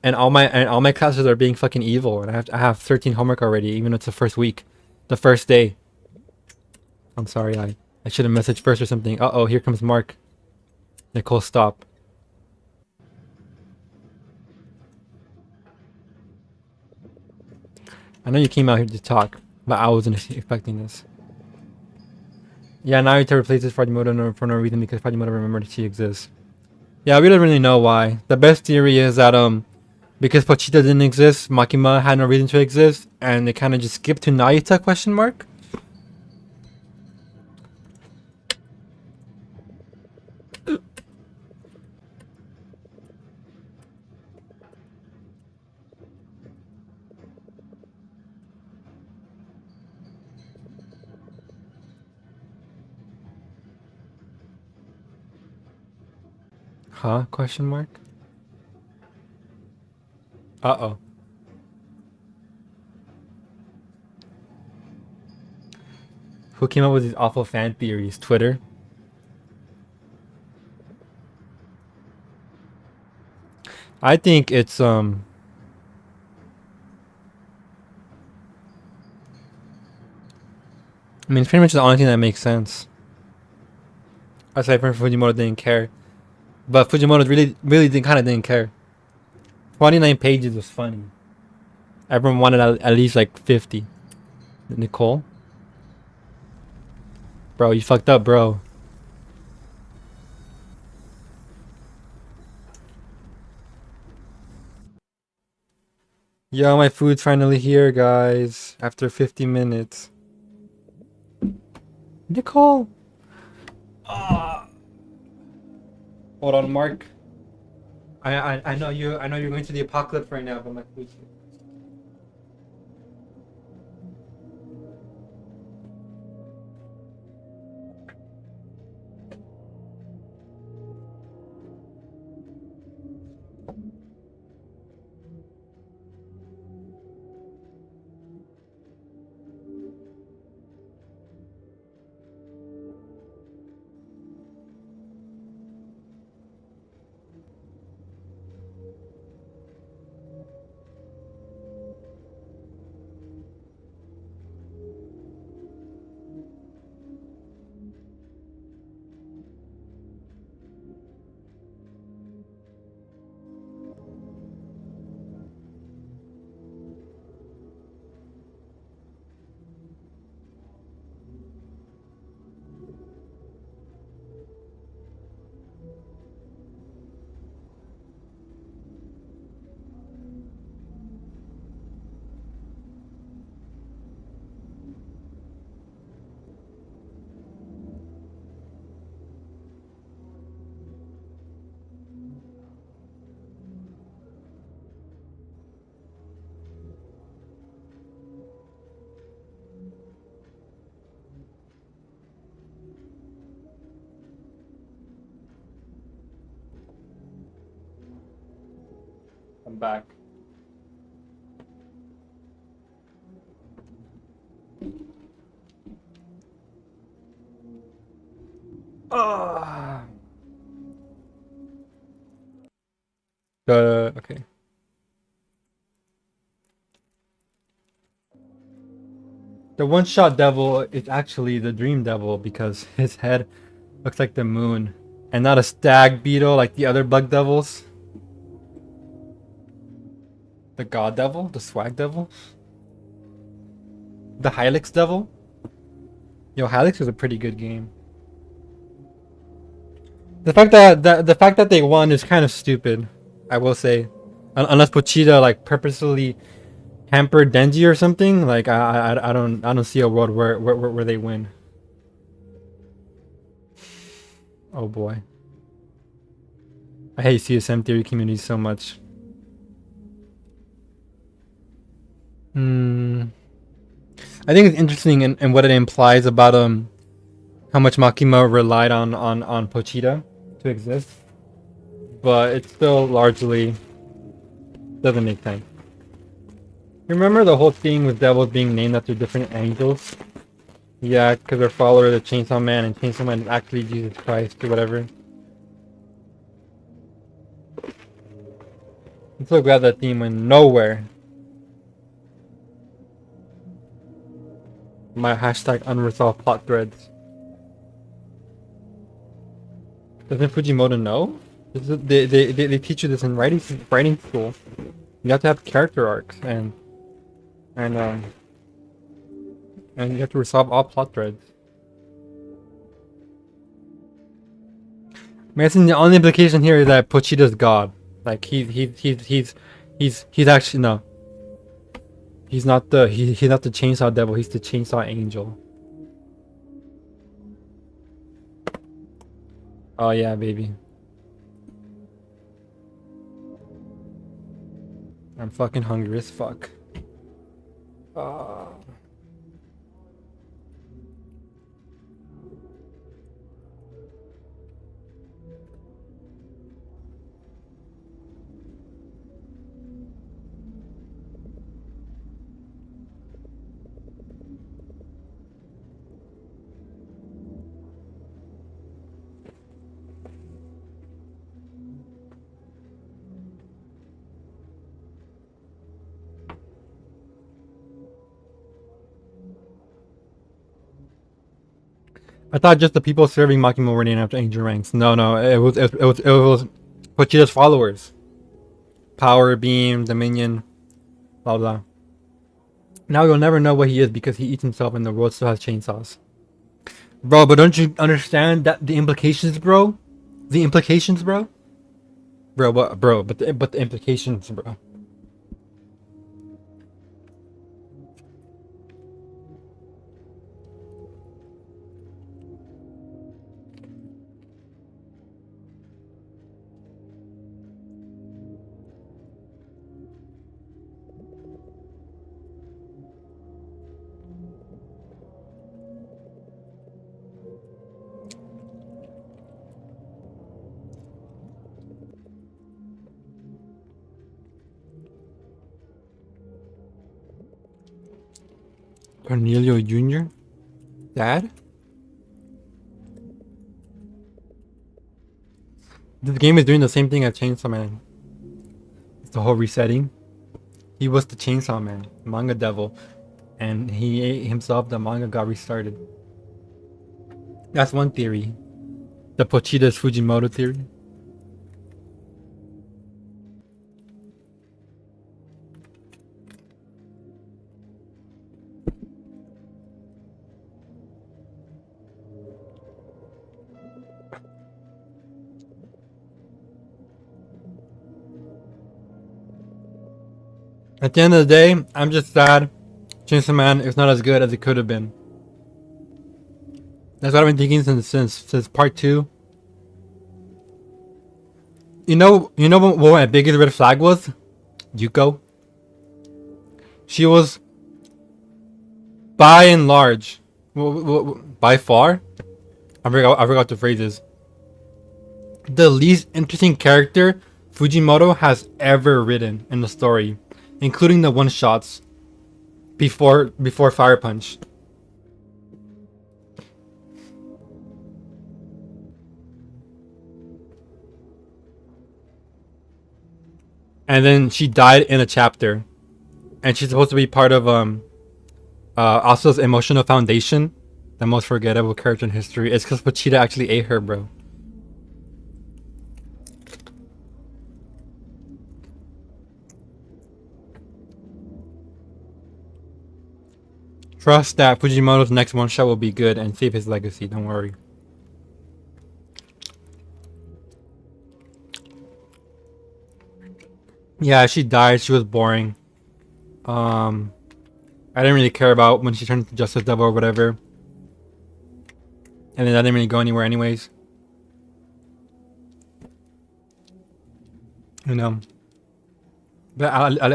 And all my classes are being fucking evil, and I have 13 homework already, even though it's the first week, the first day. I'm sorry, I should have messaged first or something. Uh oh, here comes Mark. Nicole, stop. I know you came out here to talk, but I wasn't expecting this. Yeah, now you have to replace this Fujimoto for no reason because Fujimoto remembered she exists. Yeah, we don't really know why. The best theory is that because Pochita didn't exist, Makima had no reason to exist, and they kind of just skipped to Naita question mark. Huh? Question mark. Uh oh. Who came up with these awful fan theories? Twitter? I think it's I mean, it's pretty much the only thing that makes sense. Aside from Fujimoto didn't care, but Fujimoto really didn't care. 29 pages was funny. Everyone wanted at least like 50. Nicole, bro, you fucked up, bro. Yo, my food's finally here, guys. After 50 minutes. Nicole. Hold on, Mark. I know you're going to the apocalypse right now, but my food's here. I'm back. Ah. Okay. The one-shot devil is actually the dream devil because his head looks like the moon And not a stag beetle like the other bug devils. The god devil? The swag devil? The Hylix devil? Yo, Hylix is a pretty good game. The fact that they won is kind of stupid, I will say. Unless Pochita like purposely hampered Denji or something, like I don't see a world where they win. Oh boy. I hate CSM theory community so much. I think it's interesting in what it implies about how much Makima relied on Pochita to exist, but it still largely doesn't make sense. Remember the whole thing with devils being named after different angels? Yeah, because they're followers of Chainsaw Man, and Chainsaw Man is actually Jesus Christ or whatever. I'm so glad that theme went nowhere. My hashtag unresolved plot threads. Doesn't Fujimoto know? They teach you this in writing school. You have to have character arcs and you have to resolve all plot threads. I mean, the only implication here is that Pochita's God. Like he's actually no. He's not the chainsaw devil. He's the chainsaw angel. Oh yeah, baby. I'm fucking hungry as fuck. I thought just the people serving Makima were named after angel ranks. No, it was Pochita's followers. Power, Beam, Dominion, blah blah. Now you'll never know what he is because he eats himself and the world still has chainsaws. Bro, but don't you understand that the implications, bro? The implications, bro? Bro, what, bro? But the implications, bro. Cornelio Jr.? Dad? This game is doing the same thing as Chainsaw Man. It's the whole resetting. He was the Chainsaw Man, manga devil, and he ate himself, the manga got restarted. That's one theory. The Pochita's Fujimoto theory. At the end of the day, I'm just sad Chainsaw Man is not as good as it could have been. That's what I've been thinking since part 2. You know what my biggest red flag was? Yuko. She was, by and large, by far, I forgot the phrases, the least interesting character Fujimoto has ever written in the story, including the one-shots before Fire Punch. And then she died in a chapter, and she's supposed to be part of Aso's emotional foundation, the most forgettable character in history. It's because Pochita actually ate her, bro. Trust that Fujimoto's next one shot will be good and save his legacy. Don't worry. Yeah, she died. She was boring. I didn't really care about when she turned into Justice Devil or whatever. And then that didn't really go anywhere anyways. You know. But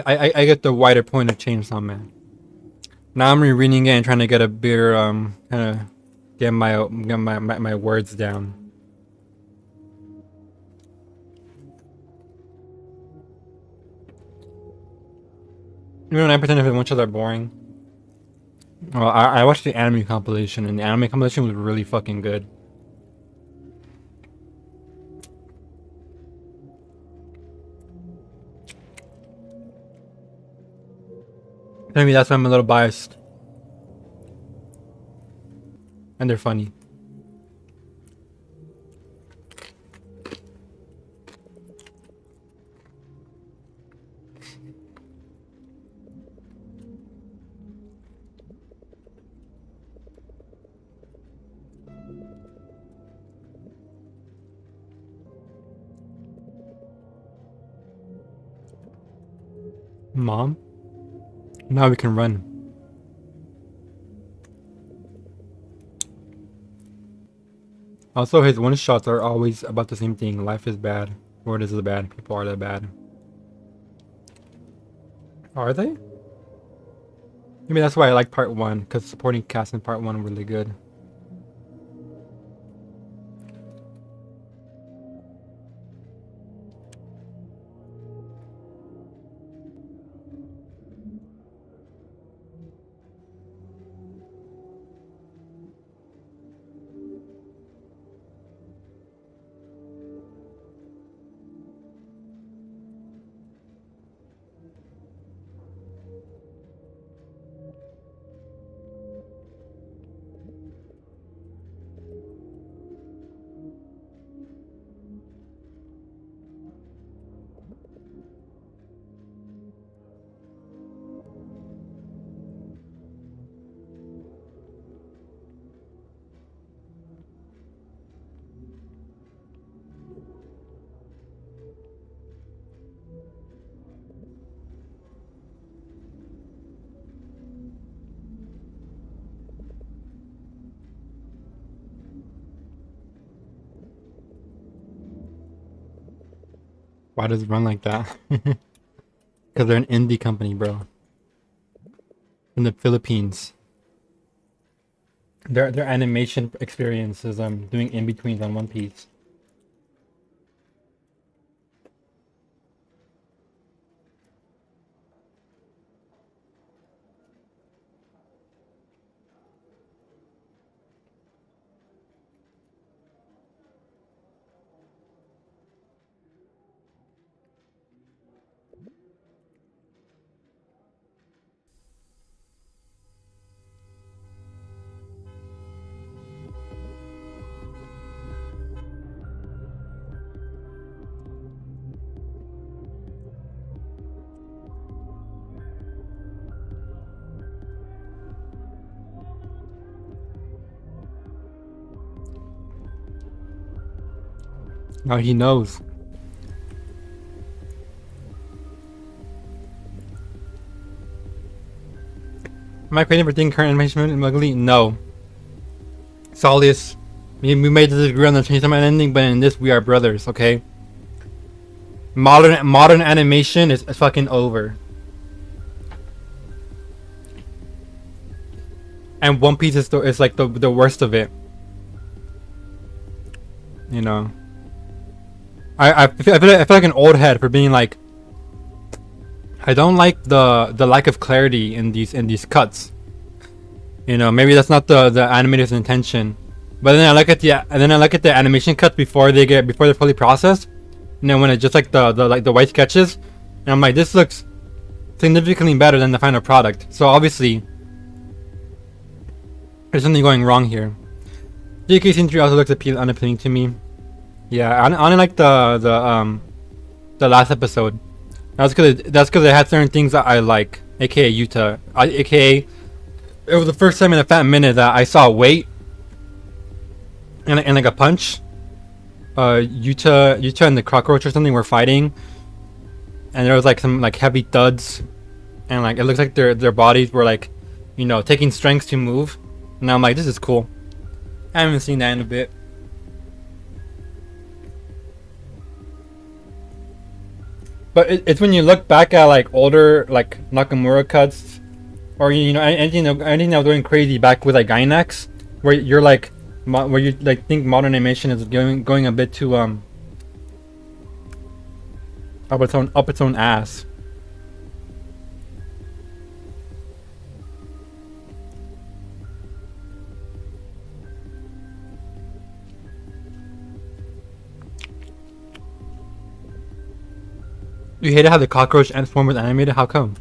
I get the wider point of Chainsaw Man. Now I'm rereading it and trying to get a bigger kind of get my words down. You know, 9% of his one shots are boring. Well, I watched the anime compilation, and the anime compilation was really fucking good. Maybe that's why I'm a little biased. And they're funny. Mom? Now we can run. Also, his one-shots are always about the same thing. Life is bad. World is bad. People are the bad. Are they? Maybe that's why I like part 1, because supporting cast in part 1 really good. Why does it run like that? Because they're an indie company, bro. In the Philippines. Their animation experience is doing in-betweens on One Piece. Now he knows. Am I creating for thinking current animation and ugly? No. Solius, we may disagree on the Chainsaw Man ending, but in this we are brothers, okay? Modern animation is fucking over. And One Piece is like the worst of it. You know. I feel like an old head for being like, I don't like the lack of clarity in these cuts. You know, maybe that's not the animator's intention, but then I look at the animation cuts before they're fully processed, and then when it's just like the white sketches, and I'm like, this looks significantly better than the final product. So obviously, there's something going wrong here. JK Scene 3 also looks unappealing to me. Yeah, I only like the last episode. That's because it had certain things that I like, aka Yuta, aka It was the first time in a fat minute that I saw weight and like a punch. Yuta and the cockroach or something were fighting, and there was like some like heavy thuds, and like it looks like their bodies were like, you know, taking strength to move. And I'm like, this is cool. I haven't seen that in a bit. But it's when you look back at like older like Nakamura cuts, or you know anything that was going crazy back with like Gainax, where you're like, where you like think modern animation is going a bit too up its own ass. You hated how the cockroach ant form was animated? How come?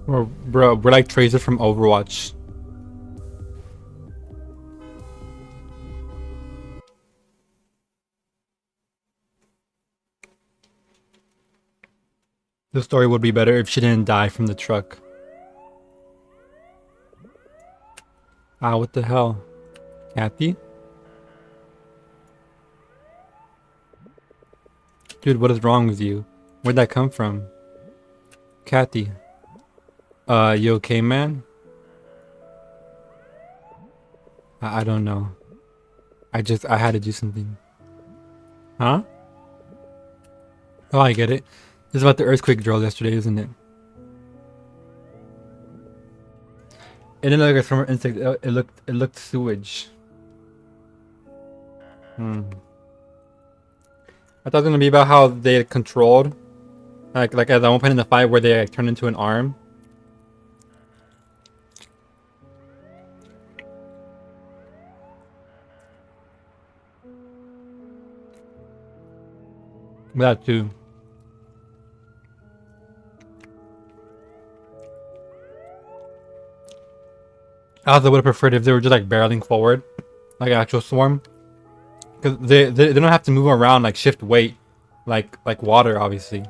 Or bro, we're like Tracer from Overwatch. The story would be better if she didn't die from the truck. Ah, what the hell? Kathy? Dude, what is wrong with you? Where'd that come from? Kathy. You okay, man? I don't know. I had to do something. Huh? Oh, I get it. This is about the earthquake drill yesterday, isn't it? It didn't look like a summer insect. It looked sewage. I thought it was gonna be about how they controlled, like at one point in the fight where they like, turned into an arm. That too. I also would have preferred if they were just like barreling forward, like an actual swarm, because they don't have to move around like shift weight, like water obviously.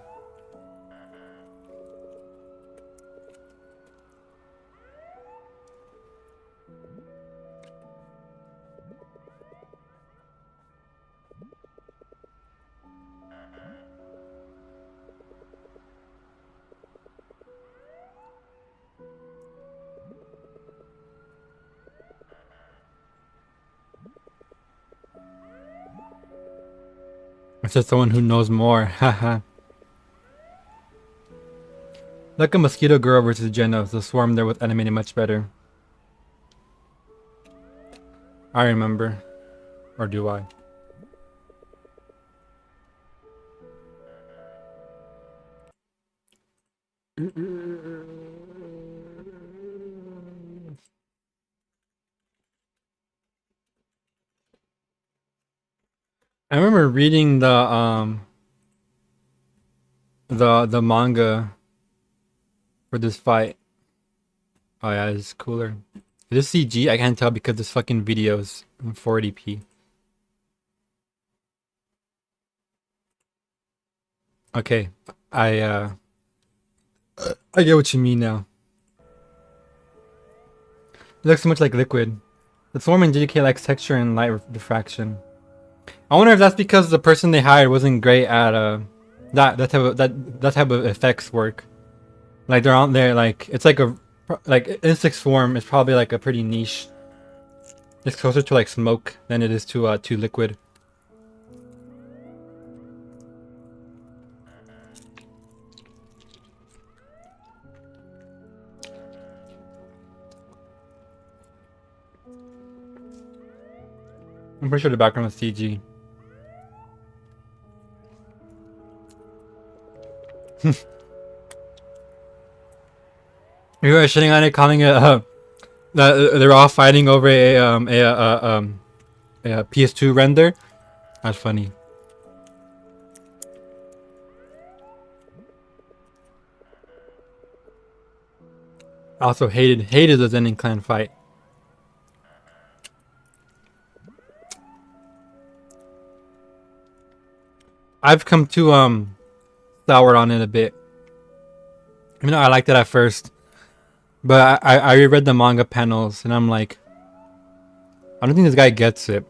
It's just someone who knows more. Haha. Like a Mosquito Girl versus Genos, the swarm there was animated much better. I remember. Or do I? I remember reading the manga for this fight. Oh yeah, it's cooler. Is this CG? I can't tell because this fucking video is in 480p. Okay, I get what you mean now. It looks so much like liquid. The swarm in GDK likes texture and light diffraction. I wonder if that's because the person they hired wasn't great at that type of effects work. Like they're on there, like it's like a insect swarm is probably like a pretty niche. It's closer to like smoke than it is to liquid. I'm pretty sure the background is CG. You were shitting on it, calling it They're all fighting over a PS2 render. That's funny. I also hated the Zenin clan fight. I've come to sour on it a bit. You know, I liked it at first, but I reread the manga panels and I'm like, I don't think this guy gets it.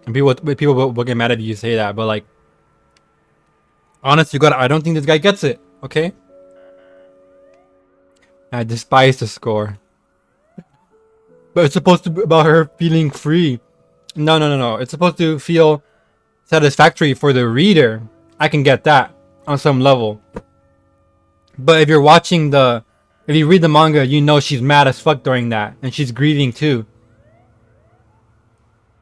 And people will get mad if you say that, but like, honest to God, I don't think this guy gets it. Okay. I despise the score, but it's supposed to be about her feeling free. No. It's supposed to feel satisfactory for the reader. I can get that on some level. But if you're watching if you read the manga, you know she's mad as fuck during that. And she's grieving too.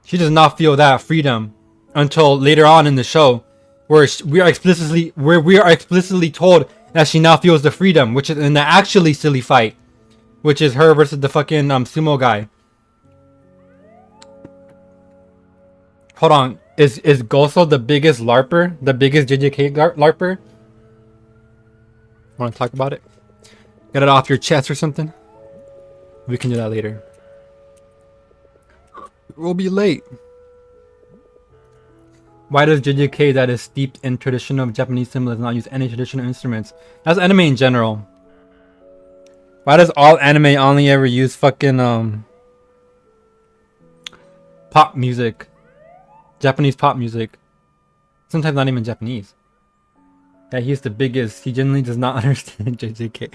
She does not feel that freedom until later on in the show. Where we are explicitly told that she now feels the freedom. Which is in the actually silly fight. Which is her versus the fucking sumo guy. Hold on. Is Goso the biggest LARPer? The biggest JJK LARPer? Want to talk about it? Get it off your chest or something? We can do that later. We'll be late. Why does JJK that is steeped in traditional Japanese symbolism not use any traditional instruments? That's anime in general. Why does all anime only ever use fucking pop music? Japanese pop music. Sometimes not even Japanese. Yeah, he's the biggest. He genuinely does not understand JJK.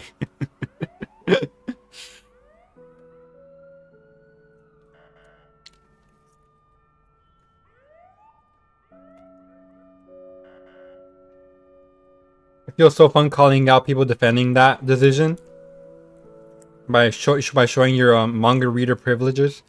It feels so fun calling out people defending that decision by showing your manga reader privileges.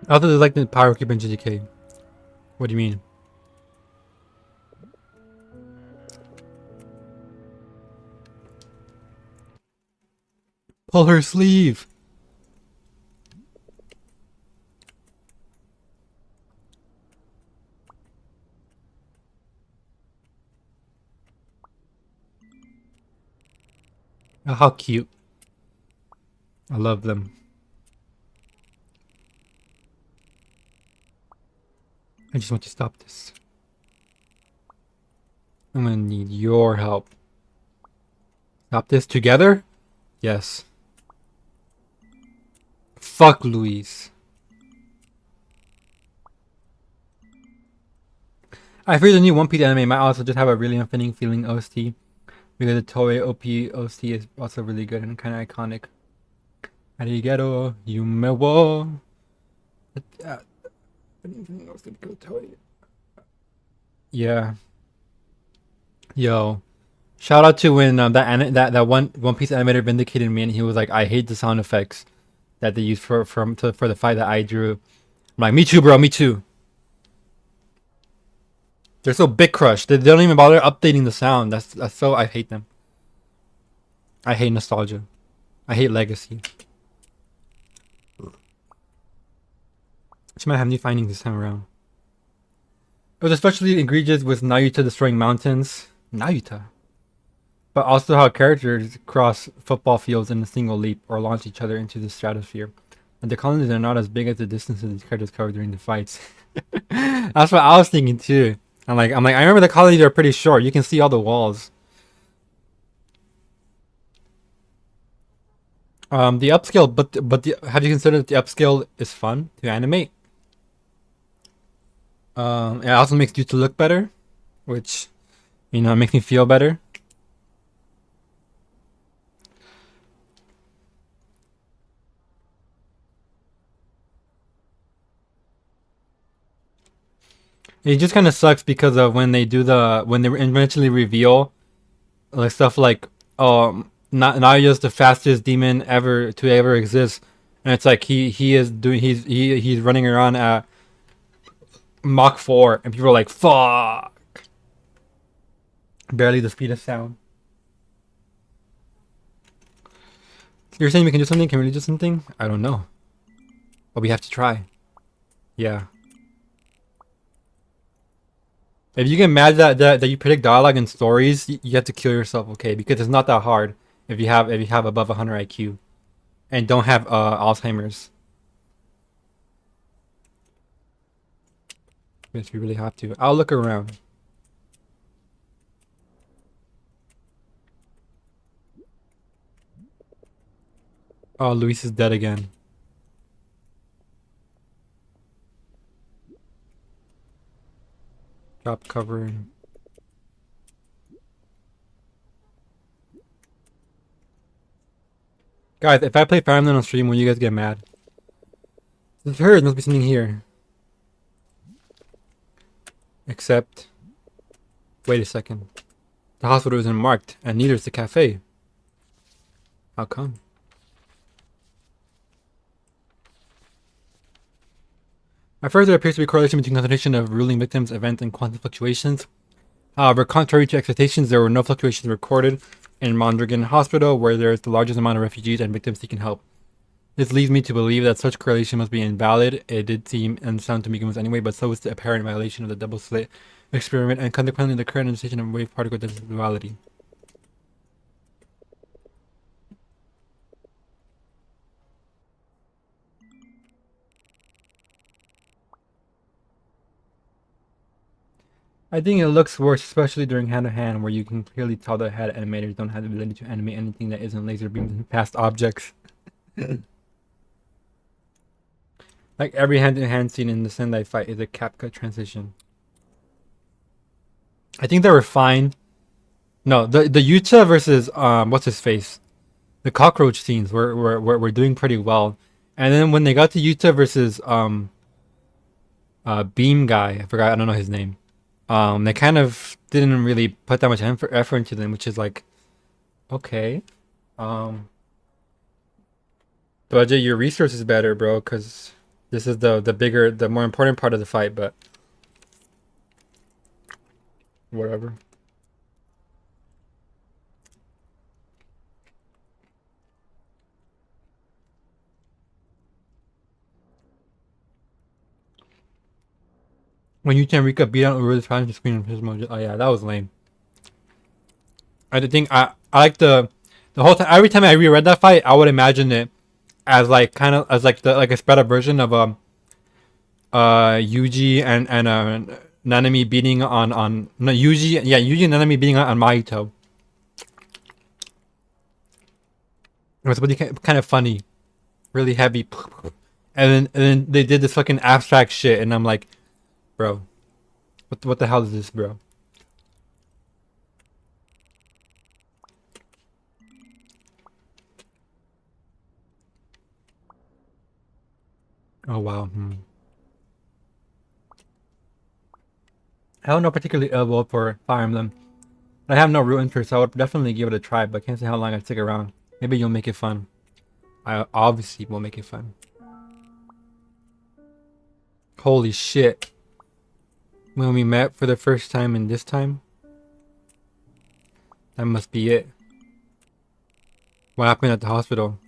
I also like the power keep in JJK. What do you mean? Pull her sleeve. Oh, how cute. I love them. I just want to stop this. I'm gonna need your help. Stop this together? Yes. Fuck Luis. I fear the new One Piece anime might also just have a really unfitting feeling OST. Because the Toei OP OST is also really good and kind of iconic. Arigato, yume wo. Yeah. Yo. Shout out to when that One Piece animator vindicated me and he was like, I hate the sound effects that they use for the fight that I drew. I'm like, me too, bro, me too. They're so bit crushed. They don't even bother updating the sound. That's so I hate them. I hate nostalgia. I hate legacy. She might have new findings this time around. It was especially egregious with Nayuta destroying mountains. Nayuta. But also how characters cross football fields in a single leap or launch each other into the stratosphere. And the colonies are not as big as the distances these characters cover during the fights. That's what I was thinking too. I'm like, I remember the colonies are pretty short. You can see all the walls. The upscale, but have you considered that the upscale is fun to animate? It also makes you to look better, which, you know, makes me feel better. It just kind of sucks because of when they eventually reveal like stuff like Nayu's the fastest demon ever to ever exist, and it's like he's running around at Mach 4, and people are like, fuck, barely the speed of sound. You're saying we can do something? Can we do something? I don't know, but we have to try. Yeah. If you get mad that you predict dialogue and stories, you have to kill yourself, okay? Because it's not that hard if you have above 100 IQ and don't have Alzheimer's. Yes, we really have to. I'll look around. Oh, Luis is dead again. Drop cover. Guys, if I play Fire Emblem on stream, will you guys get mad? It's her. There must be something here. Except, wait a second. The hospital isn't marked, and neither is the cafe. How come? At first, there appears to be a correlation between concentration of ruling victims, events, and quantum fluctuations. However, contrary to expectations, there were no fluctuations recorded in Mondragon Hospital, where there is the largest amount of refugees and victims seeking help. This leads me to believe that such correlation must be invalid. It did seem and sound to me anyway, but so is the apparent violation of the double slit experiment, and consequently the current understanding of wave particle density duality. I think it looks worse, especially during hand-to-hand, where you can clearly tell the head animators don't have the ability to animate anything that isn't laser beams past objects. Like every hand-to-hand scene in the Sendai fight is a CapCut transition. I think they were fine. No, the Yuta versus what's his face, the cockroach scenes were doing pretty well, and then when they got to Yuta versus Beam guy, I don't know his name. They kind of didn't really put that much effort into them, which is like, okay, budget your resources better, bro, because this is the bigger, the more important part of the fight. But whatever. When you can Rika beat out Uru's trying to screen of his mojo. Oh yeah, that was lame. I think I like the whole time. Every time I reread that fight, I would imagine it as like kind of as like a sped up version of Yuji and Nanami beating on no Yuji and Nanami beating on Mahito. It was really kind of funny, really heavy, and then they did this fucking abstract shit, and I'm like, bro, what the hell is this, bro? Oh wow. I don't know particularly ill for Fire Emblem. I have no real interest, so I would definitely give it a try, but I can't say how long I'd stick around. Maybe you'll make it fun. I obviously will make it fun. Holy shit. When we met for the first time and this time? That must be it. What happened at the hospital?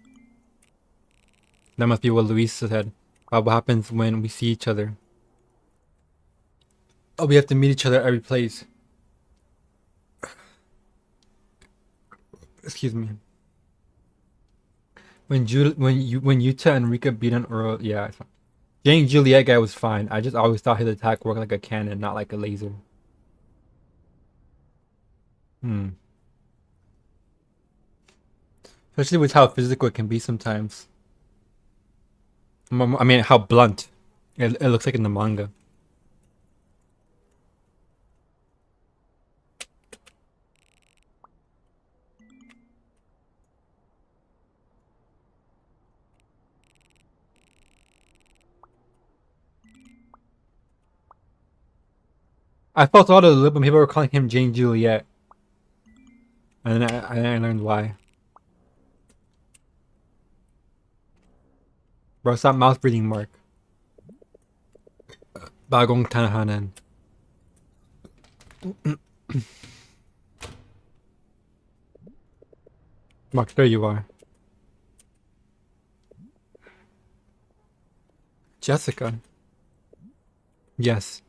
That must be what Luis said about what happens when we see each other. Oh, we have to meet each other at every place. Excuse me. When Yuta and Rika beat on Uro, yeah, it's fine. Jane Juliet guy was fine. I just always thought his attack worked like a cannon, not like a laser. Especially with how physical it can be sometimes. I mean, how blunt it looks like in the manga. I felt all the lip when people were calling him Jane Juliet. And then I learned why. Bro, stop mouth breathing, Mark. Bagong Tanahanan. Mark, there you are. Jessica. Yes.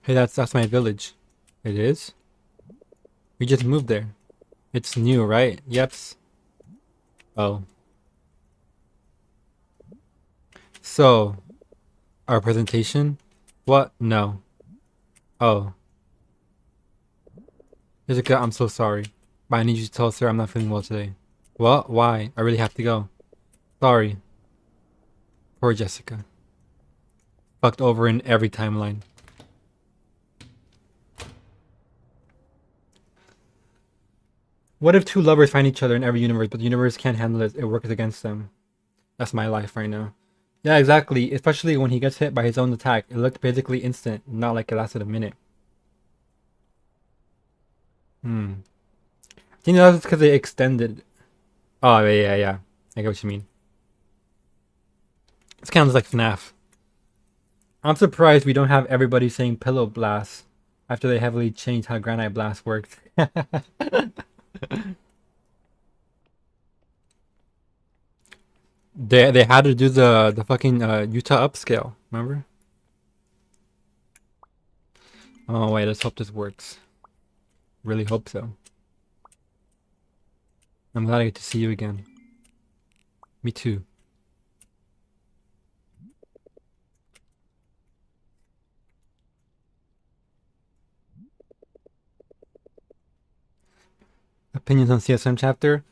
Hey, that's my village. It is? We just moved there. It's new, right? Yeps. Oh. So, our presentation? What? No. Oh. Jessica, I'm so sorry. But I need you to tell Sir I'm not feeling well today. What? Why? I really have to go. Sorry. Poor Jessica. Fucked over in every timeline. What if two lovers find each other in every universe, but the universe can't handle it? It works against them. That's my life right now. Yeah, exactly. Especially when he gets hit by his own attack. It looked basically instant, not like it lasted a minute. I think that's because they extended. Oh, yeah. I get what you mean. It's kind of like FNAF. I'm surprised we don't have everybody saying Pillow Blast after they heavily changed how Granite Blast works. They had to do the fucking Utah upscale, remember? Oh wait, let's hope this works. Really hope so. I'm glad I get to see you again. Me too. Opinions on CSM chapter.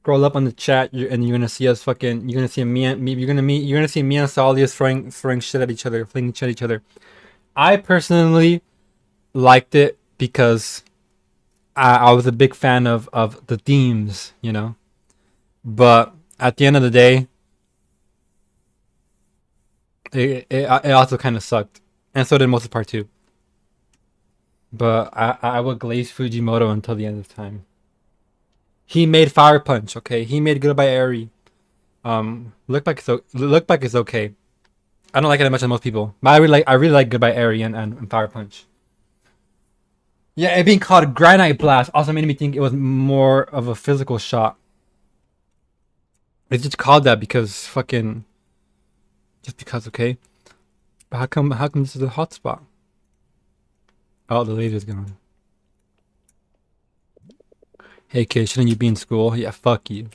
Scroll up on the chat and you're gonna see us fucking. You're gonna see me and me. You're gonna see me and Saulius throwing shit at each other, flinging shit at each other. I personally liked it because I was a big fan of the themes, you know. But at the end of the day, it also kind of sucked, and so did most of part two. But I would glaze Fujimoto until the end of time. He made Fire Punch, okay. He made Goodbye Eri. Look Back is okay. I don't like it as much as most people, but I really like Goodbye Eri and Fire Punch. Yeah, it being called Granite Blast also made me think it was more of a physical shot. It's just called that because fucking, just because, okay. But how come this is a hotspot? Oh, the laser's gone. Hey kid, shouldn't you be in school? Yeah, fuck you.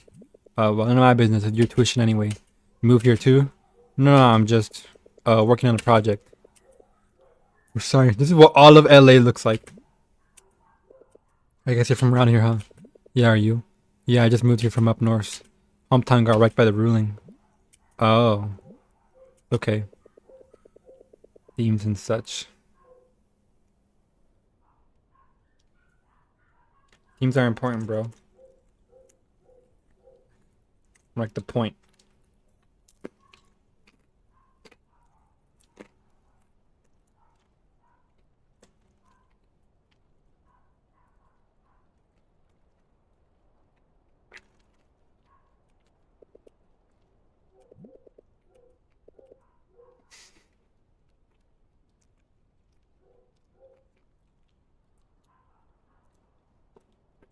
Well, none of my business. It's your tuition anyway. Move here too? No, I'm just working on a project. I'm sorry. This is what all of LA looks like. I guess you're from around here, huh? Yeah, are you? Yeah, I just moved here from up north. Hometown got wrecked by the ruling. Oh. Okay. Themes and such. Themes are important, bro. Like the point.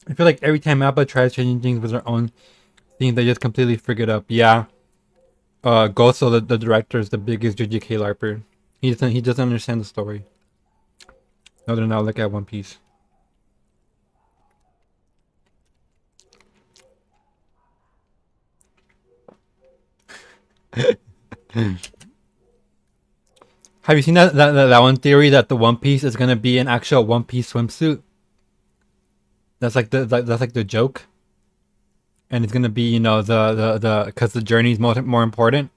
I feel like every time Appa tries changing things with their own theme, they just completely frig it up. Yeah. Goso, the director, is the biggest JJK LARPer. He doesn't understand the story. Other than now, look at One Piece. Have you seen that one theory that the One Piece is gonna be an actual One Piece swimsuit? That's like the joke, and it's gonna be, you know, the because the journey is more important.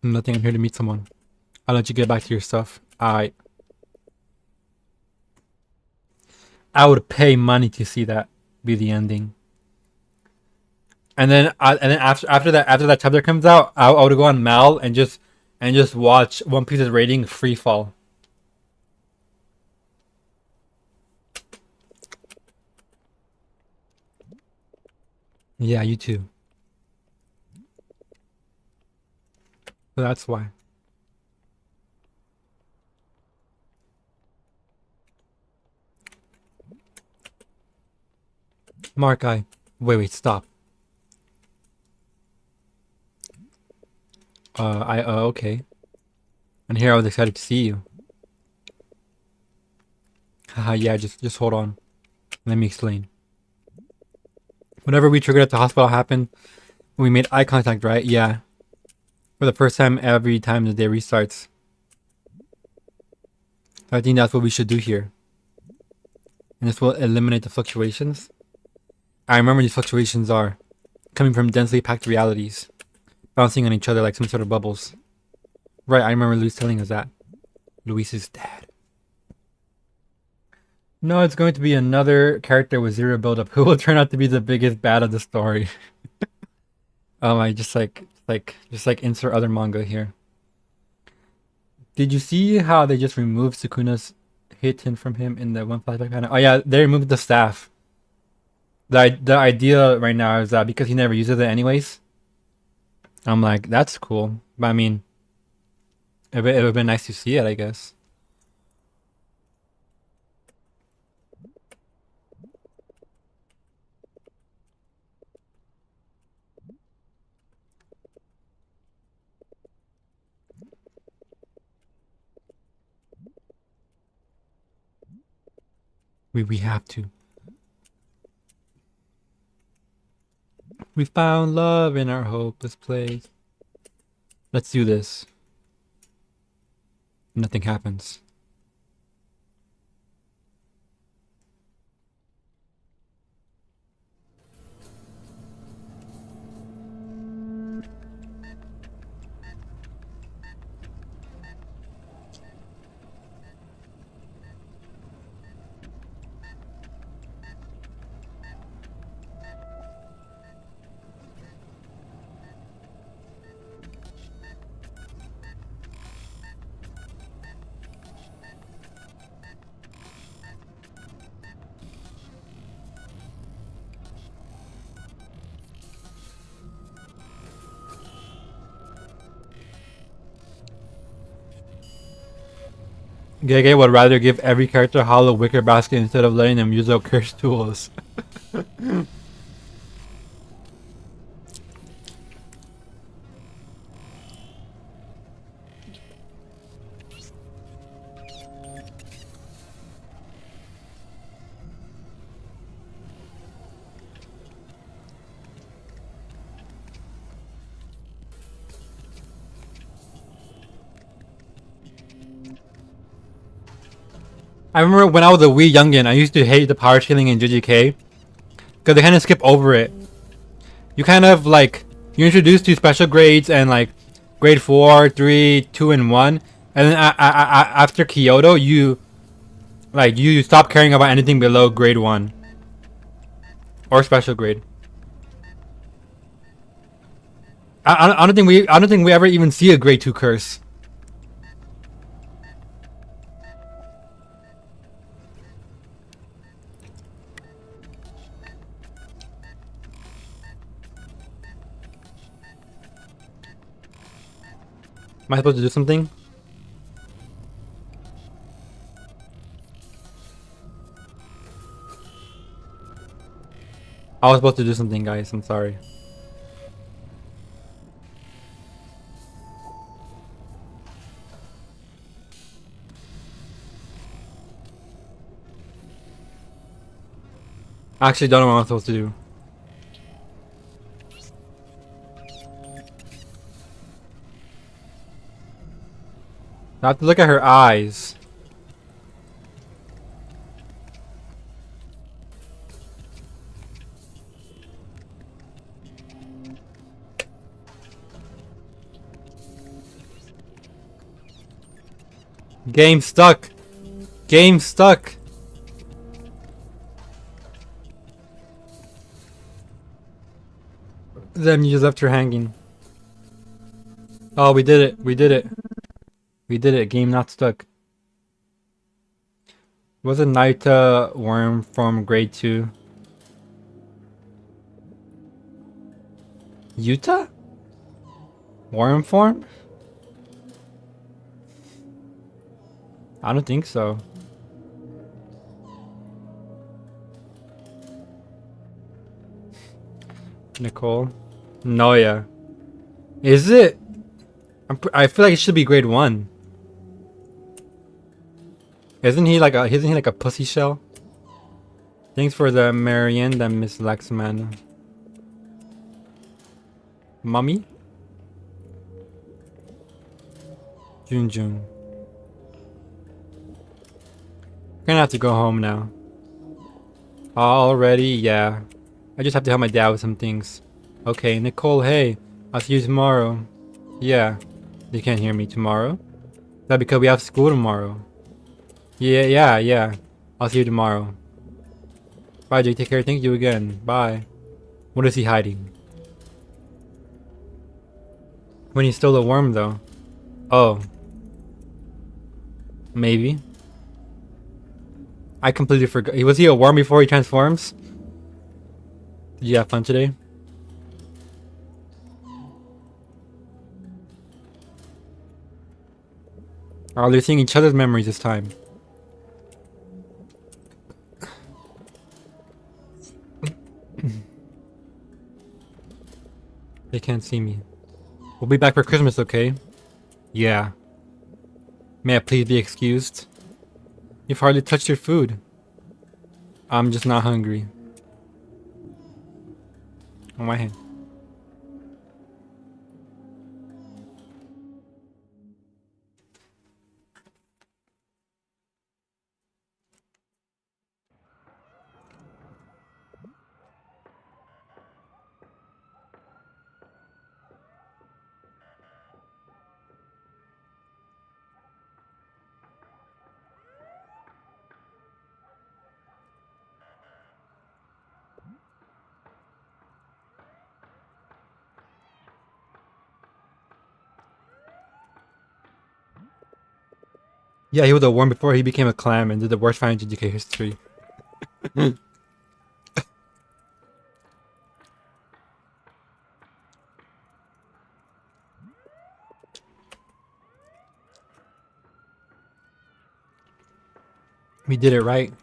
Nothing. I'm here to meet someone. I'll let you get back to your stuff. I would pay money to see that be the ending. And then after that chapter comes out, I would go on Mal and just watch One Piece's rating free fall. Yeah, you too. So that's why. Mark, wait, stop. Okay. And here I was excited to see you. Haha, yeah, just hold on. Let me explain. Whenever we triggered at the hospital happened, we made eye contact, right? Yeah. For the first time every time the day restarts. I think that's what we should do here. And this will eliminate the fluctuations. I remember these fluctuations are coming from densely packed realities, bouncing on each other like some sort of bubbles. Right, I remember Luis telling us that. Luis's dad. No, it's going to be another character with zero buildup who will turn out to be the biggest bad of the story. I just like insert other manga here. Did you see how they just removed Sukuna's hit from him in the one flashback panel? Oh yeah, they removed the staff. The idea right now is that because he never uses it anyways. I'm like, that's cool. But I mean, it would have been nice to see it, I guess. We have to. We found love in our hopeless place. Let's do this. Nothing happens. Gege would rather give every character hollow wicker basket instead of letting them use their cursed tools. I remember when I was a wee youngin, I used to hate the power scaling in JJK because they kind of skip over it. You kind of like you're introduced to special grades and like grade 4, 3, 2, and 1, and then after Kyoto, you stop caring about anything below grade 1 or special grade. I don't think we ever even see a grade 2 curse. Am I supposed to do something? I was supposed to do something, guys. I'm sorry. I actually don't know what I'm supposed to do. I have to look at her eyes. Game stuck. Game stuck. Then you just left her hanging. Oh, we did it. We did it. We did it. Game not stuck. Was a Naita worm from grade 2? Utah? Worm form? I don't think so. Nicole? Noya. Is it? I feel like it should be grade 1. Isn't he like a pussy shell? Thanks for the Marianne, Miss Lexman. Mommy? Jun. Gonna have to go home now. Already? Yeah. I just have to help my dad with some things. Okay, Nicole, hey. I'll see you tomorrow. Yeah. You can't hear me tomorrow? That because we have school tomorrow. Yeah. I'll see you tomorrow. Bye, Jay. Take care. Thank you again. Bye. What is he hiding? When he stole a worm, though. Oh. Maybe. I completely forgot. Was he a worm before he transforms? Did you have fun today? Oh, they're seeing each other's memories this time. They can't see me. We'll be back for Christmas, okay? Yeah. May I please be excused? You've hardly touched your food. I'm just not hungry. On my hand. Yeah, he was a worm before he became a clam and did the worst find in GK history. We did it right.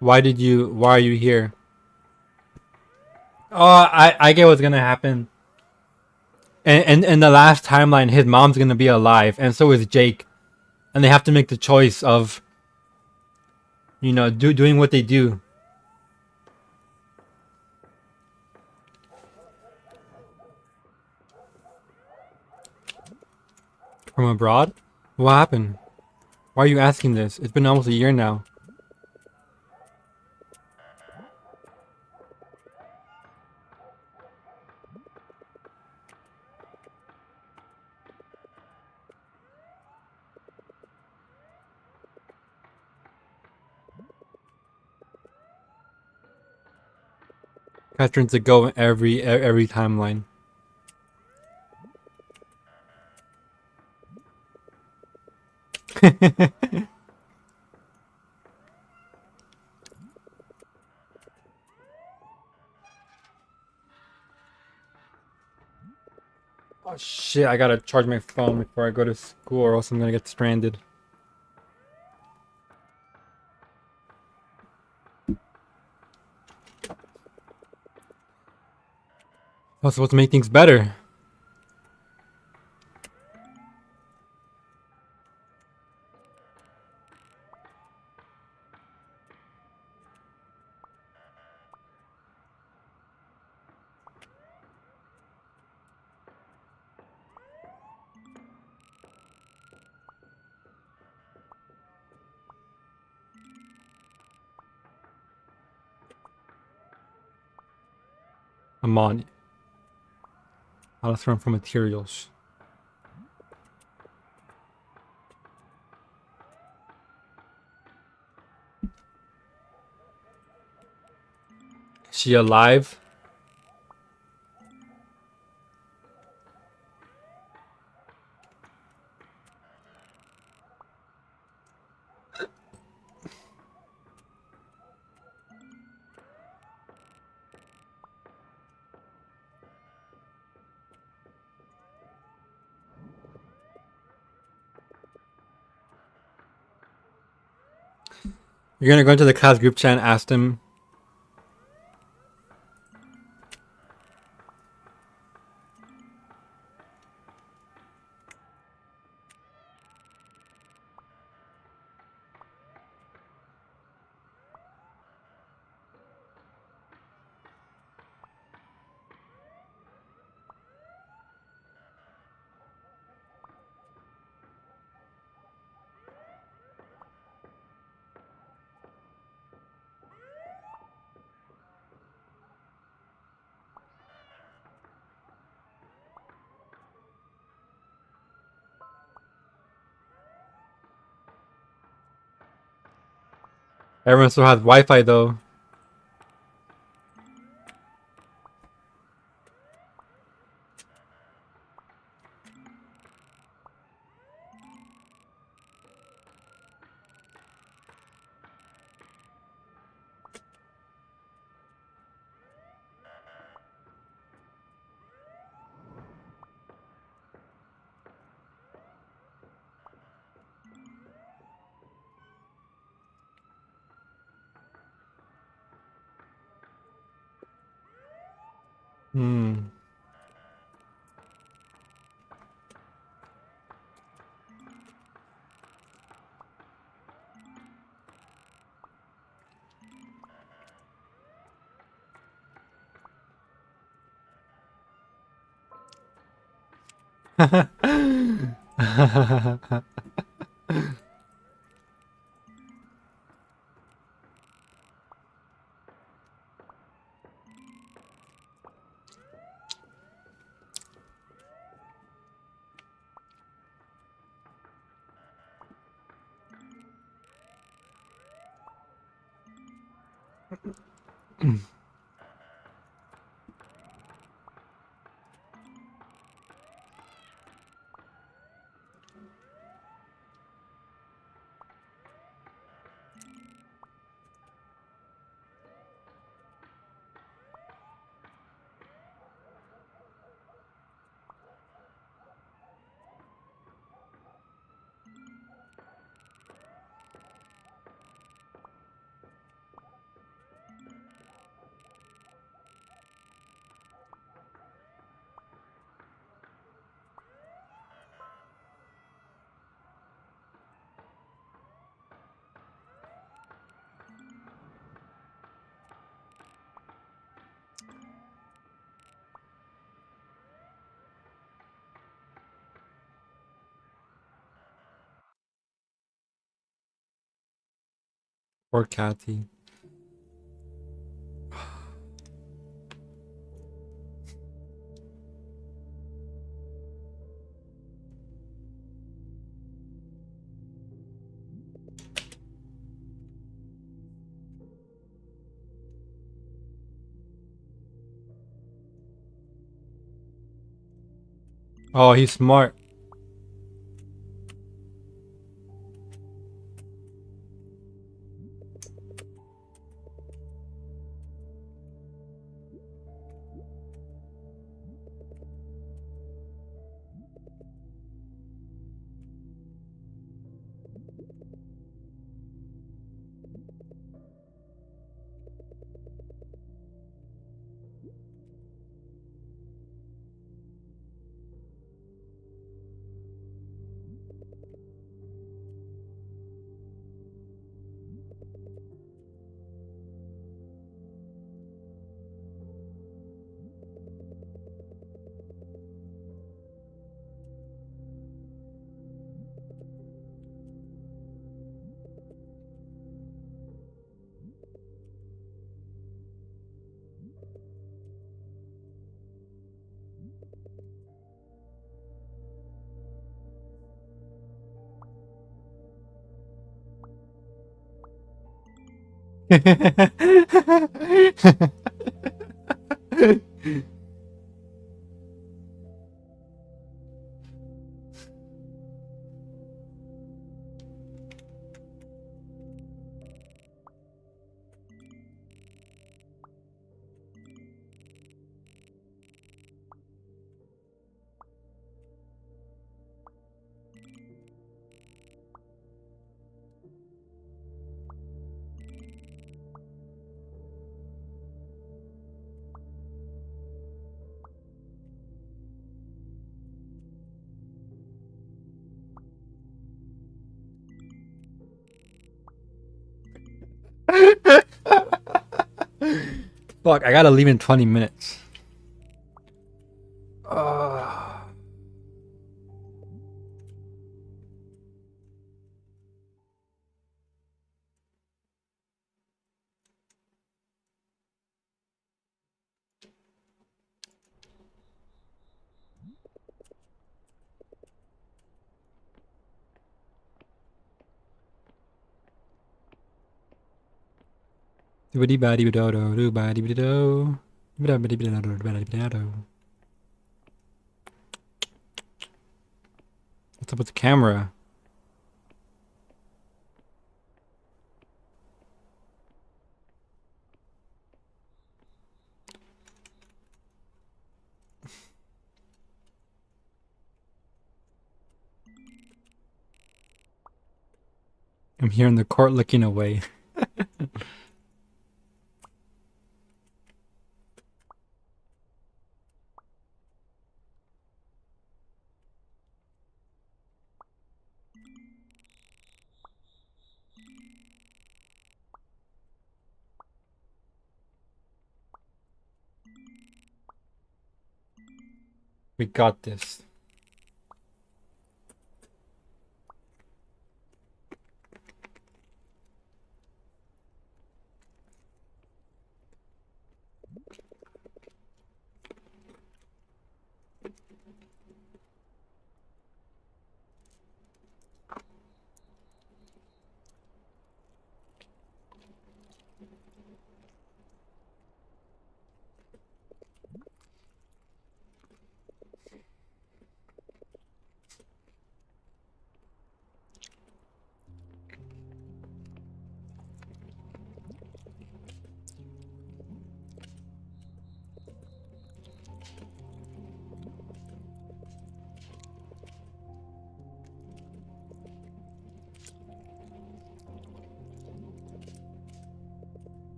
Why are you here? Oh, I get what's gonna happen. And in the last timeline, his mom's gonna be alive, and so is Jake. And they have to make the choice of, doing what they do. From abroad? What happened? Why are you asking this? It's been almost a year now. Patrons to go in every timeline. Oh shit, I gotta charge my phone before I go to school or else I'm gonna get stranded. I was supposed to make things better. I'm on. I'll run for materials. She alive? You're gonna go into the class group chat and ask them. Everyone still has Wi-Fi though. Hmm. Poor Cathy. Oh, he's smart. Fuck, I gotta leave in 20 minutes. Uh. What's up with the camera? I'm here in the court looking away. We got this.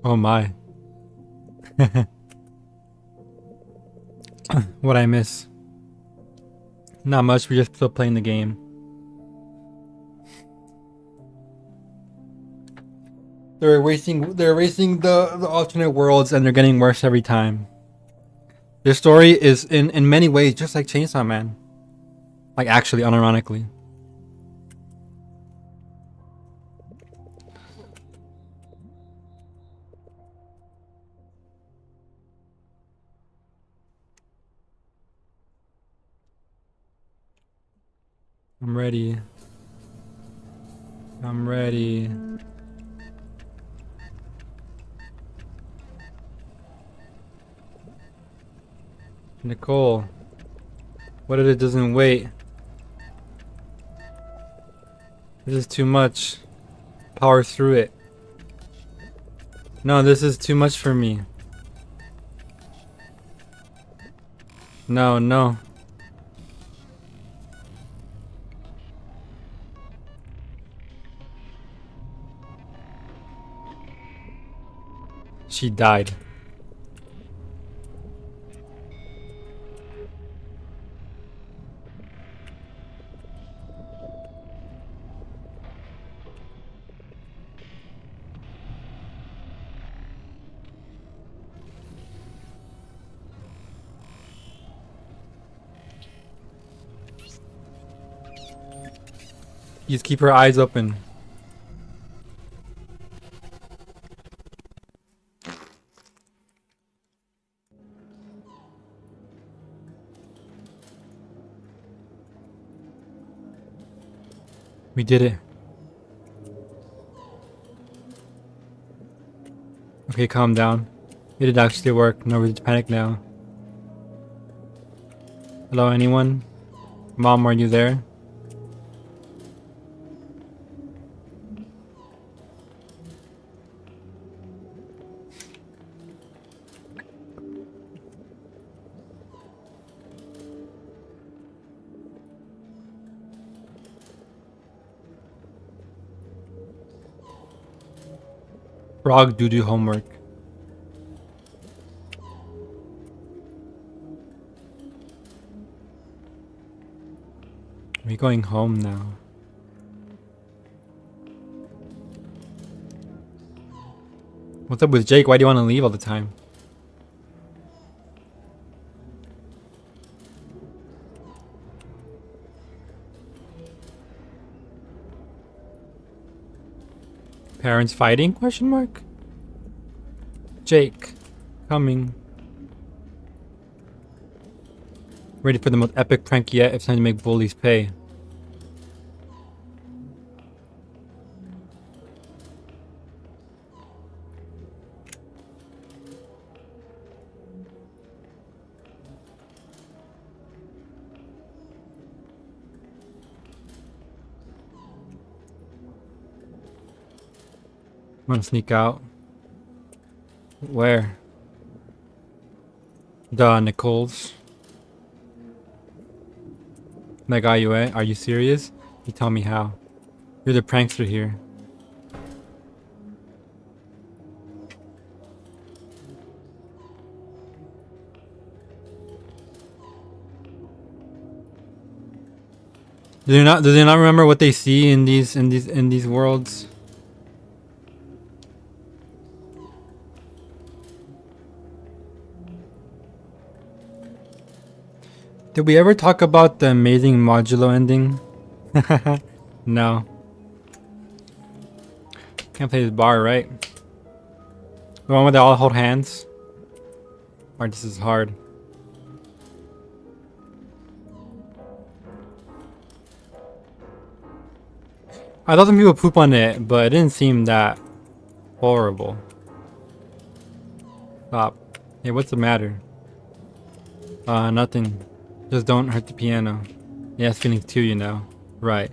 Oh my. What I miss? Not much, we're just still playing the game. They're erasing the alternate worlds and they're getting worse every time. This story is in many ways just like Chainsaw Man. Like actually, unironically. I'm ready. I'm ready. Nicole. What if it doesn't wait? This is too much. Power through it. No, this is too much for me. No, no. She died. Just keep her eyes open. We did it. Okay, calm down. It did actually work. No reason to panic now. Hello, anyone? Mom, are you there? Frog do homework. We're going home now. What's up with Jake? Why do you want to leave all the time? Parents fighting? Question mark. Jake, coming. Ready for the most epic prank yet. It's time to make bullies pay. I'm gonna sneak out. Where? Duh, Nichols. That guy you at? Are you serious? You tell me how. You're the prankster here. Do they not remember what they see in these worlds? Did we ever talk about the amazing modulo ending? No. Can't play this bar, right? The one where they all hold hands? Or this is hard. I thought some people poop on it, but it didn't seem that horrible. Stop. Hey, what's the matter? Nothing. Just don't hurt the piano. Yeah, it's feelings too, you know. Right.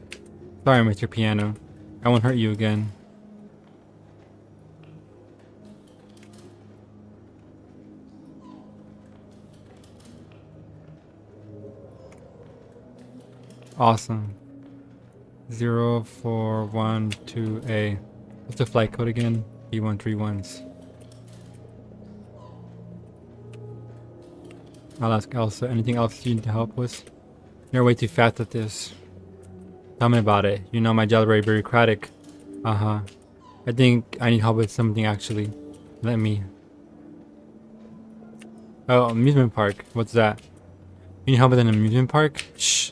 Sorry, Mr. Piano. I won't hurt you again. Awesome. 0412A. What's the flight code again? B131s. I'll ask Elsa. Anything else you need to help with? You're way too fast at this. Tell me about it. You know my job's very bureaucratic. Uh-huh. I think I need help with something actually. Let me. Oh, amusement park. What's that? You need help with an amusement park? Shh.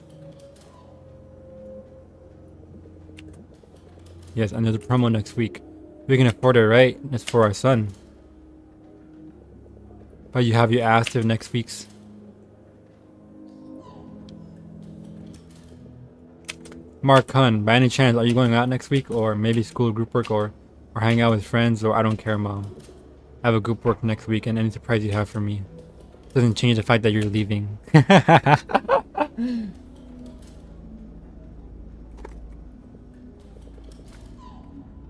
Yes, and there's a promo next week. We can afford it, right? It's for our son. But you asked if next week's. Mark Hun, by any chance, are you going out next week? Or maybe school group work or hang out with friends? Or I don't care, Mom. I have a group work next week and any surprise you have for me doesn't change the fact that you're leaving.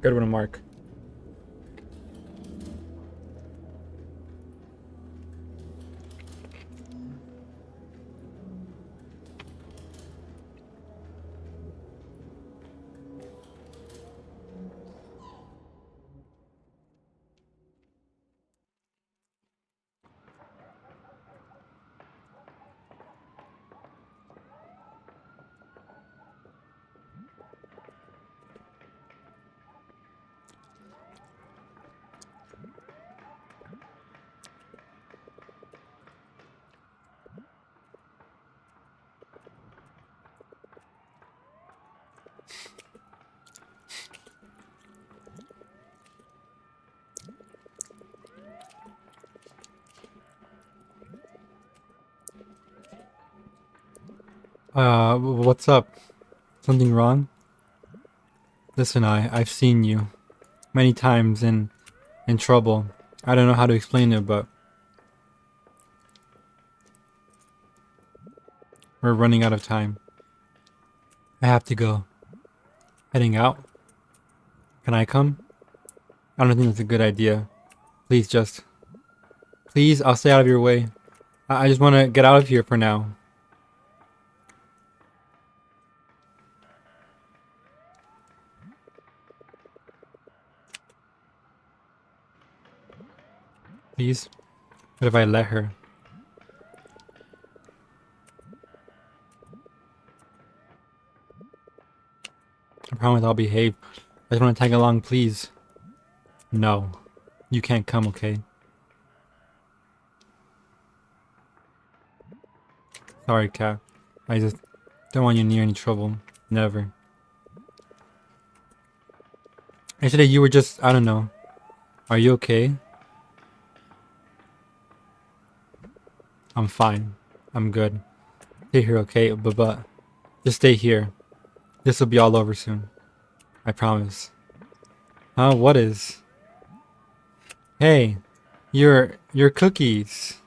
Good one, Mark. What's up? Something wrong? Listen, I've seen you many times in trouble. I don't know how to explain it, but we're running out of time. I have to go. Heading out? Can I come? I don't think that's a good idea. Please just... Please, I'll stay out of your way. I just want to get out of here for now. Please? What if I let her? I promise I'll behave. I just want to tag along, please. No. You can't come, okay? Sorry, Cat. I just don't want you near any trouble. Never. Yesterday you were just... I don't know. Are you okay? I'm fine. I'm good. Stay here, okay? But just stay here. This will be all over soon. I promise. Huh? What is? Hey, your cookies,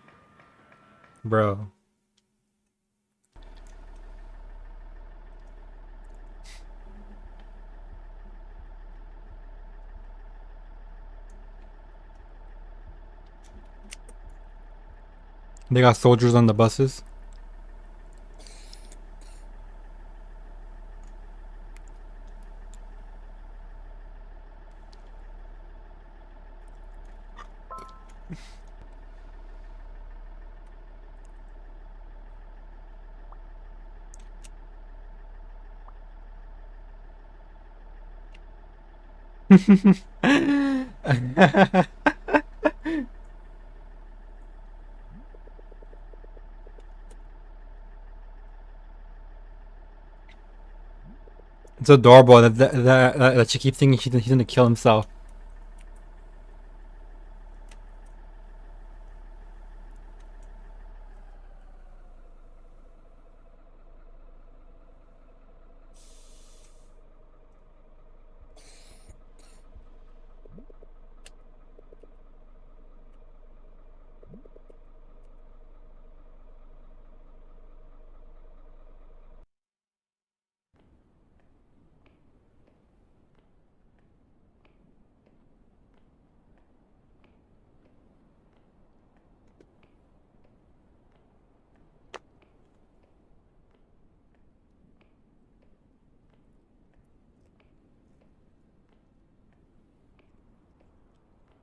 bro. They got soldiers on the buses. It's adorable that she keeps thinking he's gonna kill himself.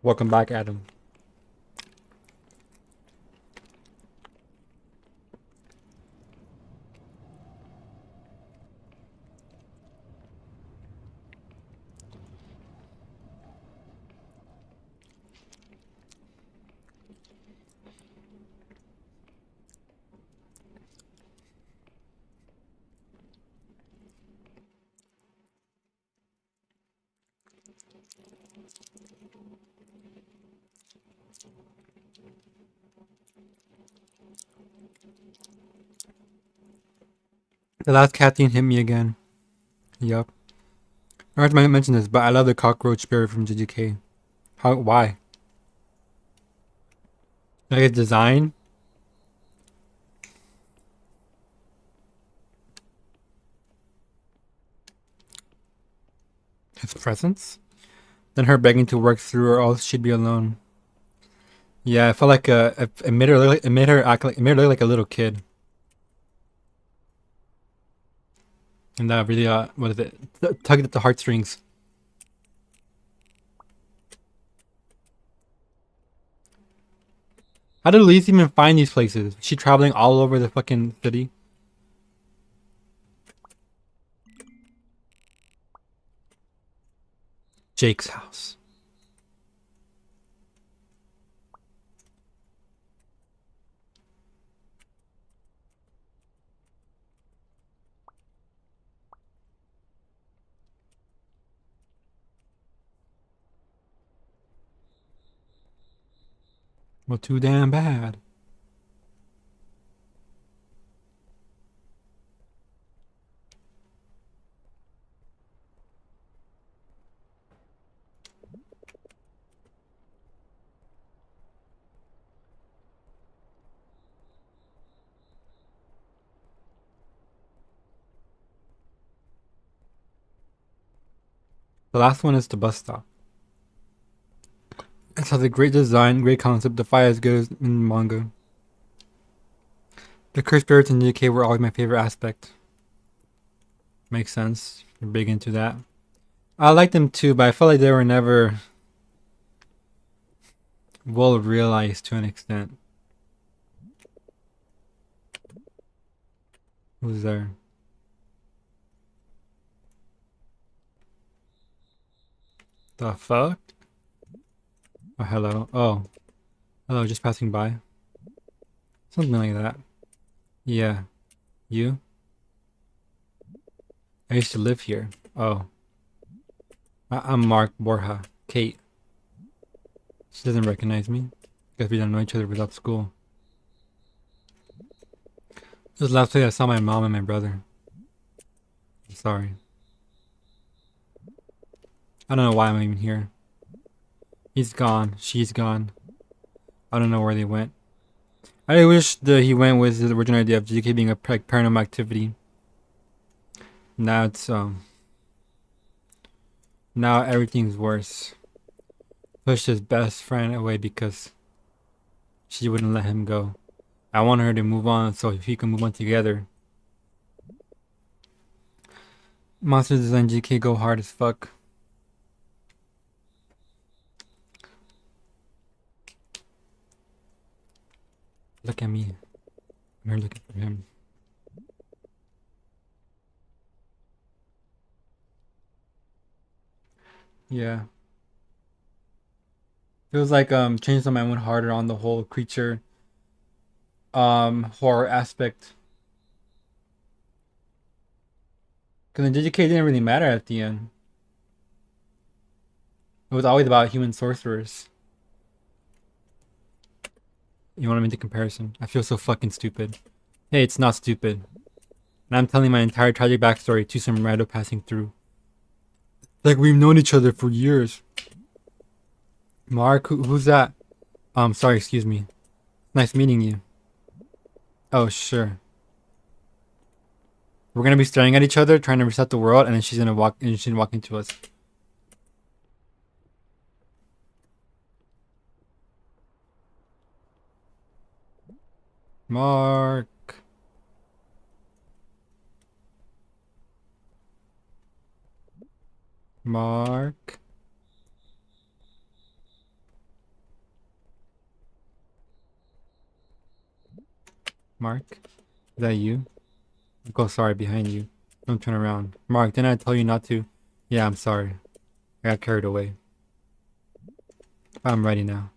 Welcome back, Adam. The last cat thing hit me again. Yup. I heard to mention this, but I love the cockroach spirit from JJK. How? Why? Like its design, his presence, then her begging to work through, or else she'd be alone. Yeah, I felt like it made her look like, it made her look like a little kid, and that really what is it? Tugged at the heartstrings. How did Elise even find these places? Is she traveling all over the fucking city? Jake's house. Well, too damn bad.
The last one is the bus stop. It has a great design, great concept, the fight as good as in manga. The cursed spirits in GK were always my favorite aspect. Makes sense. You're big into that. I liked them too, but I felt like they were never well realized to an extent. Who's there? The fuck? Oh, hello. Oh. Hello, just passing by. Something like that. Yeah. You? I used to live here. Oh. I'm Mark Borja. Kate. She doesn't recognize me. Guess we don't know each other without school. This was the last place I saw my mom and my brother. I'm sorry. I don't know why I'm even here. He's gone. She's gone. I don't know where they went. I wish that he went with the original idea of GK being a paranormal activity. Now it's now everything's worse. Pushed his best friend away because she wouldn't let him go. I want her to move on so he can move on together. Monster Design GK go hard as fuck. Look at me. I'm here looking for him. Yeah. Feels like Chainsaw Man went harder on the whole creature horror aspect. Cause the JJK didn't really matter at the end. It was always about human sorcerers. You want to make the comparison? I feel so fucking stupid. Hey, it's not stupid. And I'm telling my entire tragic backstory to some rando passing through. Like we've known each other for years. Mark, who's that? Sorry, excuse me. Nice meeting you. Oh, sure. We're gonna be staring at each other, trying to reset the world, and then she's gonna walk into us. Mark. Mark. Mark. Is that you? Go sorry behind you. Don't turn around. Mark, didn't I tell you not to? Yeah, I'm sorry. I got carried away. I'm ready now.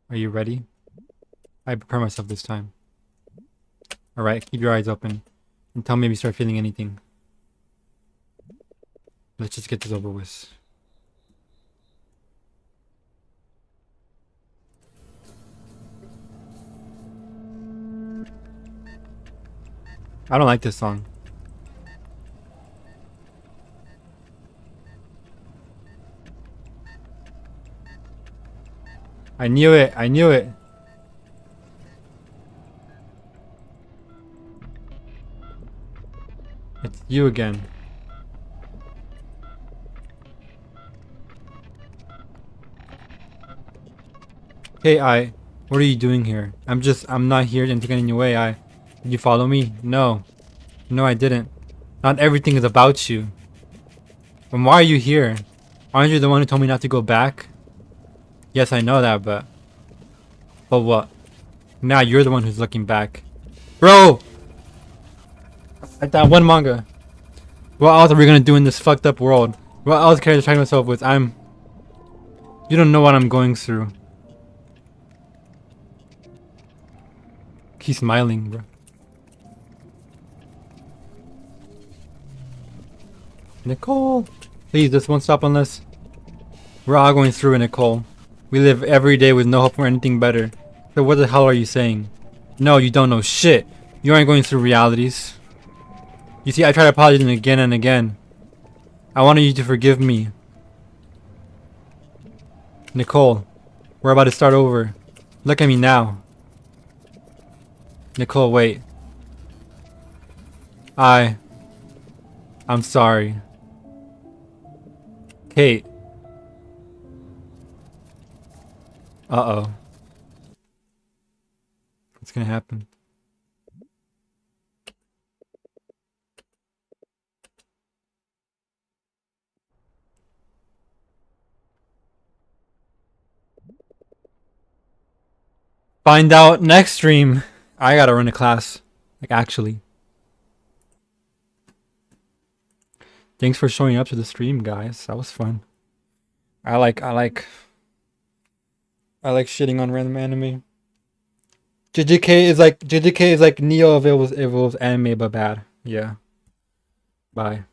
Are you ready? I prepare myself this time. Alright, keep your eyes open. And tell me if you start feeling anything. Let's just get this over with. I don't like this song. I knew it. I knew it. It's you again. Hey, what are you doing here? I'm not here to get in your way. Did you follow me? No. No, I didn't. Not everything is about you. Then why are you here? Aren't you the one who told me not to go back? Yes, I know that, but what? Now you're the one who's looking back. Bro! Like that one manga. What else are we gonna do in this fucked up world? What else can I distract myself with? You don't know what I'm going through. He's smiling, bro. Nicole! Please, this won't stop unless... We're all going through it, Nicole. We live every day with no hope for anything better. So what the hell are you saying? No, you don't know shit. You aren't going through realities. You see, I tried apologizing again and again. I wanted you to forgive me. Nicole, we're about to start over. Look at me now. Nicole, wait. I'm sorry. Kate. Uh-oh. What's gonna happen? Find out next stream. I gotta run a class. Like, actually. Thanks for showing up to the stream, guys. That was fun. I like shitting on random anime. JJK is like Neo if it was anime but bad. Yeah. Bye.